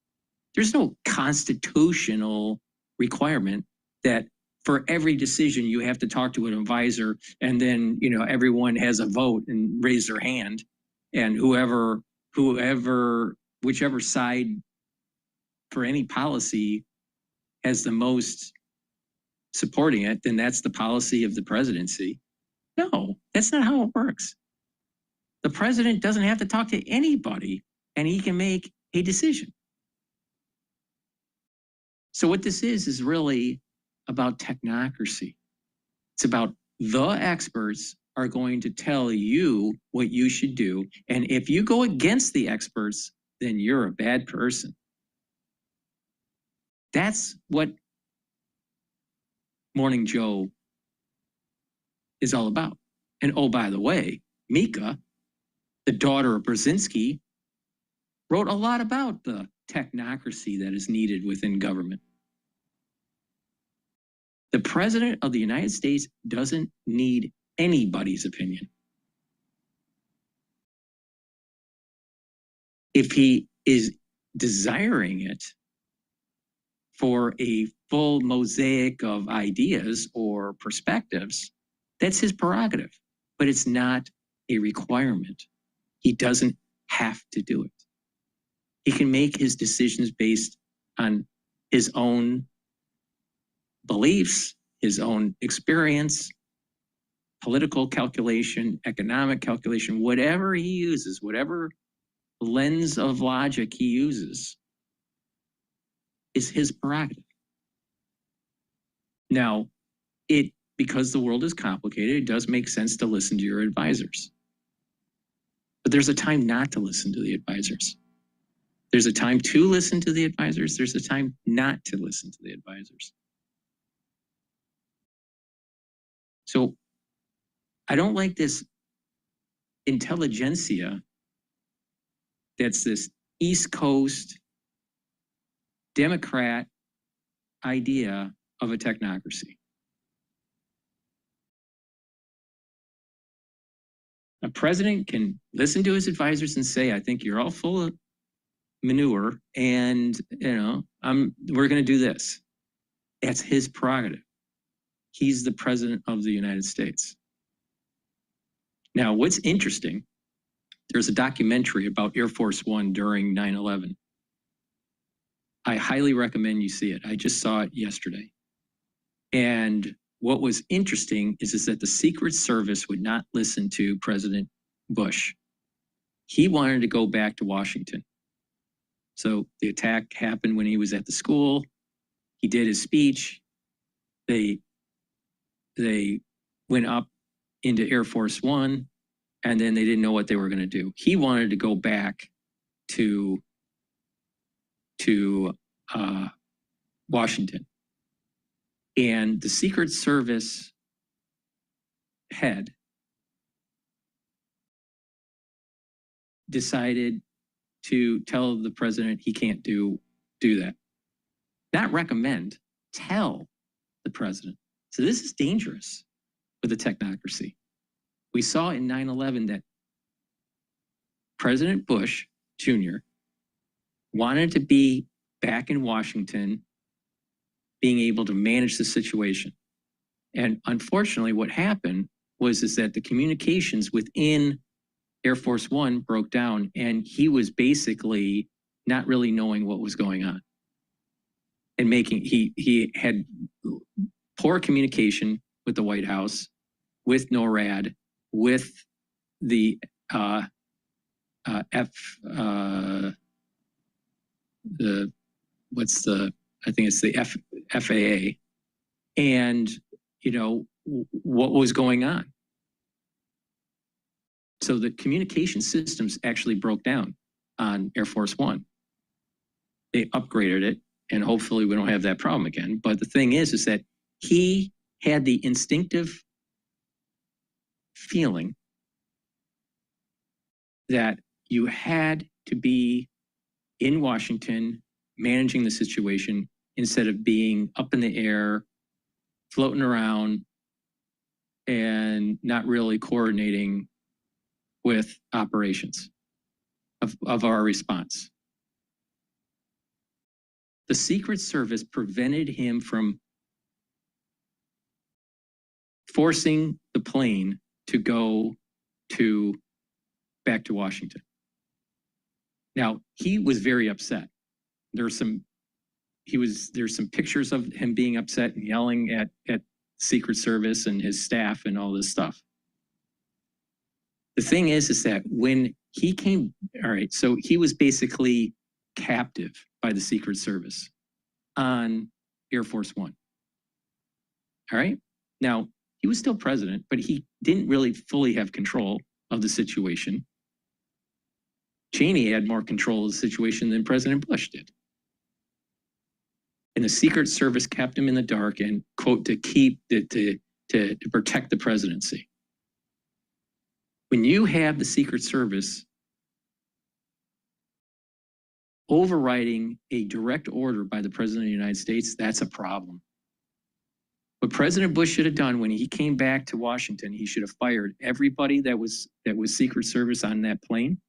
There's no constitutional requirement that for every decision you have to talk to an advisor, and then, you know, everyone has a vote and raise their hand, and whichever side for any policy has the most supporting it, then that's the policy of the presidency. No, that's not how it works. The president doesn't have to talk to anybody, and he can make a decision. So what this is really about technocracy. It's about the experts are going to tell you what you should do. And if you go against the experts, then you're a bad person. That's what Morning Joe is all about. And oh, by the way, Mika, the daughter of Brzezinski, wrote a lot about the technocracy that is needed within government. The President of the United States doesn't need anybody's opinion. If he is desiring it for a full mosaic of ideas or perspectives, that's his prerogative, but it's not a requirement. He doesn't have to do it. He can make his decisions based on his own beliefs, his own experience, political calculation, economic calculation, whatever he uses, whatever lens of logic he uses is his prerogative. Now, because the world is complicated, it does make sense to listen to your advisors. But there's a time not to listen to the advisors. There's a time to listen to the advisors. There's a time not to listen to the advisors. So I don't like this intelligentsia that's this East Coast Democrat idea of a technocracy. A president can listen to his advisors and say, I think you're all full of manure, and we're going to do this. That's his prerogative. He's the president of the United States. Now, what's interesting, there's a documentary about Air Force One during 9/11. I highly recommend you see it. I just saw it yesterday. And what was interesting is that the Secret Service would not listen to President Bush. He wanted to go back to Washington. So the attack happened when he was at the school. He did his speech. They went up into Air Force One, and then they didn't know what they were going to do. He wanted to go back to Washington. And the Secret Service head decided to tell the president he can't do that. Not recommend, tell the president. So this is dangerous with the technocracy. We saw in 9/11 that President Bush Jr. wanted to be back in Washington, being able to manage the situation. And unfortunately, what happened is that the communications within Air Force One broke down, and he was basically not really knowing what was going on. And he had poor communication with the White House, with NORAD, with the FAA, and what was going on. So the communication systems actually broke down on Air Force One. They upgraded it, and hopefully we don't have that problem again. But the thing is that he had the instinctive feeling that you had to be in Washington managing the situation instead of being up in the air, floating around, and not really coordinating with operations of our response. The Secret Service prevented him from forcing the plane to go back to Washington. Now, he was very upset. There's some pictures of him being upset and yelling at Secret Service and his staff and all this stuff. The thing is that when he came, all right, so he was basically captive by the Secret Service on Air Force One. All right. Now, he was still president, but he didn't really fully have control of the situation. Cheney had more control of the situation than President Bush did. And the Secret Service kept him in the dark and, quote, to protect the presidency. When you have the Secret Service overriding a direct order by the President of the United States, that's a problem. What President Bush should have done when he came back to Washington, he should have fired everybody that was Secret Service on that plane.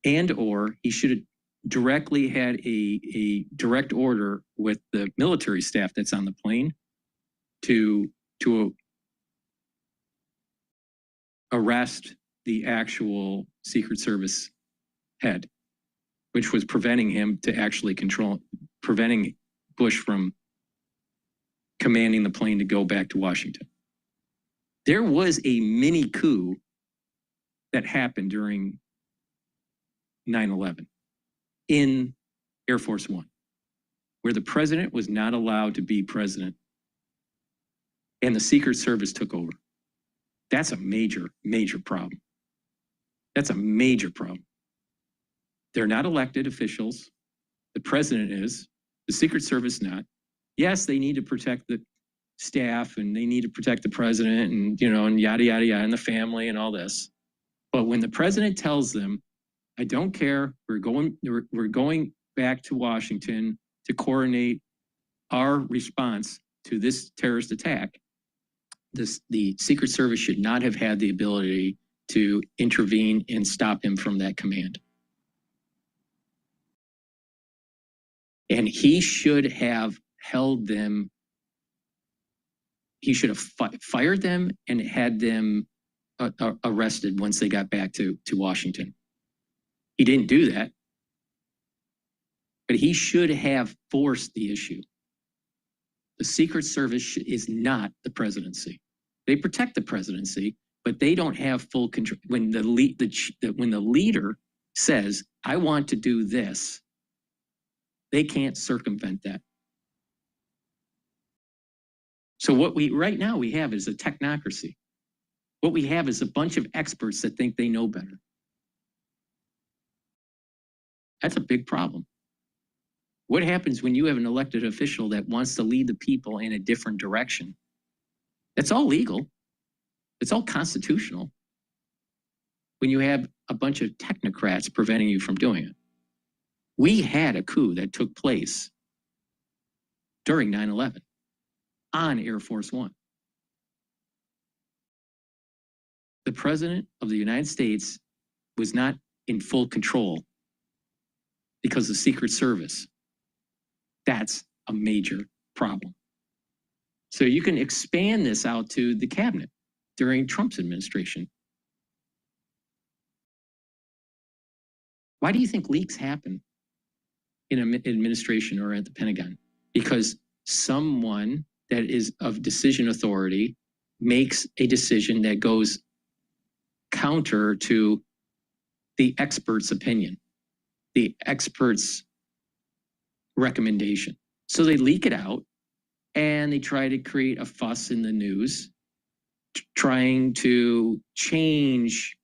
And or he should have directly had a direct order with the military staff that's on the plane to arrest the actual Secret Service head, which was preventing him to actually preventing Bush from commanding the plane to go back to Washington. There was a mini coup that happened during 9/11 in Air Force One, where the president was not allowed to be president and the Secret Service took over. That's a major, major problem. That's a major problem. They're not elected officials. The president is, the Secret Service not. Yes, they need to protect the staff and they need to protect the president and, and yada, yada, yada, and the family and all this. But when the president tells them, I don't care, we're going back to Washington to coordinate our response to this terrorist attack, the Secret Service should not have had the ability to intervene and stop him from that command. And he should have held them, he should have fired them and had them arrested once they got back to Washington. He didn't do that, but he should have forced the issue. The Secret Service is not the presidency. They protect the presidency, but they don't have full control. When the leader says, I want to do this, they can't circumvent that. So what right now we have is a technocracy. What we have is a bunch of experts that think they know better. That's a big problem. What happens when you have an elected official that wants to lead the people in a different direction? That's all legal. It's all constitutional. When you have a bunch of technocrats preventing you from doing it. We had a coup that took place during 9/11 on Air Force One. The President of the United States was not in full control because of the Secret Service. That's a major problem. So you can expand this out to the cabinet during Trump's administration. Why do you think leaks happen in an administration or at the Pentagon? Because someone that is of decision authority makes a decision that goes counter to the expert's opinion, the expert's recommendation. So they leak it out and they try to create a fuss in the news, trying to change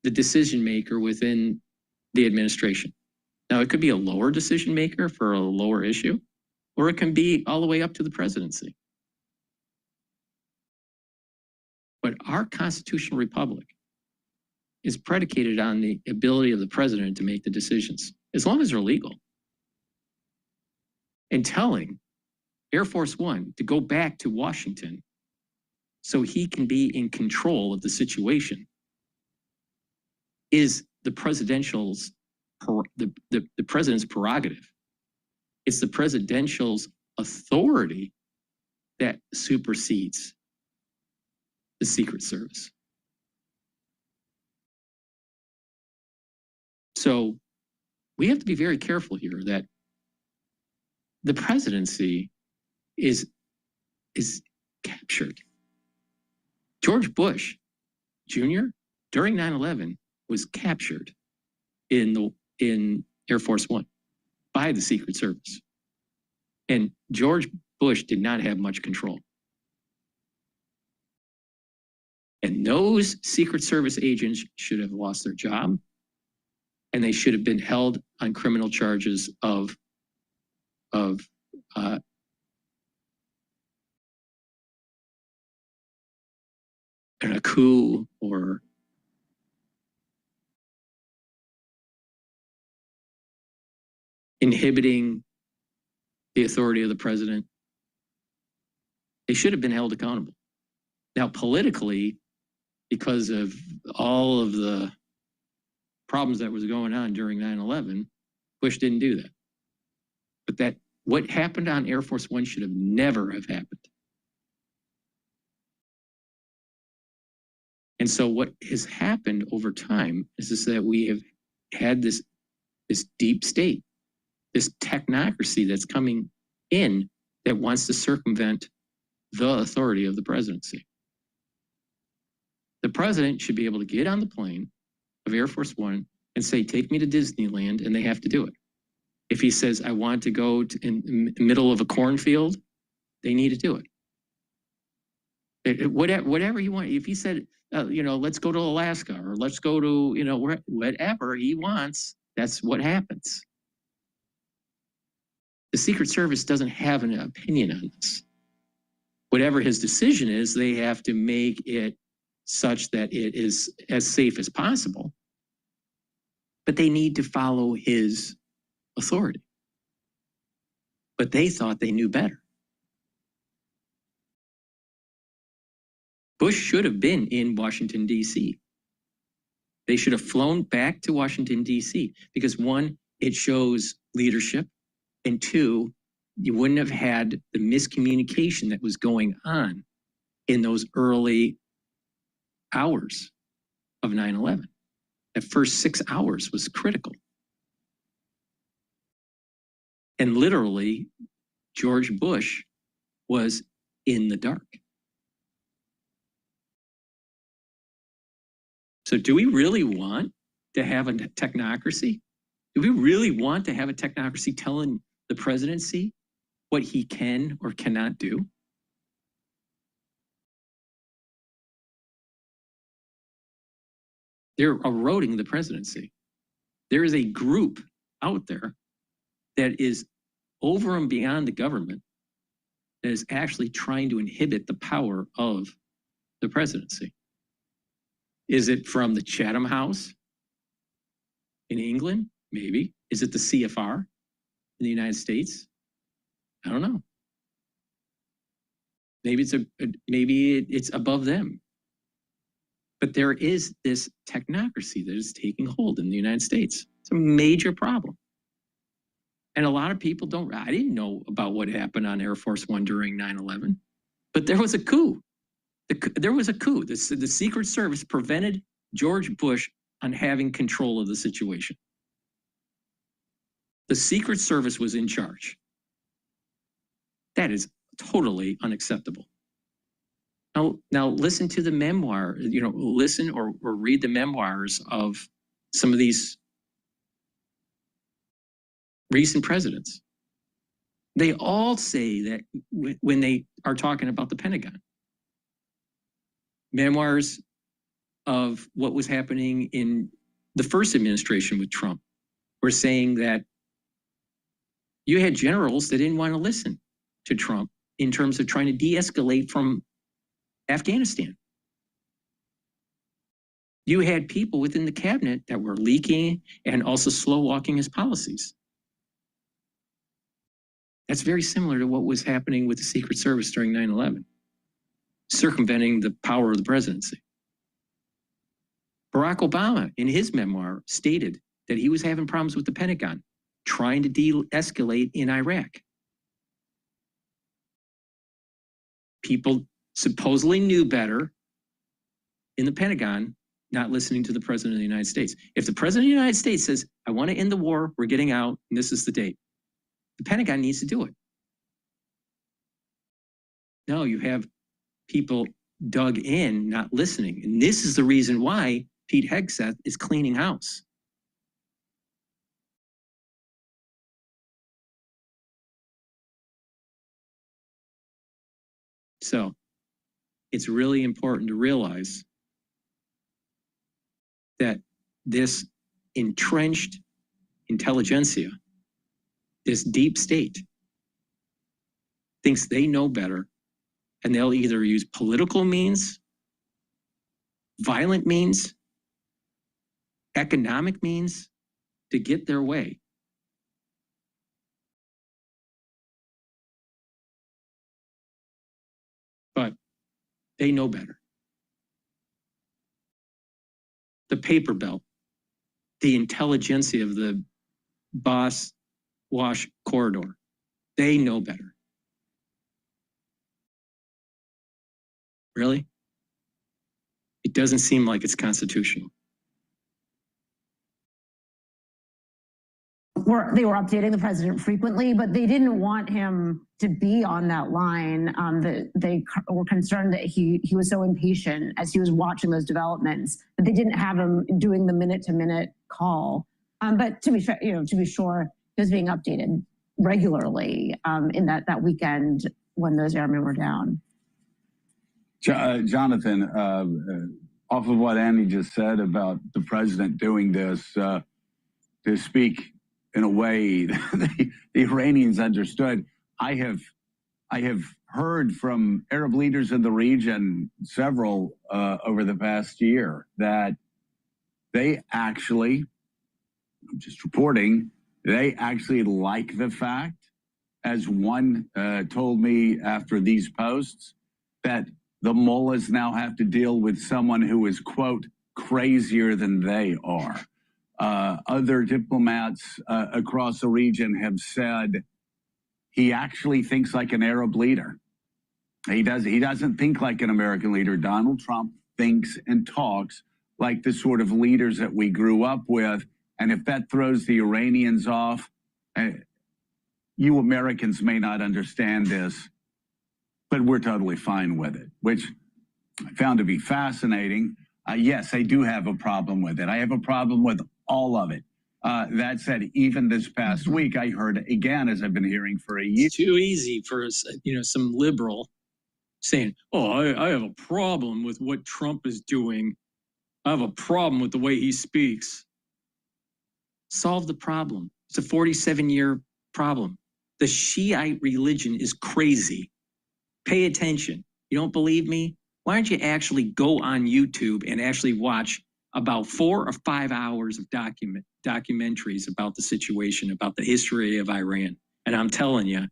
the decision maker within the administration. Now, it could be a lower decision maker for a lower issue, or it can be all the way up to the presidency. But our constitutional republic is predicated on the ability of the president to make the decisions, as long as they're legal. And telling Air Force One to go back to Washington so he can be in control of the situation is the presidential's the president's prerogative. It's the presidential's authority that supersedes the Secret Service. So we have to be very careful here that the presidency is captured. George Bush Jr. during 9/11 was captured in Air Force One by the Secret Service. And George Bush did not have much control. And those Secret Service agents should have lost their job, and they should have been held on criminal charges of a coup or inhibiting the authority of the president. They should have been held accountable. Now, politically, because of all of the problems that was going on during 9/11, Bush didn't do that. But what happened on Air Force One should have never have happened. And so what has happened over time is that we have had this deep state, this technocracy that's coming in that wants to circumvent the authority of the presidency. The president should be able to get on the plane of Air Force One and say, take me to Disneyland, and they have to do it. If he says, I want to go in the middle of a cornfield, they need to do it. Whatever he wants. If he said, let's go to Alaska or let's go to, whatever he wants, that's what happens. The Secret Service doesn't have an opinion on this. Whatever his decision is, they have to make it such that it is as safe as possible. But they need to follow his authority. But they thought they knew better. Bush should have been in Washington, D.C. They should have flown back to Washington, D.C. because one, it shows leadership, and two, you wouldn't have had the miscommunication that was going on in those early hours of 9/11. That first 6 hours was critical. And literally, George Bush was in the dark. So do we really want to have a technocracy? Do we really want to have a technocracy telling the presidency what he can or cannot do? They're eroding the presidency. There is a group out there that is over and beyond the government that is actually trying to inhibit the power of the presidency. Is it from the Chatham House in England? Maybe. Is it the CFR in the United States? I don't know. Maybe it's above them. But there is this technocracy that is taking hold in the United States. It's a major problem. And a lot of people I didn't know about what happened on Air Force One during 9/11, but there was a coup. There was a coup. The Secret Service prevented George Bush on having control of the situation. The Secret Service was in charge. That is totally unacceptable. Now listen to the memoir, listen or read the memoirs of some of these recent presidents. They all say that when they are talking about the Pentagon. Memoirs of what was happening in the first administration with Trump were saying that you had generals that didn't want to listen to Trump in terms of trying to de-escalate from Afghanistan. You had people within the cabinet that were leaking and also slow walking his policies. That's very similar to what was happening with the Secret Service during 9/11, circumventing the power of the presidency. Barack Obama, in his memoir, stated that he was having problems with the Pentagon, trying to de-escalate in Iraq. People supposedly knew better in the Pentagon, not listening to the President of the United States. If the President of the United States says, I want to end the war, we're getting out, and this is the date, the Pentagon needs to do it. No, you have people dug in, not listening. And this is the reason why Pete Hegseth is cleaning house. So it's really important to realize that this entrenched intelligentsia, this deep state, thinks they know better, and they'll either use political means, violent means, economic means to get their way. But they know better. The paper belt, the intelligentsia of the Boss-Wash corridor, they know better. Really? It doesn't seem like it's constitutional. They were updating the president frequently, but they didn't want him to be on that line. They were concerned that he was so impatient as he was watching those developments that they didn't have him doing the minute-to-minute call. But to be fair, to be sure, he was being updated regularly in that weekend when those airmen were down. Jonathan, off of what Andy just said about the president doing this to speak in a way that the Iranians understood, I have heard from Arab leaders in the region, several over the past year, that they actually, I'm just reporting, they actually like the fact, as one told me after these posts, that the mullahs now have to deal with someone who is, quote, crazier than they are. Other diplomats across the region have said he actually thinks like an Arab leader. He doesn't think like an American leader. Donald Trump thinks and talks like the sort of leaders that we grew up with. And if that throws the Iranians off, you Americans may not understand this, but we're totally fine with it, which I found to be fascinating. Yes, I do have a problem with it. I have a problem with all of it. That said, even this past week, I heard again, as I've been hearing for a year. It's too easy for some liberal saying, "Oh, I have a problem with what Trump is doing. I have a problem with the way he speaks." Solve the problem. It's a 47-year problem. The Shiite religion is crazy. Pay attention. You don't believe me? Why don't you actually go on YouTube and actually watch about 4 or 5 hours of documentaries about the situation, about the history of Iran? And I'm telling you,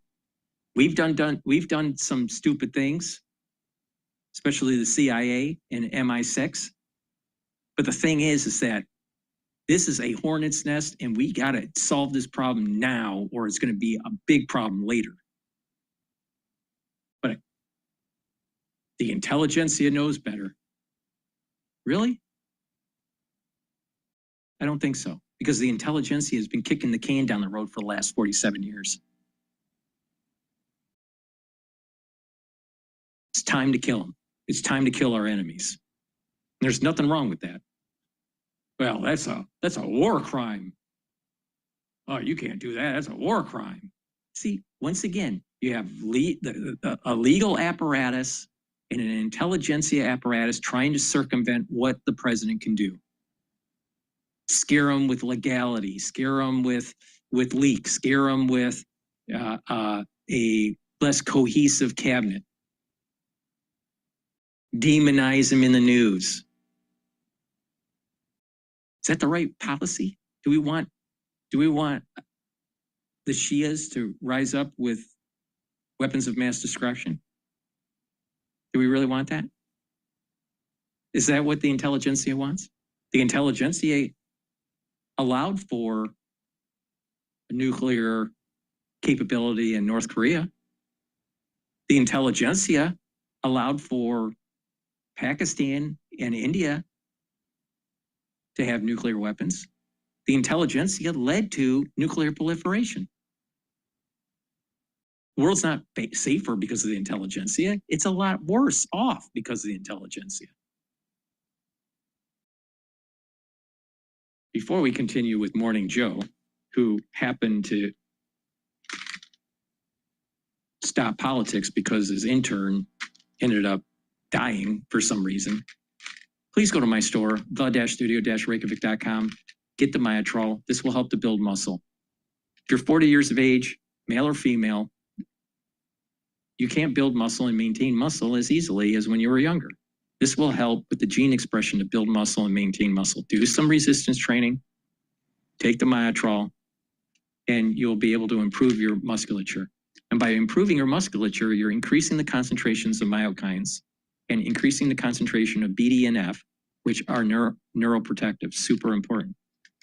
we've done some stupid things, especially the CIA and MI6. But the thing is that this is a hornet's nest, and we got to solve this problem now, or it's going to be a big problem later. But the intelligentsia knows better. Really? I don't think so, because the intelligentsia has been kicking the can down the road for the last 47 years. It's time to kill them. It's time to kill our enemies. There's nothing wrong with that. Well, that's a war crime. Oh, you can't do that. That's a war crime. See, once again, you have a legal apparatus and an intelligentsia apparatus trying to circumvent what the president can do. Scare them with legality, scare them with leaks, scare them with a less cohesive cabinet. Demonize them in the news. Is that the right policy? Do we want the Shias to rise up with weapons of mass destruction? Do we really want that? Is that what the intelligentsia wants? The intelligentsia allowed for a nuclear capability in North Korea. The intelligentsia allowed for Pakistan and India to have nuclear weapons. The intelligentsia led to nuclear proliferation. The world's not safer because of the intelligentsia. It's a lot worse off because of the intelligentsia. Before we continue with Morning Joe, who happened to stop politics because his intern ended up dying for some reason, please go to my store, the-studio-reykjavik.com. Get the Myotrol. This will help to build muscle. If you're 40 years of age, male or female, you can't build muscle and maintain muscle as easily as when you were younger. This will help with the gene expression to build muscle and maintain muscle. Do some resistance training, take the Myotrol, and you'll be able to improve your musculature. And by improving your musculature, you're increasing the concentrations of myokines and increasing the concentration of BDNF, which are neuroprotective, super important.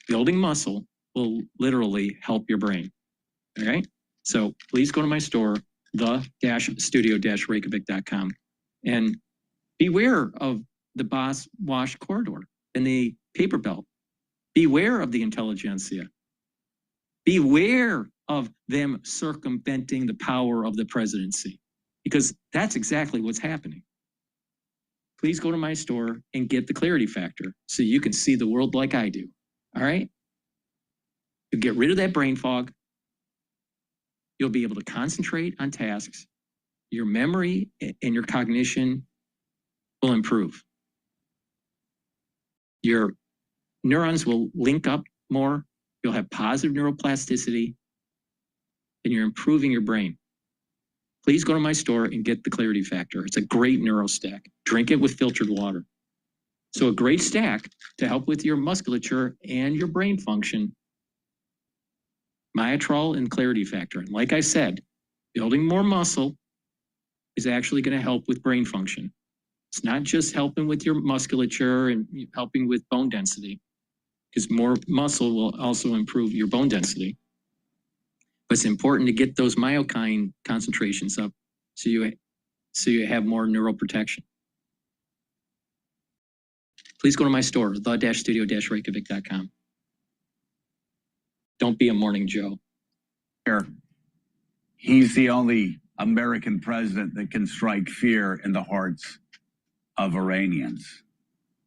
Building muscle will literally help your brain. All right? So please go to my store, the-studio-reykjavik.com, and beware of the Boss Wash corridor and the paper belt. Beware of the intelligentsia. Beware of them circumventing the power of the presidency, because that's exactly what's happening. Please go to my store and get the clarity factor so you can see the world like I do. All right? You get rid of that brain fog. You'll be able to concentrate on tasks. Your memory and your cognition will improve. Your neurons will link up more. You'll have positive neuroplasticity, and you're improving your brain. Please go to my store and get the clarity factor. It's a great neurostack. Drink it with filtered water. So a great stack to help with your musculature and your brain function. Myotrol and clarity factor. And like I said, building more muscle is actually going to help with brain function. It's not just helping with your musculature and helping with bone density, because more muscle will also improve your bone density. But it's important to get those myokine concentrations up so you have more neural protection. Please go to my store, the-studio-reykjavik.com. Don't be a Morning Joe. He's the only American president that can strike fear in the hearts of Iranians.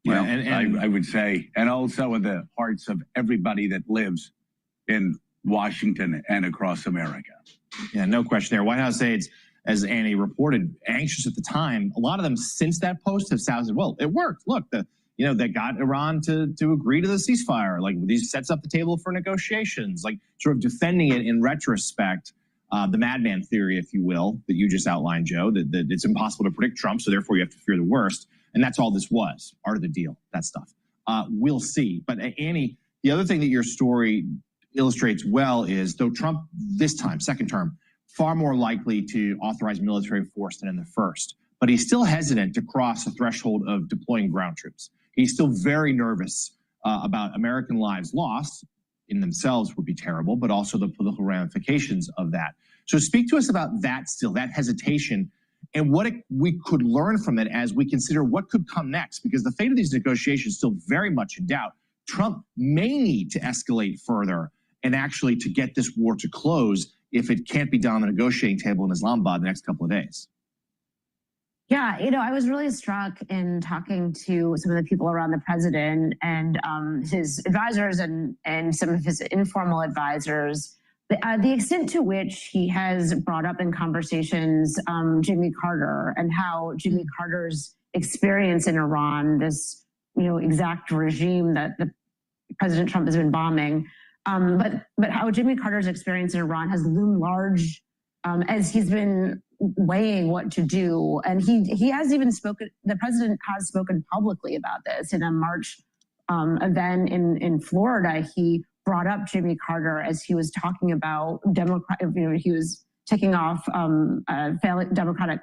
Yeah, I would say, and also in the hearts of everybody that lives in Washington and across America. Yeah, no question there. White House aides, as Annie reported, anxious at the time. A lot of them since that post have sounded, well, it worked. Look, they got Iran to agree to the ceasefire. Like, these sets up the table for negotiations, like sort of defending it in retrospect. The madman theory, if you will, that you just outlined, Joe, that it's impossible to predict Trump, so therefore you have to fear the worst. And that's all this was, part of the deal, that stuff. We'll see. But Annie, the other thing that your story illustrates well is, though Trump this time, second term, far more likely to authorize military force than in the first, but he's still hesitant to cross the threshold of deploying ground troops. He's still very nervous about American lives lost in themselves would be terrible, but also the political ramifications of that. So speak to us about that still, that hesitation, and what we could learn from it as we consider what could come next, because the fate of these negotiations is still very much in doubt. Trump may need to escalate further and actually to get this war to close if it can't be done on the negotiating table in Islamabad the next couple of days. Yeah, I was really struck in talking to some of the people around the president and his advisors and some of his informal advisors, the extent to which he has brought up in conversations Jimmy Carter and how Jimmy Carter's experience in Iran, this exact regime that President Trump has been bombing, but how Jimmy Carter's experience in Iran has loomed large as he's been weighing what to do. And he has even spoken, the president has spoken publicly about this in a March event in Florida. He brought up Jimmy Carter as he was talking about he was ticking off Democratic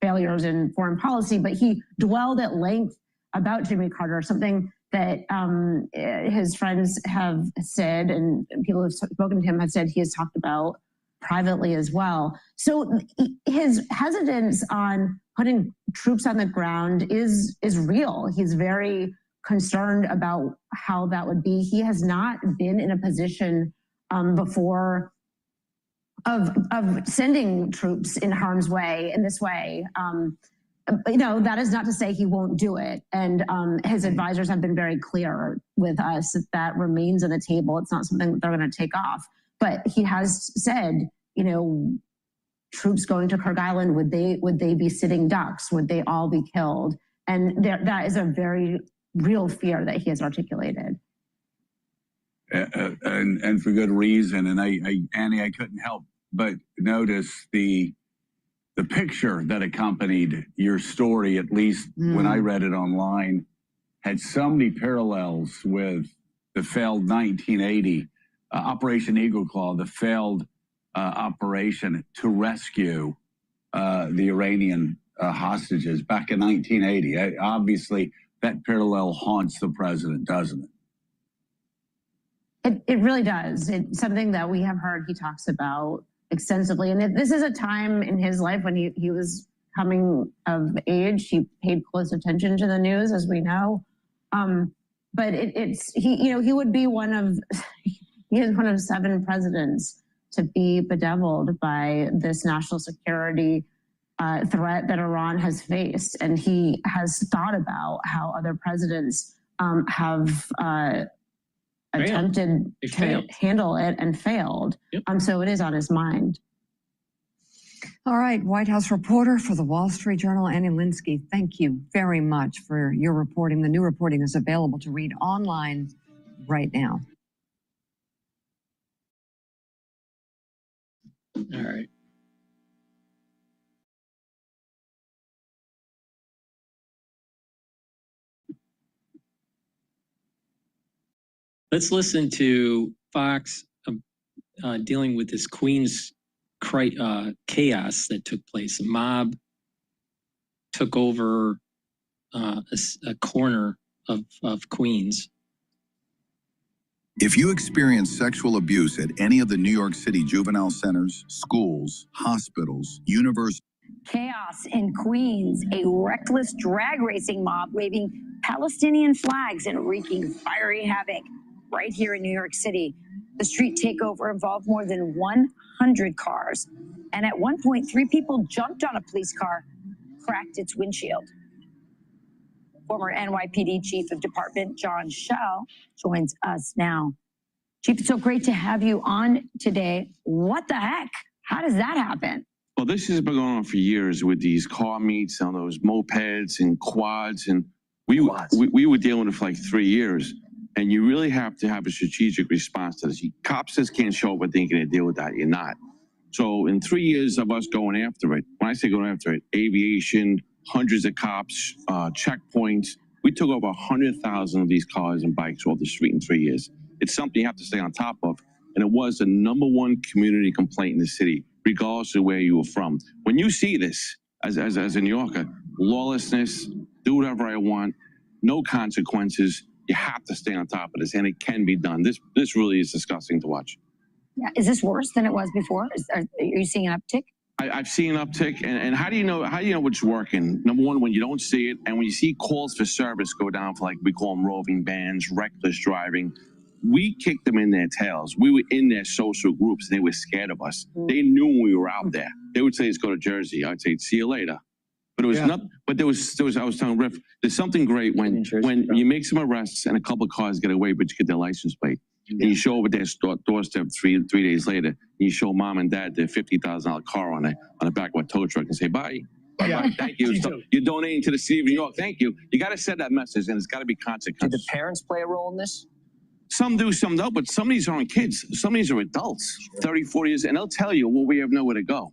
failures in foreign policy, but he dwelled at length about Jimmy Carter, something that his friends have said and people who have spoken to him have said he has talked about privately as well. So his hesitance on putting troops on the ground is real. He's very concerned about how that would be. He has not been in a position before of sending troops in harm's way in this way. That is not to say he won't do it. And his advisors have been very clear with us that remains on the table. It's not something that they're going to take off. But he has said, troops going to Kyrgyz Island, would they be sitting ducks? Would they all be killed? And that is a very real fear that he has articulated. And for good reason. And Annie, I couldn't help but notice the picture that accompanied your story, at least when I read it online, had so many parallels with the failed 1980 Operation Eagle Claw, the failed operation to rescue the Iranian hostages back in 1980. Obviously, that parallel haunts the president, doesn't it? It really does. It's something that we have heard he talks about extensively. And this is a time in his life when he was coming of age. He paid close attention to the news, as we know. But he would be he is one of 7 presidents to be bedeviled by this national security threat that Iran has faced. And he has thought about how other presidents have attempted to handle it and failed. Yep. So it is on his mind. All right, White House reporter for the Wall Street Journal, Annie Linsky, thank you very much for your reporting. The new reporting is available to read online right now. All right. Let's listen to Fox dealing with this Queens chaos that took place. A mob took over a corner of Queens. If you experience sexual abuse at any of the New York City juvenile centers, schools, hospitals, universities. Chaos in Queens, a reckless drag racing mob waving Palestinian flags and wreaking fiery havoc right here in New York City. The street takeover involved more than 100 cars. And at one point, 3 people jumped on a police car, cracked its windshield. Former NYPD Chief of Department John Schell joins us now. Chief, it's so great to have you on today. What the heck? How does that happen? Well, this has been going on for years with these car meets on those mopeds and quads. And we were dealing with it for like 3 years. And you really have to have a strategic response to this. Cops just can't show up and think you're going to deal with that. You're not. So in 3 years of us going after it, when I say going after it, aviation, hundreds of cops, checkpoints, we took over 100,000 of these cars and bikes off the street in 3 years. It's something you have to stay on top of. And it was the #1 community complaint in the city, regardless of where you were from. When you see this, as a New Yorker, lawlessness, do whatever I want, no consequences, you have to stay on top of this, and it can be done. This really is disgusting to watch. Yeah. Is this worse than it was before? Are you seeing an uptick? I've seen an uptick, and how do you know what's working? #1, when you don't see it, and when you see calls for service go down for, like, we call them roving bands, reckless driving, we kicked them in their tails. We were in their social groups, and they were scared of us. They knew we were out there. They would say, let's go to Jersey. I'd say, see you later. But it was not. But there was. I was telling Riff, there's something great when you make some arrests and a couple of cars get away, but you get their license plate, and you show over their doorstep three days later, and you show mom and dad their $50,000 car on the back of a tow truck and say bye. Bye, thank you. So you're donating to the city of New York. Thank you. You got to send that message, and it's got to be consequences. Did the parents play a role in this? Some do, some don't. But some of these aren't kids. Some of these are adults, 30, 40 years, and they'll tell you, well, we have nowhere to go.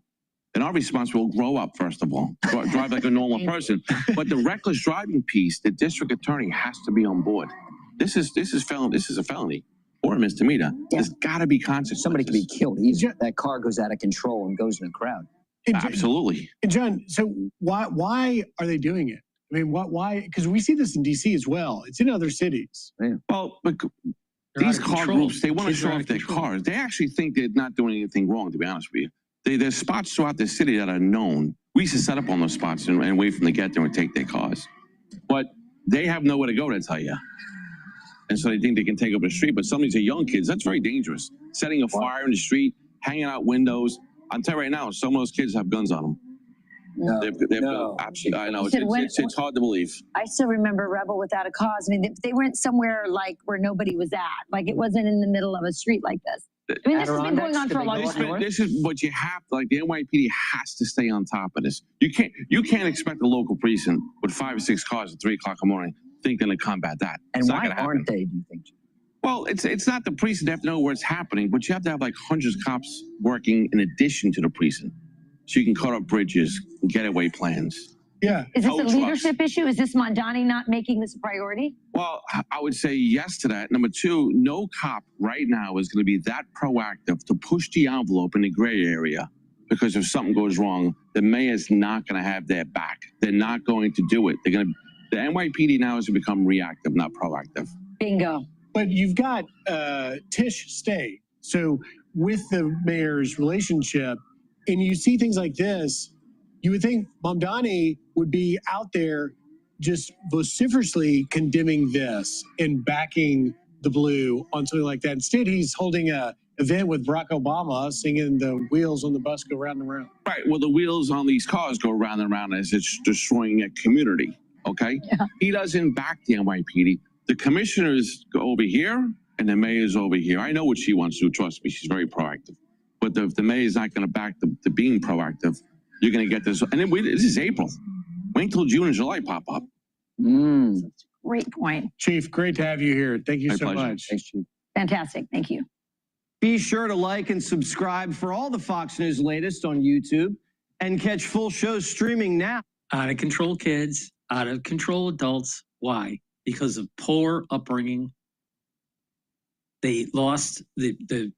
And our response will grow up, first of all, drive like a normal person. But the reckless driving piece, the district attorney has to be on board. This is a felony. or a misdemeanor. There's got to be consequences. Somebody could be killed easily. That car goes out of control and goes in a crowd. Absolutely. And John, so why are they doing it? I mean, why? Because we see this in DC as well. It's in other cities. Well, but these car groups, they want to show off their cars. They actually think they're not doing anything wrong, to be honest with you. There's spots throughout the city that are known. We used to set up on those spots and wait for them to get there and take their cars. But they have nowhere to go, to tell you. And so they think they can take over the street. But some of these are young kids. That's very dangerous. Setting a fire in the street, hanging out windows. I'll tell you right now, some of those kids have guns on them. Absolutely. I know. It's hard to believe. I still remember Rebel Without a Cause. I mean, they weren't somewhere like where nobody was at. Like it wasn't in the middle of a street like this. I mean, this has been going on for a long time. This is what you have to, like, the NYPD has to stay on top of this. You can't expect a local precinct with 5 or 6 cars at 3 o'clock in the morning thinking to combat that. And why aren't they, do you think? Well, it's not the precinct. They have to know where it's happening, but you have to have like hundreds of cops working in addition to the precinct. So you can cut up bridges, getaway plans. Yeah. Is this a leadership issue? Is this Mondani not making this a priority? Well, I would say yes to that. Number two, no cop right now is going to be that proactive to push the envelope in the gray area, because if something goes wrong, the mayor's not going to have their back. They're not going to do it. The NYPD now has to become reactive, not proactive. Bingo. But you've got Tish Stay. So with the mayor's relationship, and you see things like this, you would think Mamdani would be out there just vociferously condemning this and backing the blue on something like that. Instead, he's holding a event with Barack Obama singing "The Wheels on the Bus Go Round and Round." Right. Well, the wheels on these cars go round and round as it's destroying a community. Okay. Yeah. He doesn't back the NYPD. The commissioners go over here and the mayor's over here. I know what she wants to do. Trust me, she's very proactive. But if the mayor's not going to back the being proactive, you're going to get this. And then this is April. Wait until June and July pop up. Great point. Chief, great to have you here. Thank you so much. Thanks, Chief. Fantastic. Thank you. Be sure to like and subscribe for all the Fox News latest on YouTube and catch full shows streaming now. Out of control kids, out of control adults. Why? Because of poor upbringing. They lost the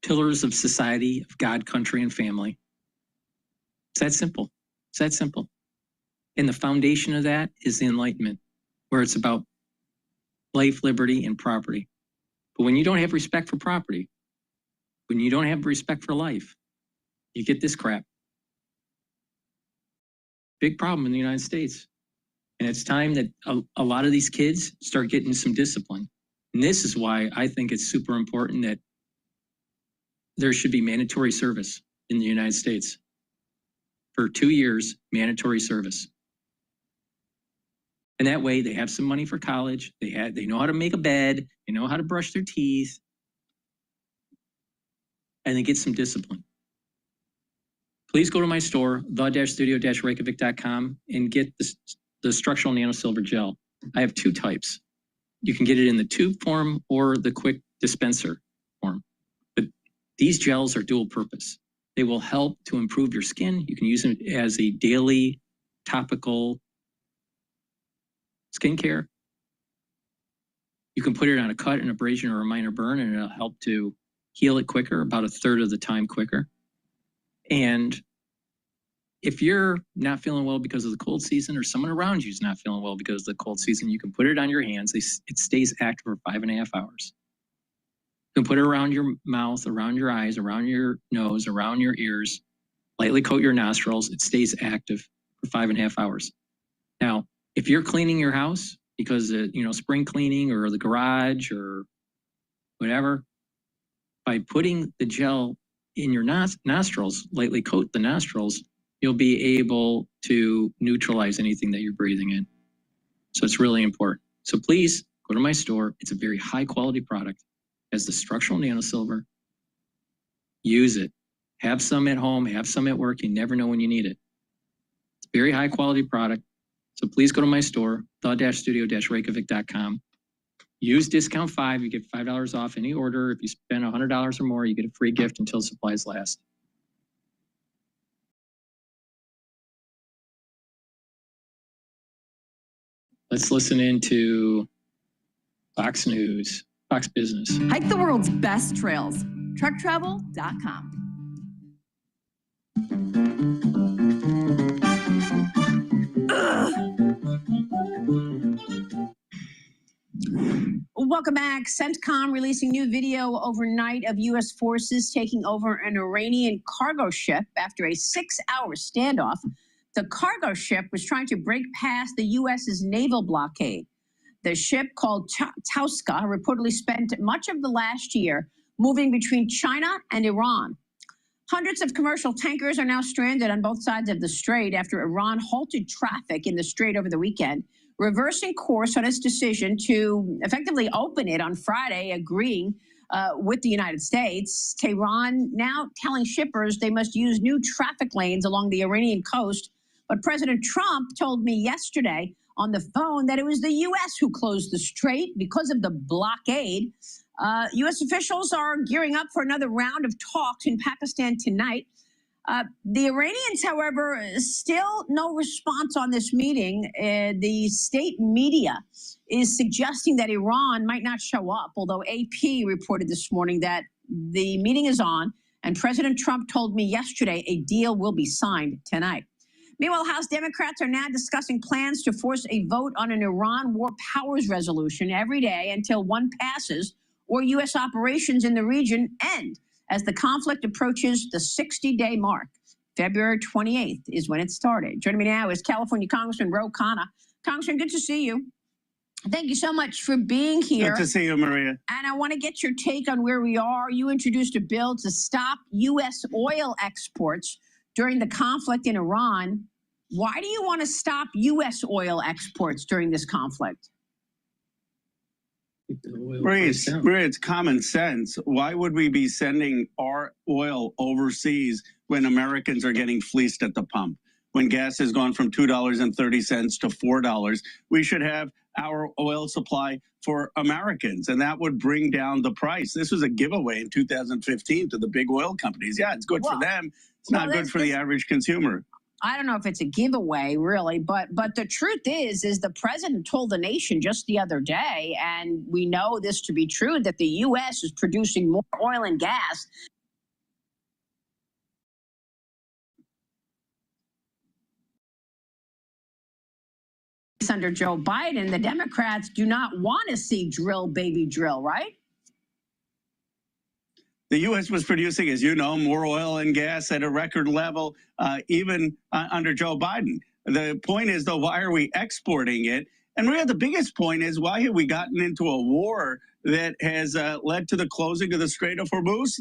pillars of society, of God, country, and family. It's that simple. It's that simple. And the foundation of that is the Enlightenment, where it's about life, liberty, and property. But when you don't have respect for property, when you don't have respect for life, you get this crap. Big problem in the United States. And it's time that a lot of these kids start getting some discipline. And this is why I think it's super important that there should be mandatory service in the United States. For 2 years, mandatory service. And that way they have some money for college. They know how to make a bed. They know how to brush their teeth. And they get some discipline. Please go to my store, the-studio-reykjavik.com, and get the structural nanosilver gel. I have 2 types. You can get it in the tube form or the quick dispenser form. But these gels are dual purpose. They will help to improve your skin. You can use them as a daily topical skincare. You can put it on a cut, an abrasion, or a minor burn, and it'll help to heal it quicker, about 1/3 of the time quicker. And if you're not feeling well because of the cold season, or someone around you is not feeling well because of the cold season, you can put it on your hands. It stays active for 5.5 hours. You can put it around your mouth, around your eyes, around your nose, around your ears, lightly coat your nostrils. It stays active for 5.5 hours. Now, if you're cleaning your house because of, spring cleaning or the garage or whatever, by putting the gel in your nostrils, lightly coat the nostrils, you'll be able to neutralize anything that you're breathing in. So it's really important. So please go to my store. It's a very high quality product. It has the structural nanosilver. Use it. Have some at home, have some at work. You never know when you need it. It's a very high quality product. So please go to my store, the-studio-reykjavik.com. Use discount 5. You get $5 off any order. If you spend $100 or more, you get a free gift until supplies last. Let's listen into Fox News. Fox Business. Hike the world's best trails. TruckTravel.com. Welcome back. CENTCOM releasing new video overnight of U.S. forces taking over an Iranian cargo ship after a 6-hour standoff. The cargo ship was trying to break past the U.S.'s naval blockade. The ship, called Tauska, reportedly spent much of the last year moving between China and Iran. Hundreds of commercial tankers are now stranded on both sides of the strait after Iran halted traffic in the strait over the weekend, reversing course on its decision to effectively open it on Friday, agreeing with the United States. Tehran now telling shippers they must use new traffic lanes along the Iranian coast. But President Trump told me yesterday on the phone that it was the U.S. who closed the strait because of the blockade. U.S. officials are gearing up for another round of talks in Pakistan tonight. The Iranians, however, still no response on this meeting. The state media is suggesting that Iran might not show up, although AP reported this morning that the meeting is on, and President Trump told me yesterday a deal will be signed tonight. Meanwhile, House Democrats are now discussing plans to force a vote on an Iran war powers resolution every day until one passes or U.S. operations in the region end as the conflict approaches the 60-day mark. February 28th is when it started. Joining me now is California Congressman Ro Khanna. Congressman, good to see you. Thank you so much for being here. Good to see you, Maria. And I want to get your take on where we are. You introduced a bill to stop U.S. oil exports during the conflict in Iran. Why do you want to stop U.S. oil exports during this conflict? Maria, it's common sense. Why would we be sending our oil overseas when Americans are getting fleeced at the pump? When gas has gone from $2.30 to $4, we should have our oil supply for Americans, and that would bring down the price. This was a giveaway in 2015 to the big oil companies. Yeah, it's good for them. It's not good for the average consumer. I don't know if it's a giveaway, really, but the truth is the president told the nation just the other day, and we know this to be true, that the U.S. is producing more oil and gas. Under Joe Biden, the Democrats do not want to see drill, baby, drill, right? The U.S. was producing, as you know, more oil and gas at a record level, even under Joe Biden. The point is, though, why are we exporting it? And Maria, the biggest point is, why have we gotten into a war that has led to the closing of the Strait of Hormuz?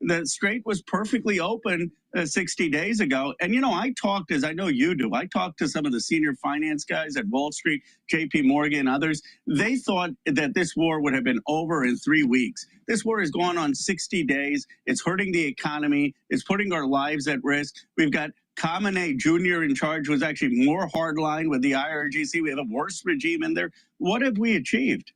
The strait was perfectly open 60 days ago. And, you know, I talked, as I know you do, I talked to some of the senior finance guys at Wall Street, JP Morgan, others. They thought that this war would have been over in 3 weeks. This war has gone on 60 days. It's hurting the economy. It's putting our lives at risk. We've got Khamenei Jr. in charge, who is actually more hardline with the IRGC. We have a worse regime in there. What have we achieved?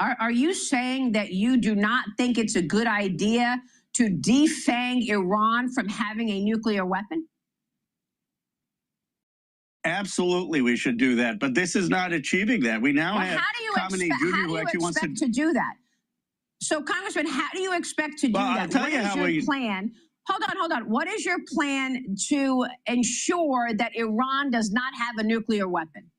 Are you saying that you do not think it's a good idea to defang Iran from having a nuclear weapon? Absolutely, we should do that. But this is not achieving that. We now have Khamenei Jr. who actually wants to do that. So, Congressman, how do you expect to do that? I'll tell you how your plan? Hold on. What is your plan to ensure that Iran does not have a nuclear weapon?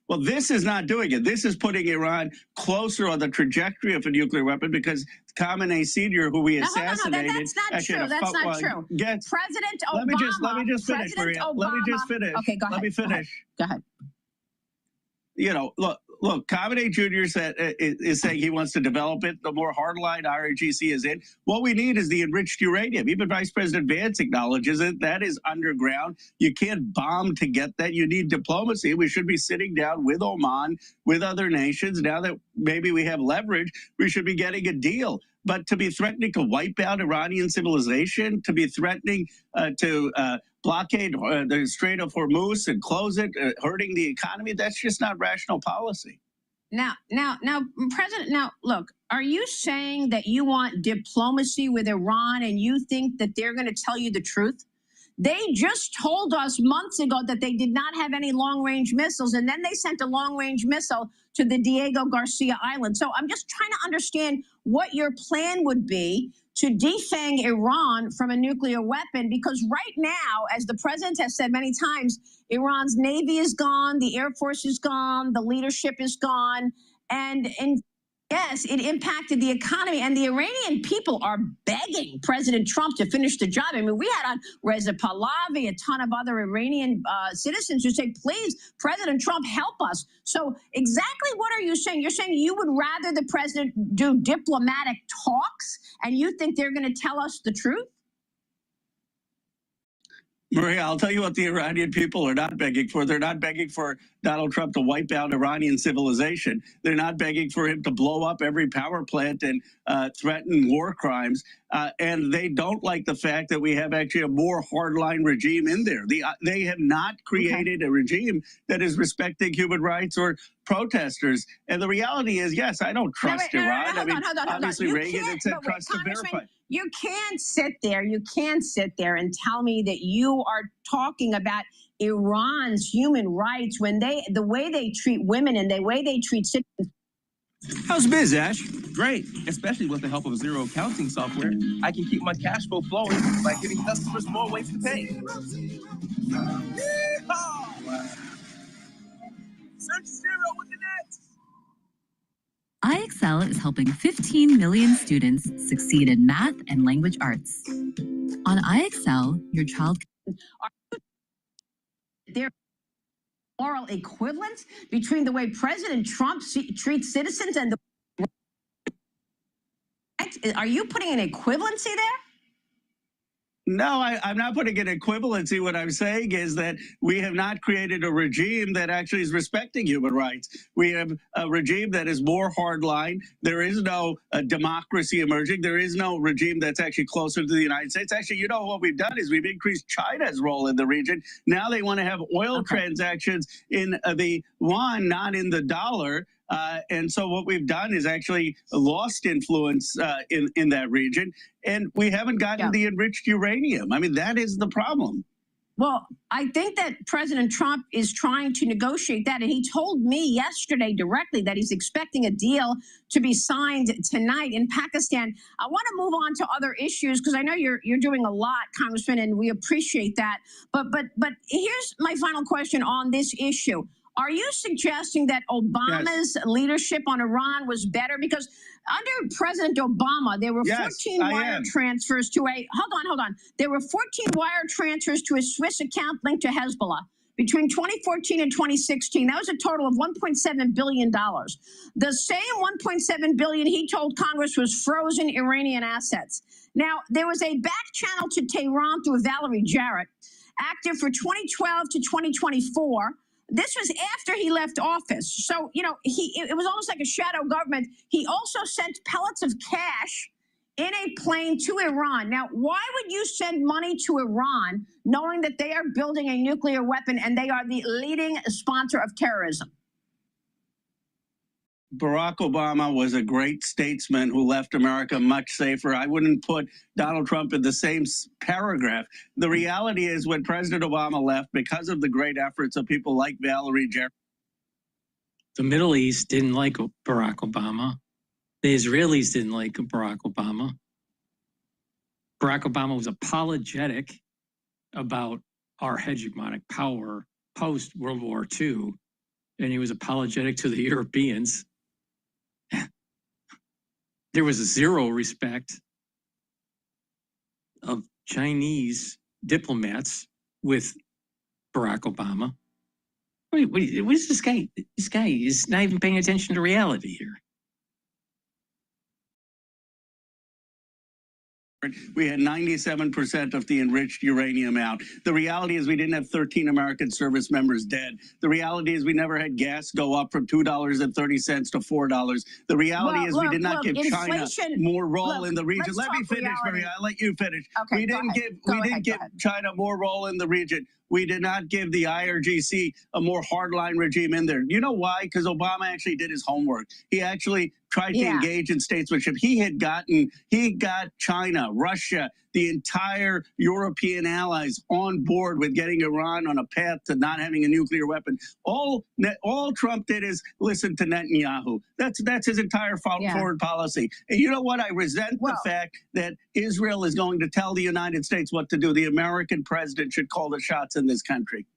Well, this is not doing it. This is putting Iran closer on the trajectory of a nuclear weapon because Khamenei Sr., who we assassinated. That's not true. That's not true. President Obama. Let me just finish, Maria. Let me just finish. Okay, go ahead. Let me finish. Go ahead. You know, look, Khamenei Jr. is saying he wants to develop it. The more hardline IRGC is in. What we need is the enriched uranium. Even Vice President Vance acknowledges it. That is underground. You can't bomb to get that. You need diplomacy. We should be sitting down with Oman, with other nations. Now that maybe we have leverage, we should be getting a deal. But to be threatening to wipe out Iranian civilization, to be threatening to blockade the Strait of Hormuz and close it, hurting the economy, that's just not rational policy. Now, President, look, are you saying that you want diplomacy with Iran and you think that they're going to tell you the truth? They just told us months ago that they did not have any long-range missiles, and then they sent a long-range missile to the Diego Garcia Island. So I'm just trying to understand what your plan would be to defang Iran from a nuclear weapon, because right now, as the president has said many times, Iran's Navy is gone, the Air Force is gone, the leadership is gone, and yes, it impacted the economy, and the Iranian people are begging President Trump to finish the job. I mean, we had on Reza Pahlavi, a ton of other Iranian citizens who say, please, President Trump, help us. So exactly what are you saying? You're saying you would rather the president do diplomatic talks, and you think they're going to tell us the truth? Maria, I'll tell you what the Iranian people are not begging for. They're not begging for Donald Trump to wipe out Iranian civilization. They're not begging for him to blow up every power plant and threaten war crimes. And they don't like the fact that we have actually a more hardline regime in there. They have not created a regime that is respecting human rights or protesters. And the reality is, yes, I don't trust Iran. Obviously, Reagan had said trust to verify. You can't sit there. You can't sit there and tell me that you are talking about Iran's human rights when the way they treat women and the way they treat citizens. How's biz, Ash? Great, especially with the help of zero accounting software. I can keep my cash flow flowing by giving customers more ways to pay. Search zero with the net. iExcel is helping 15 million students succeed in math and language arts. On iExcel, your child There moral equivalence between the way President Trump treats citizens and the. Are you putting an equivalency there? No, I'm not putting an equivalency. What I'm saying is that we have not created a regime that actually is respecting human rights. We have a regime that is more hardline. There is no democracy emerging. There is no regime that's actually closer to the United States. Actually, you know what we've done is we've increased China's role in the region. Now they want to have oil transactions in the yuan, not in the dollar. And so what we've done is actually lost influence in that region, and we haven't gotten the enriched uranium. I mean, that is the problem. Well, I think that President Trump is trying to negotiate that, and he told me yesterday directly that he's expecting a deal to be signed tonight in Pakistan. I want to move on to other issues because I know you're doing a lot, Congressman, and we appreciate that. But here's my final question on this issue. Are you suggesting that Obama's leadership on Iran was better? Because under President Obama, there were 14 wire transfers to a, hold on. There were 14 wire transfers to a Swiss account linked to Hezbollah between 2014 and 2016. That was a total of $1.7 billion. The same $1.7 billion he told Congress was frozen Iranian assets. Now, there was a back channel to Tehran through Valerie Jarrett, active for 2012 to 2024. This was after he left office. So, you know, it was almost like a shadow government. He also sent pellets of cash in a plane to Iran. Now, why would you send money to Iran knowing that they are building a nuclear weapon and they are the leading sponsor of terrorism? Barack Obama was a great statesman who left America much safer. I wouldn't put Donald Trump in the same paragraph. The reality is when President Obama left, because of the great efforts of people like Valerie Jarrett. The Middle East didn't like Barack Obama. The Israelis didn't like Barack Obama. Barack Obama was apologetic about our hegemonic power post-World War II, and he was apologetic to the Europeans. There was zero respect of Chinese diplomats with Barack Obama. What is this guy? This guy is not even paying attention to reality here. We had 97% of the enriched uranium out. The reality is we didn't have 13 American service members dead. The reality is we never had gas go up from $2.30 to $4. The reality is we did not give China more role in the region. Let me finish, Maria. I'll let you finish. Okay, we didn't give China more role in the region. We did not give the IRGC a more hardline regime in there. You know why? Because Obama actually did his homework. He actually tried to engage in statesmanship. He got China, Russia, the entire European allies on board with getting Iran on a path to not having a nuclear weapon. All Trump did is listen to Netanyahu. That's his entire foreign policy. And you know what? I resent the fact that Israel is going to tell the United States what to do. The American president should call the shots in this country.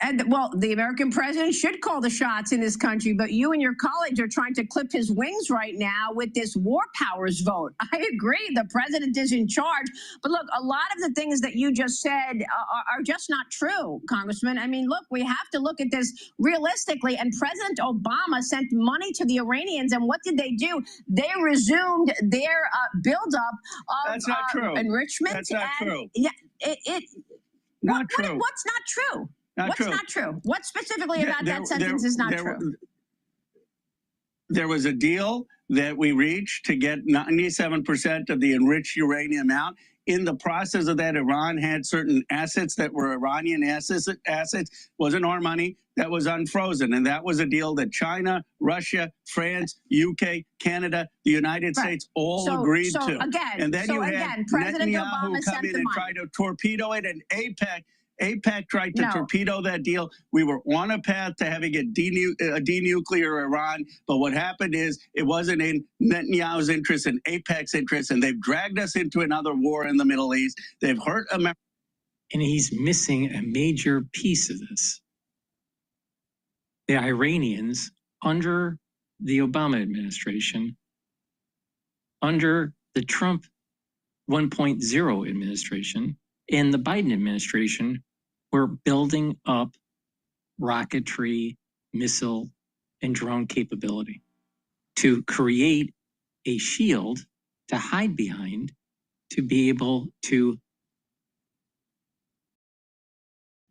And well, the American president should call the shots in this country, but you and your colleagues are trying to clip his wings right now with this war powers vote. I agree, the president is in charge, but look, a lot of the things that you just said are just not true, Congressman. I mean, look, we have to look at this realistically, and President Obama sent money to the Iranians, and what did they do? They resumed their buildup of That's not true. Enrichment. That's not true. Yeah, Not true. What's not true? What's not true? What specifically about that sentence is not true? There was a deal that we reached to get 97% of the enriched uranium out. In the process of that, Iran had certain assets that were Iranian assets, wasn't our money, that was unfrozen. And that was a deal that China, Russia, France, UK, Canada, the United States all agreed to. And then you had President Netanyahu Obama come in and try to torpedo it, and AIPAC tried to torpedo that deal. We were on a path to having a denuclear Iran, but what happened is it wasn't in Netanyahu's interest and AIPAC's interest, and they've dragged us into another war in the Middle East. They've hurt America. And he's missing a major piece of this. The Iranians, under the Obama administration, under the Trump 1.0 administration, and the Biden administration, were building up rocketry, missile, and drone capability to create a shield to hide behind, to be able to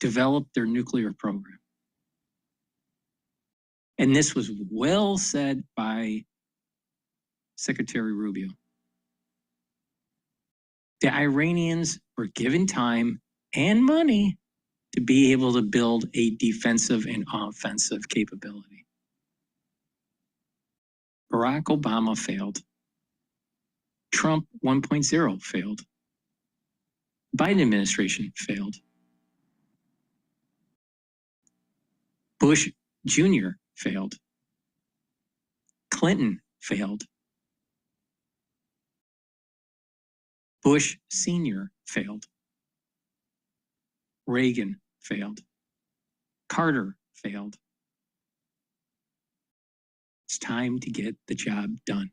develop their nuclear program. And this was well said by Secretary Rubio. The Iranians were given time and money to be able to build a defensive and offensive capability. Barack Obama failed. Trump 1.0 failed. Biden administration failed. Bush Jr. failed. Clinton failed. Bush Sr. failed. Reagan failed. Carter failed. It's time to get the job done.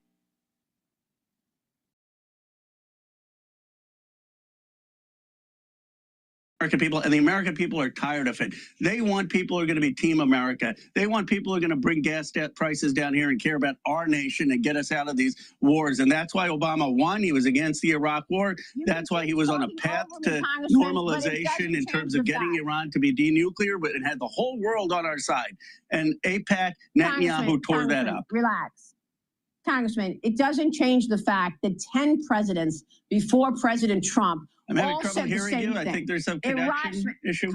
American people, and the American people are tired of it. They want people who are going to be Team America. They want people who are going to bring gas prices down here and care about our nation and get us out of these wars. And that's why Obama won. He was against the Iraq war. That's why he was on a path to normalization in terms of getting Iran to be denuclear, but it had the whole world on our side. And AIPAC, Netanyahu tore that up. Relax. Congressman, it doesn't change the fact that 10 presidents before President Trump I'm having all trouble said the hearing same you. thing. I think there's some connection issue.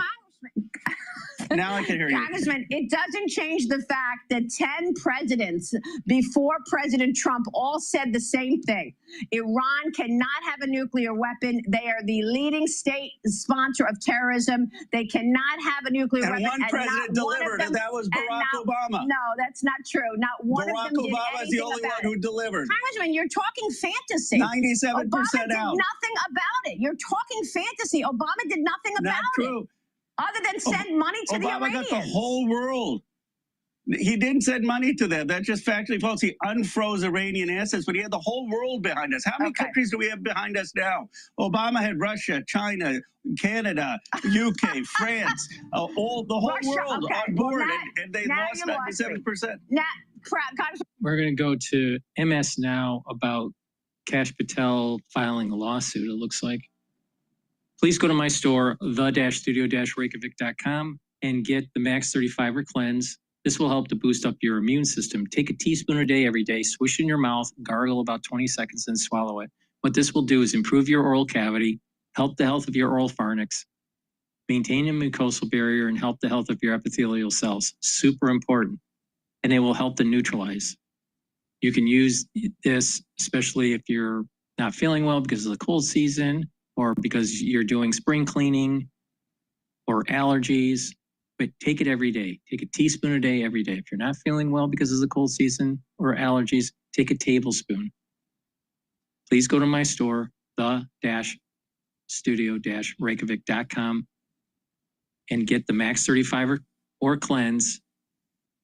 Now I can hear you. Congressman, it doesn't change the fact that 10 presidents before President Trump all said the same thing. Iran cannot have a nuclear weapon. They are the leading state sponsor of terrorism. They cannot have a nuclear weapon. And one president delivered, and that was Barack Obama. No, that's not true. Not one Barack of them did Obama is the only one who delivered. Congressman, you're talking fantasy. 97% Obama did out. nothing about it. You're talking fantasy. Obama did nothing about it. Other than send money to the Obama Iranians. got the whole world. He didn't send money to them. That's just factually false. He unfroze Iranian assets, but he had the whole world behind us. How many countries do we have behind us now? Obama had Russia, China, Canada, UK, France, the whole world on board, and they lost 97%. We're going to go to MS now about Kash Patel filing a lawsuit, it looks like. Please go to my store, the-studio-reykjavik.com, and get the Max 35er Cleanse. This will help to boost up your immune system. Take a teaspoon a day every day, swish in your mouth, gargle about 20 seconds, then swallow it. What this will do is improve your oral cavity, help the health of your oral pharynx, maintain a mucosal barrier, and help the health of your epithelial cells. Super important. And it will help to neutralize. You can use this, especially if you're not feeling well because of the cold season or because you're doing spring cleaning or allergies, but take it every day. Take a teaspoon a day every day. If you're not feeling well because of the cold season or allergies, take a tablespoon. Please go to my store, the-studio-reykjavik.com, and get the Max 35 or Cleanse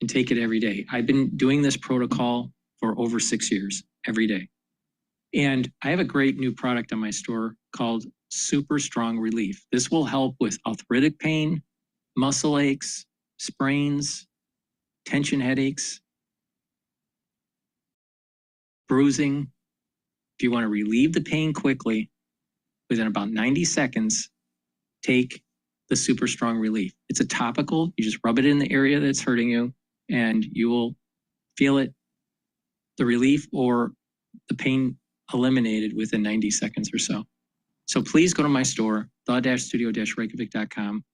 and take it every day. I've been doing this protocol for over 6 years, every day. And I have a great new product on my store called Super Strong Relief. This will help with arthritic pain, muscle aches, sprains, tension headaches, bruising. If you want to relieve the pain quickly, within about 90 seconds, take the Super Strong Relief. It's a topical. You just rub it in the area that's hurting you, and you will feel it, the relief or the pain eliminated within 90 seconds or so. So please go to my store, the-studio-reykjavik.com,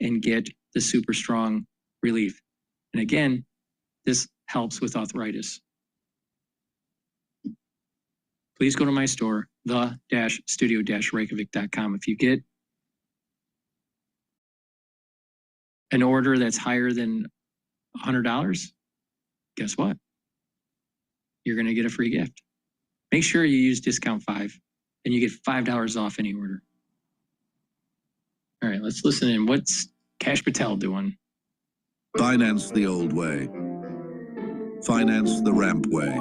and get the Super Strong Relief. And again, this helps with arthritis. Please go to my store, the-studio-reykjavik.com. If you get an order that's higher than $100, guess what? You're going to get a free gift. Make sure you use discount 5 and you get $5 off any order. All right, let's listen in. What's Kash Patel doing? Finance the old way. Finance the ramp way.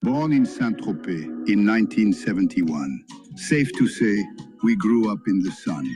Born in Saint-Tropez in 1971, safe to say we grew up in the sun.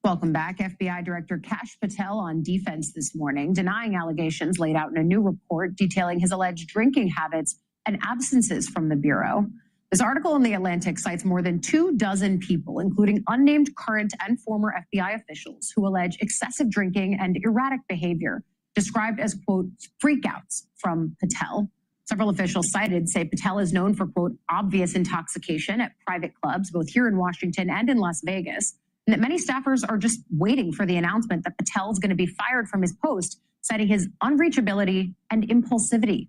Welcome back. FBI Director Kash Patel on defense this morning, denying allegations laid out in a new report detailing his alleged drinking habits and absences from the Bureau. This article in The Atlantic cites more than 24 people, including unnamed current and former FBI officials, who allege excessive drinking and erratic behavior, described as, quote, freakouts from Patel. Several officials cited say Patel is known for, quote, obvious intoxication at private clubs, both here in Washington and in Las Vegas, and that many staffers are just waiting for the announcement that Patel's going to be fired from his post, citing his unreachability and impulsivity.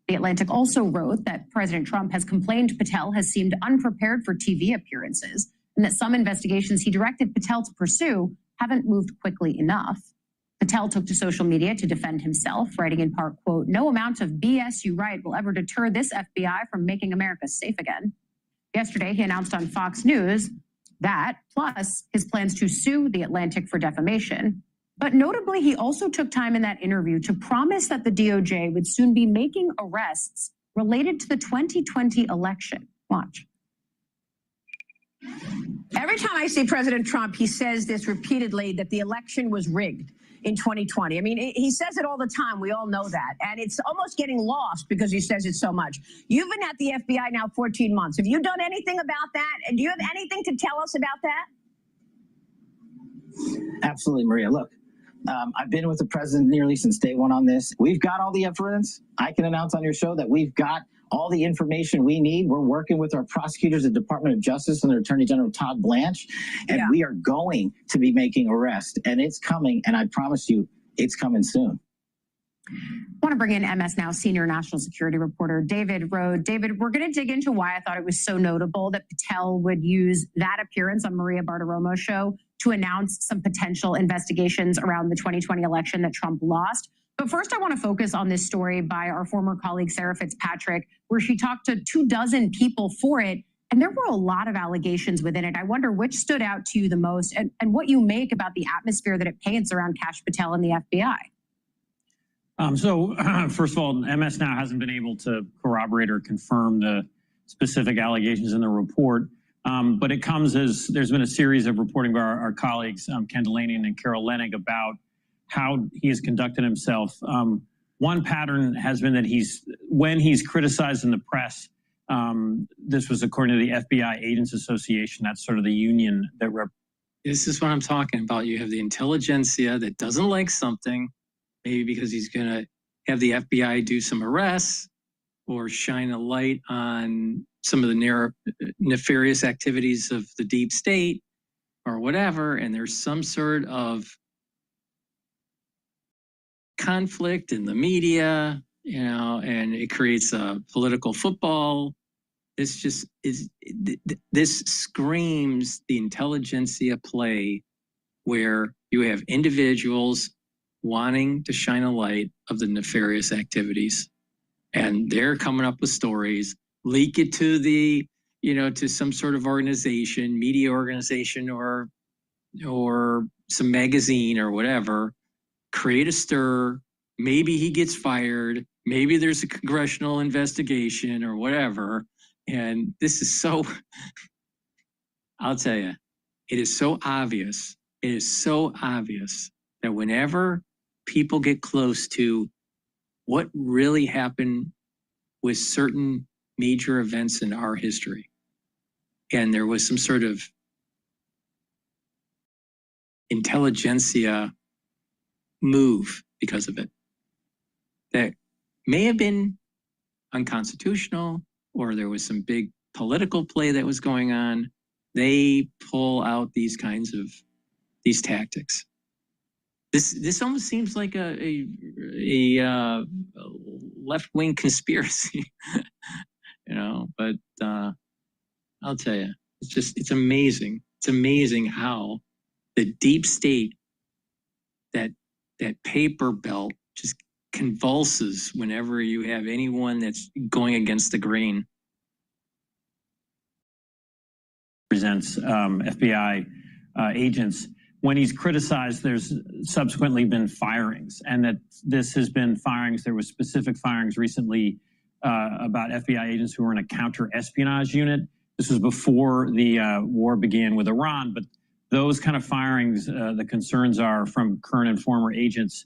The Atlantic also wrote that President Trump has complained Patel has seemed unprepared for TV appearances and that some investigations he directed Patel to pursue haven't moved quickly enough. Patel took to social media to defend himself, writing in part, quote, no amount of BS you write will ever deter this FBI from making America safe again. Yesterday, he announced on Fox News that, plus his plans to sue The Atlantic for defamation. But notably, he also took time in that interview to promise that the DOJ would soon be making arrests related to the 2020 election. Watch. Every time I see President Trump, he says this repeatedly, that the election was rigged in 2020. I mean, he says it all the time. We all know that. And it's almost getting lost because he says it so much. You've been at the FBI now 14 months. Have you done anything about that? And do you have anything to tell us about that? Absolutely, Maria. Look, I've been with the president nearly since day one on this. We've got all the evidence. I can announce on your show that we've got all the information we need. We're working with our prosecutors at the Department of Justice and their Attorney General Todd Blanche, and we are going to be making arrests, and it's coming, and I promise you, it's coming soon. I want to bring in MS Now senior national security reporter David Rode. David, we're going to dig into why I thought it was so notable that Patel would use that appearance on Maria Bartiromo's show to announce some potential investigations around the 2020 election that Trump lost. But first, I want to focus on this story by our former colleague, Sarah Fitzpatrick, where she talked to 24 people for it. And there were a lot of allegations within it. I wonder which stood out to you the most and what you make about the atmosphere that it paints around Kash Patel and the FBI. First of all, MS Now hasn't been able to corroborate or confirm the specific allegations in the report. But it comes as there's been a series of reporting by our colleagues, Ken Delaney and Carol Lenig, about how he has conducted himself. One pattern has been that when he's criticized in the press, this was according to the FBI Agents Association, that's sort of the union that This is what I'm talking about. You have the intelligentsia that doesn't like something, maybe because he's going to have the FBI do some arrests or shine a light on some of the nefarious activities of the deep state or whatever, and there's some sort of conflict in the media and it creates a political football. This just is, this screams the intelligentsia play where you have individuals wanting to shine a light of the nefarious activities. And they're coming up with stories, leak it to the, to some sort of organization, media organization, or some magazine or whatever, create a stir. Maybe he gets fired. Maybe there's a congressional investigation or whatever. And this is so, I'll tell you, it is so obvious. It is so obvious that whenever people get close to what really happened with certain major events in our history, and there was some sort of intelligentsia move because of it that may have been unconstitutional, or there was some big political play that was going on, they pull out these kinds of these tactics. This almost seems like a left-wing conspiracy, but I'll tell you, it's amazing. It's amazing how the deep state, that paper belt, just convulses whenever you have anyone that's going against the grain. Presents FBI agents. When he's criticized, there's subsequently been firings, and that this has been firings. There was specific firings recently about FBI agents who were in a counter-espionage unit. This was before the war began with Iran, but those kind of firings, the concerns are from current and former agents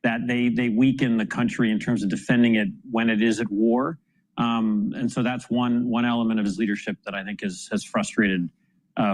that they weaken the country in terms of defending it when it is at war. And so that's one element of his leadership that I think has frustrated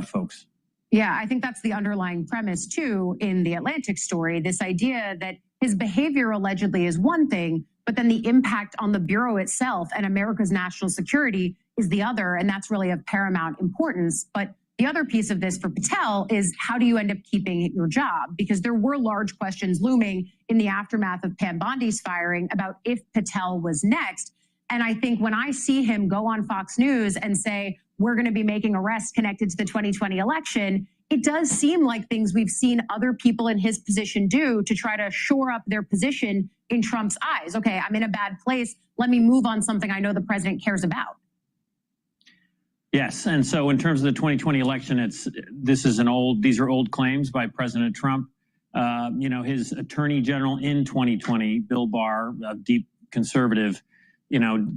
folks. Yeah, I think that's the underlying premise, too, in the Atlantic story, this idea that his behavior allegedly is one thing, but then the impact on the Bureau itself and America's national security is the other, and that's really of paramount importance. But the other piece of this for Patel is, how do you end up keeping your job? Because there were large questions looming in the aftermath of Pam Bondi's firing about if Patel was next. And I think when I see him go on Fox News and say, we're going to be making arrests connected to the 2020 election, it does seem like things we've seen other people in his position do to try to shore up their position in Trump's eyes. Okay, I'm in a bad place. Let me move on something I know the president cares about. Yes, and so in terms of the 2020 election, these are old claims by President Trump. His attorney general in 2020, Bill Barr, a deep conservative,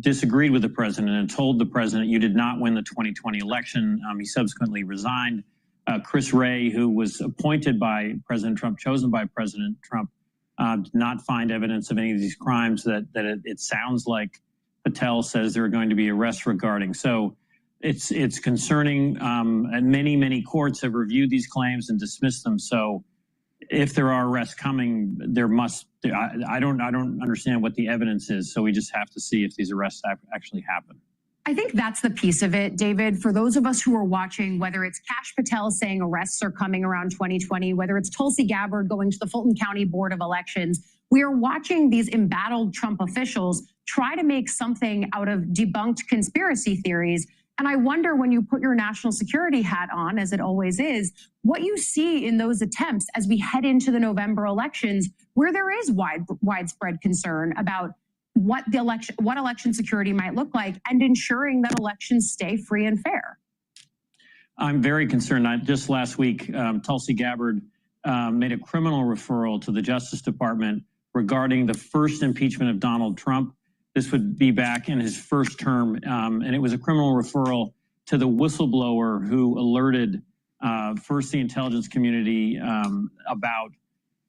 disagreed with the president and told the president, you did not win the 2020 election. He subsequently resigned. Chris Wray, who was appointed by President Trump, chosen by President Trump, did not find evidence of any of these crimes that it sounds like Patel says there are going to be arrests regarding. So it's concerning. And many courts have reviewed these claims and dismissed them. So if there are arrests coming, I don't understand what the evidence is. So we just have to see if these arrests actually happen. I think that's the piece of it, David. For those of us who are watching, whether it's Kash Patel saying arrests are coming around 2020, whether it's Tulsi Gabbard going to the Fulton County Board of Elections, we are watching these embattled Trump officials try to make something out of debunked conspiracy theories. And I wonder, when you put your national security hat on, as it always is, what you see in those attempts as we head into the November elections, where there is widespread concern about what election security might look like and ensuring that elections stay free and fair. I'm very concerned. Just last week, Tulsi Gabbard made a criminal referral to the Justice Department regarding the first impeachment of Donald Trump. This would be back in his first term, and it was a criminal referral to the whistleblower who alerted first the intelligence community about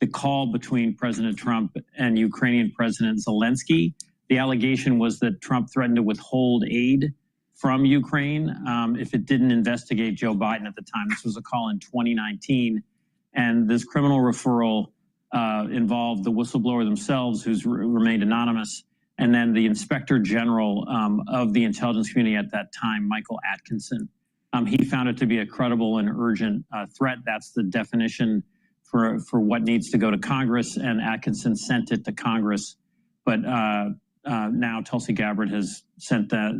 the call between President Trump and Ukrainian President Zelensky. The allegation was that Trump threatened to withhold aid from Ukraine if it didn't investigate Joe Biden at the time. This was a call in 2019. And this criminal referral involved the whistleblower themselves, who's remained anonymous, and then the Inspector General of the intelligence community at that time, Michael Atkinson. He found it to be a credible and urgent threat. That's the definition for what needs to go to Congress, and Atkinson sent it to Congress. But now Tulsi Gabbard has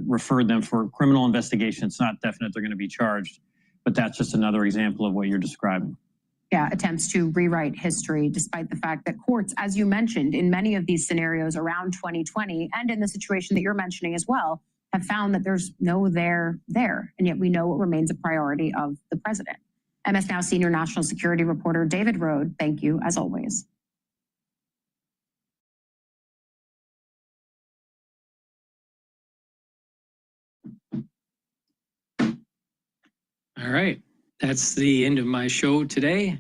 referred them for criminal investigation. It's not definite they're going to be charged, but that's just another example of what you're describing. Yeah, attempts to rewrite history, despite the fact that courts, as you mentioned, in many of these scenarios around 2020, and in the situation that you're mentioning as well, have found that there's no there, and yet we know it remains a priority of the president. MS Now senior national security reporter David Rode, thank you as always. All right, that's the end of my show today.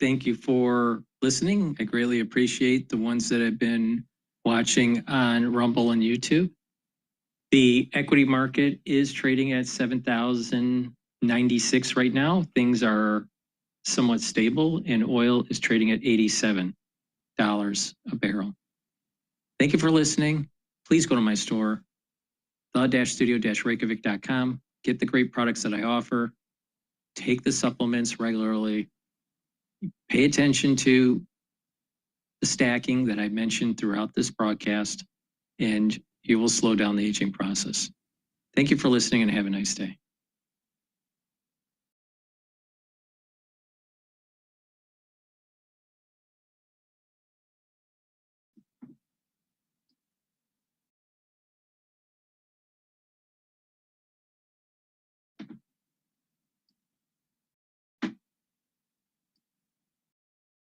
Thank you for listening. I greatly appreciate the ones that have been watching on Rumble and YouTube. The equity market is trading at 7,096 right now. Things are somewhat stable, and oil is trading at $87 a barrel. Thank you for listening. Please go to my store, the-studio-reykjavik.com. Get the great products that I offer. Take the supplements regularly. Pay attention to the stacking that I mentioned throughout this broadcast, and you will slow down the aging process. Thank you for listening and have a nice day.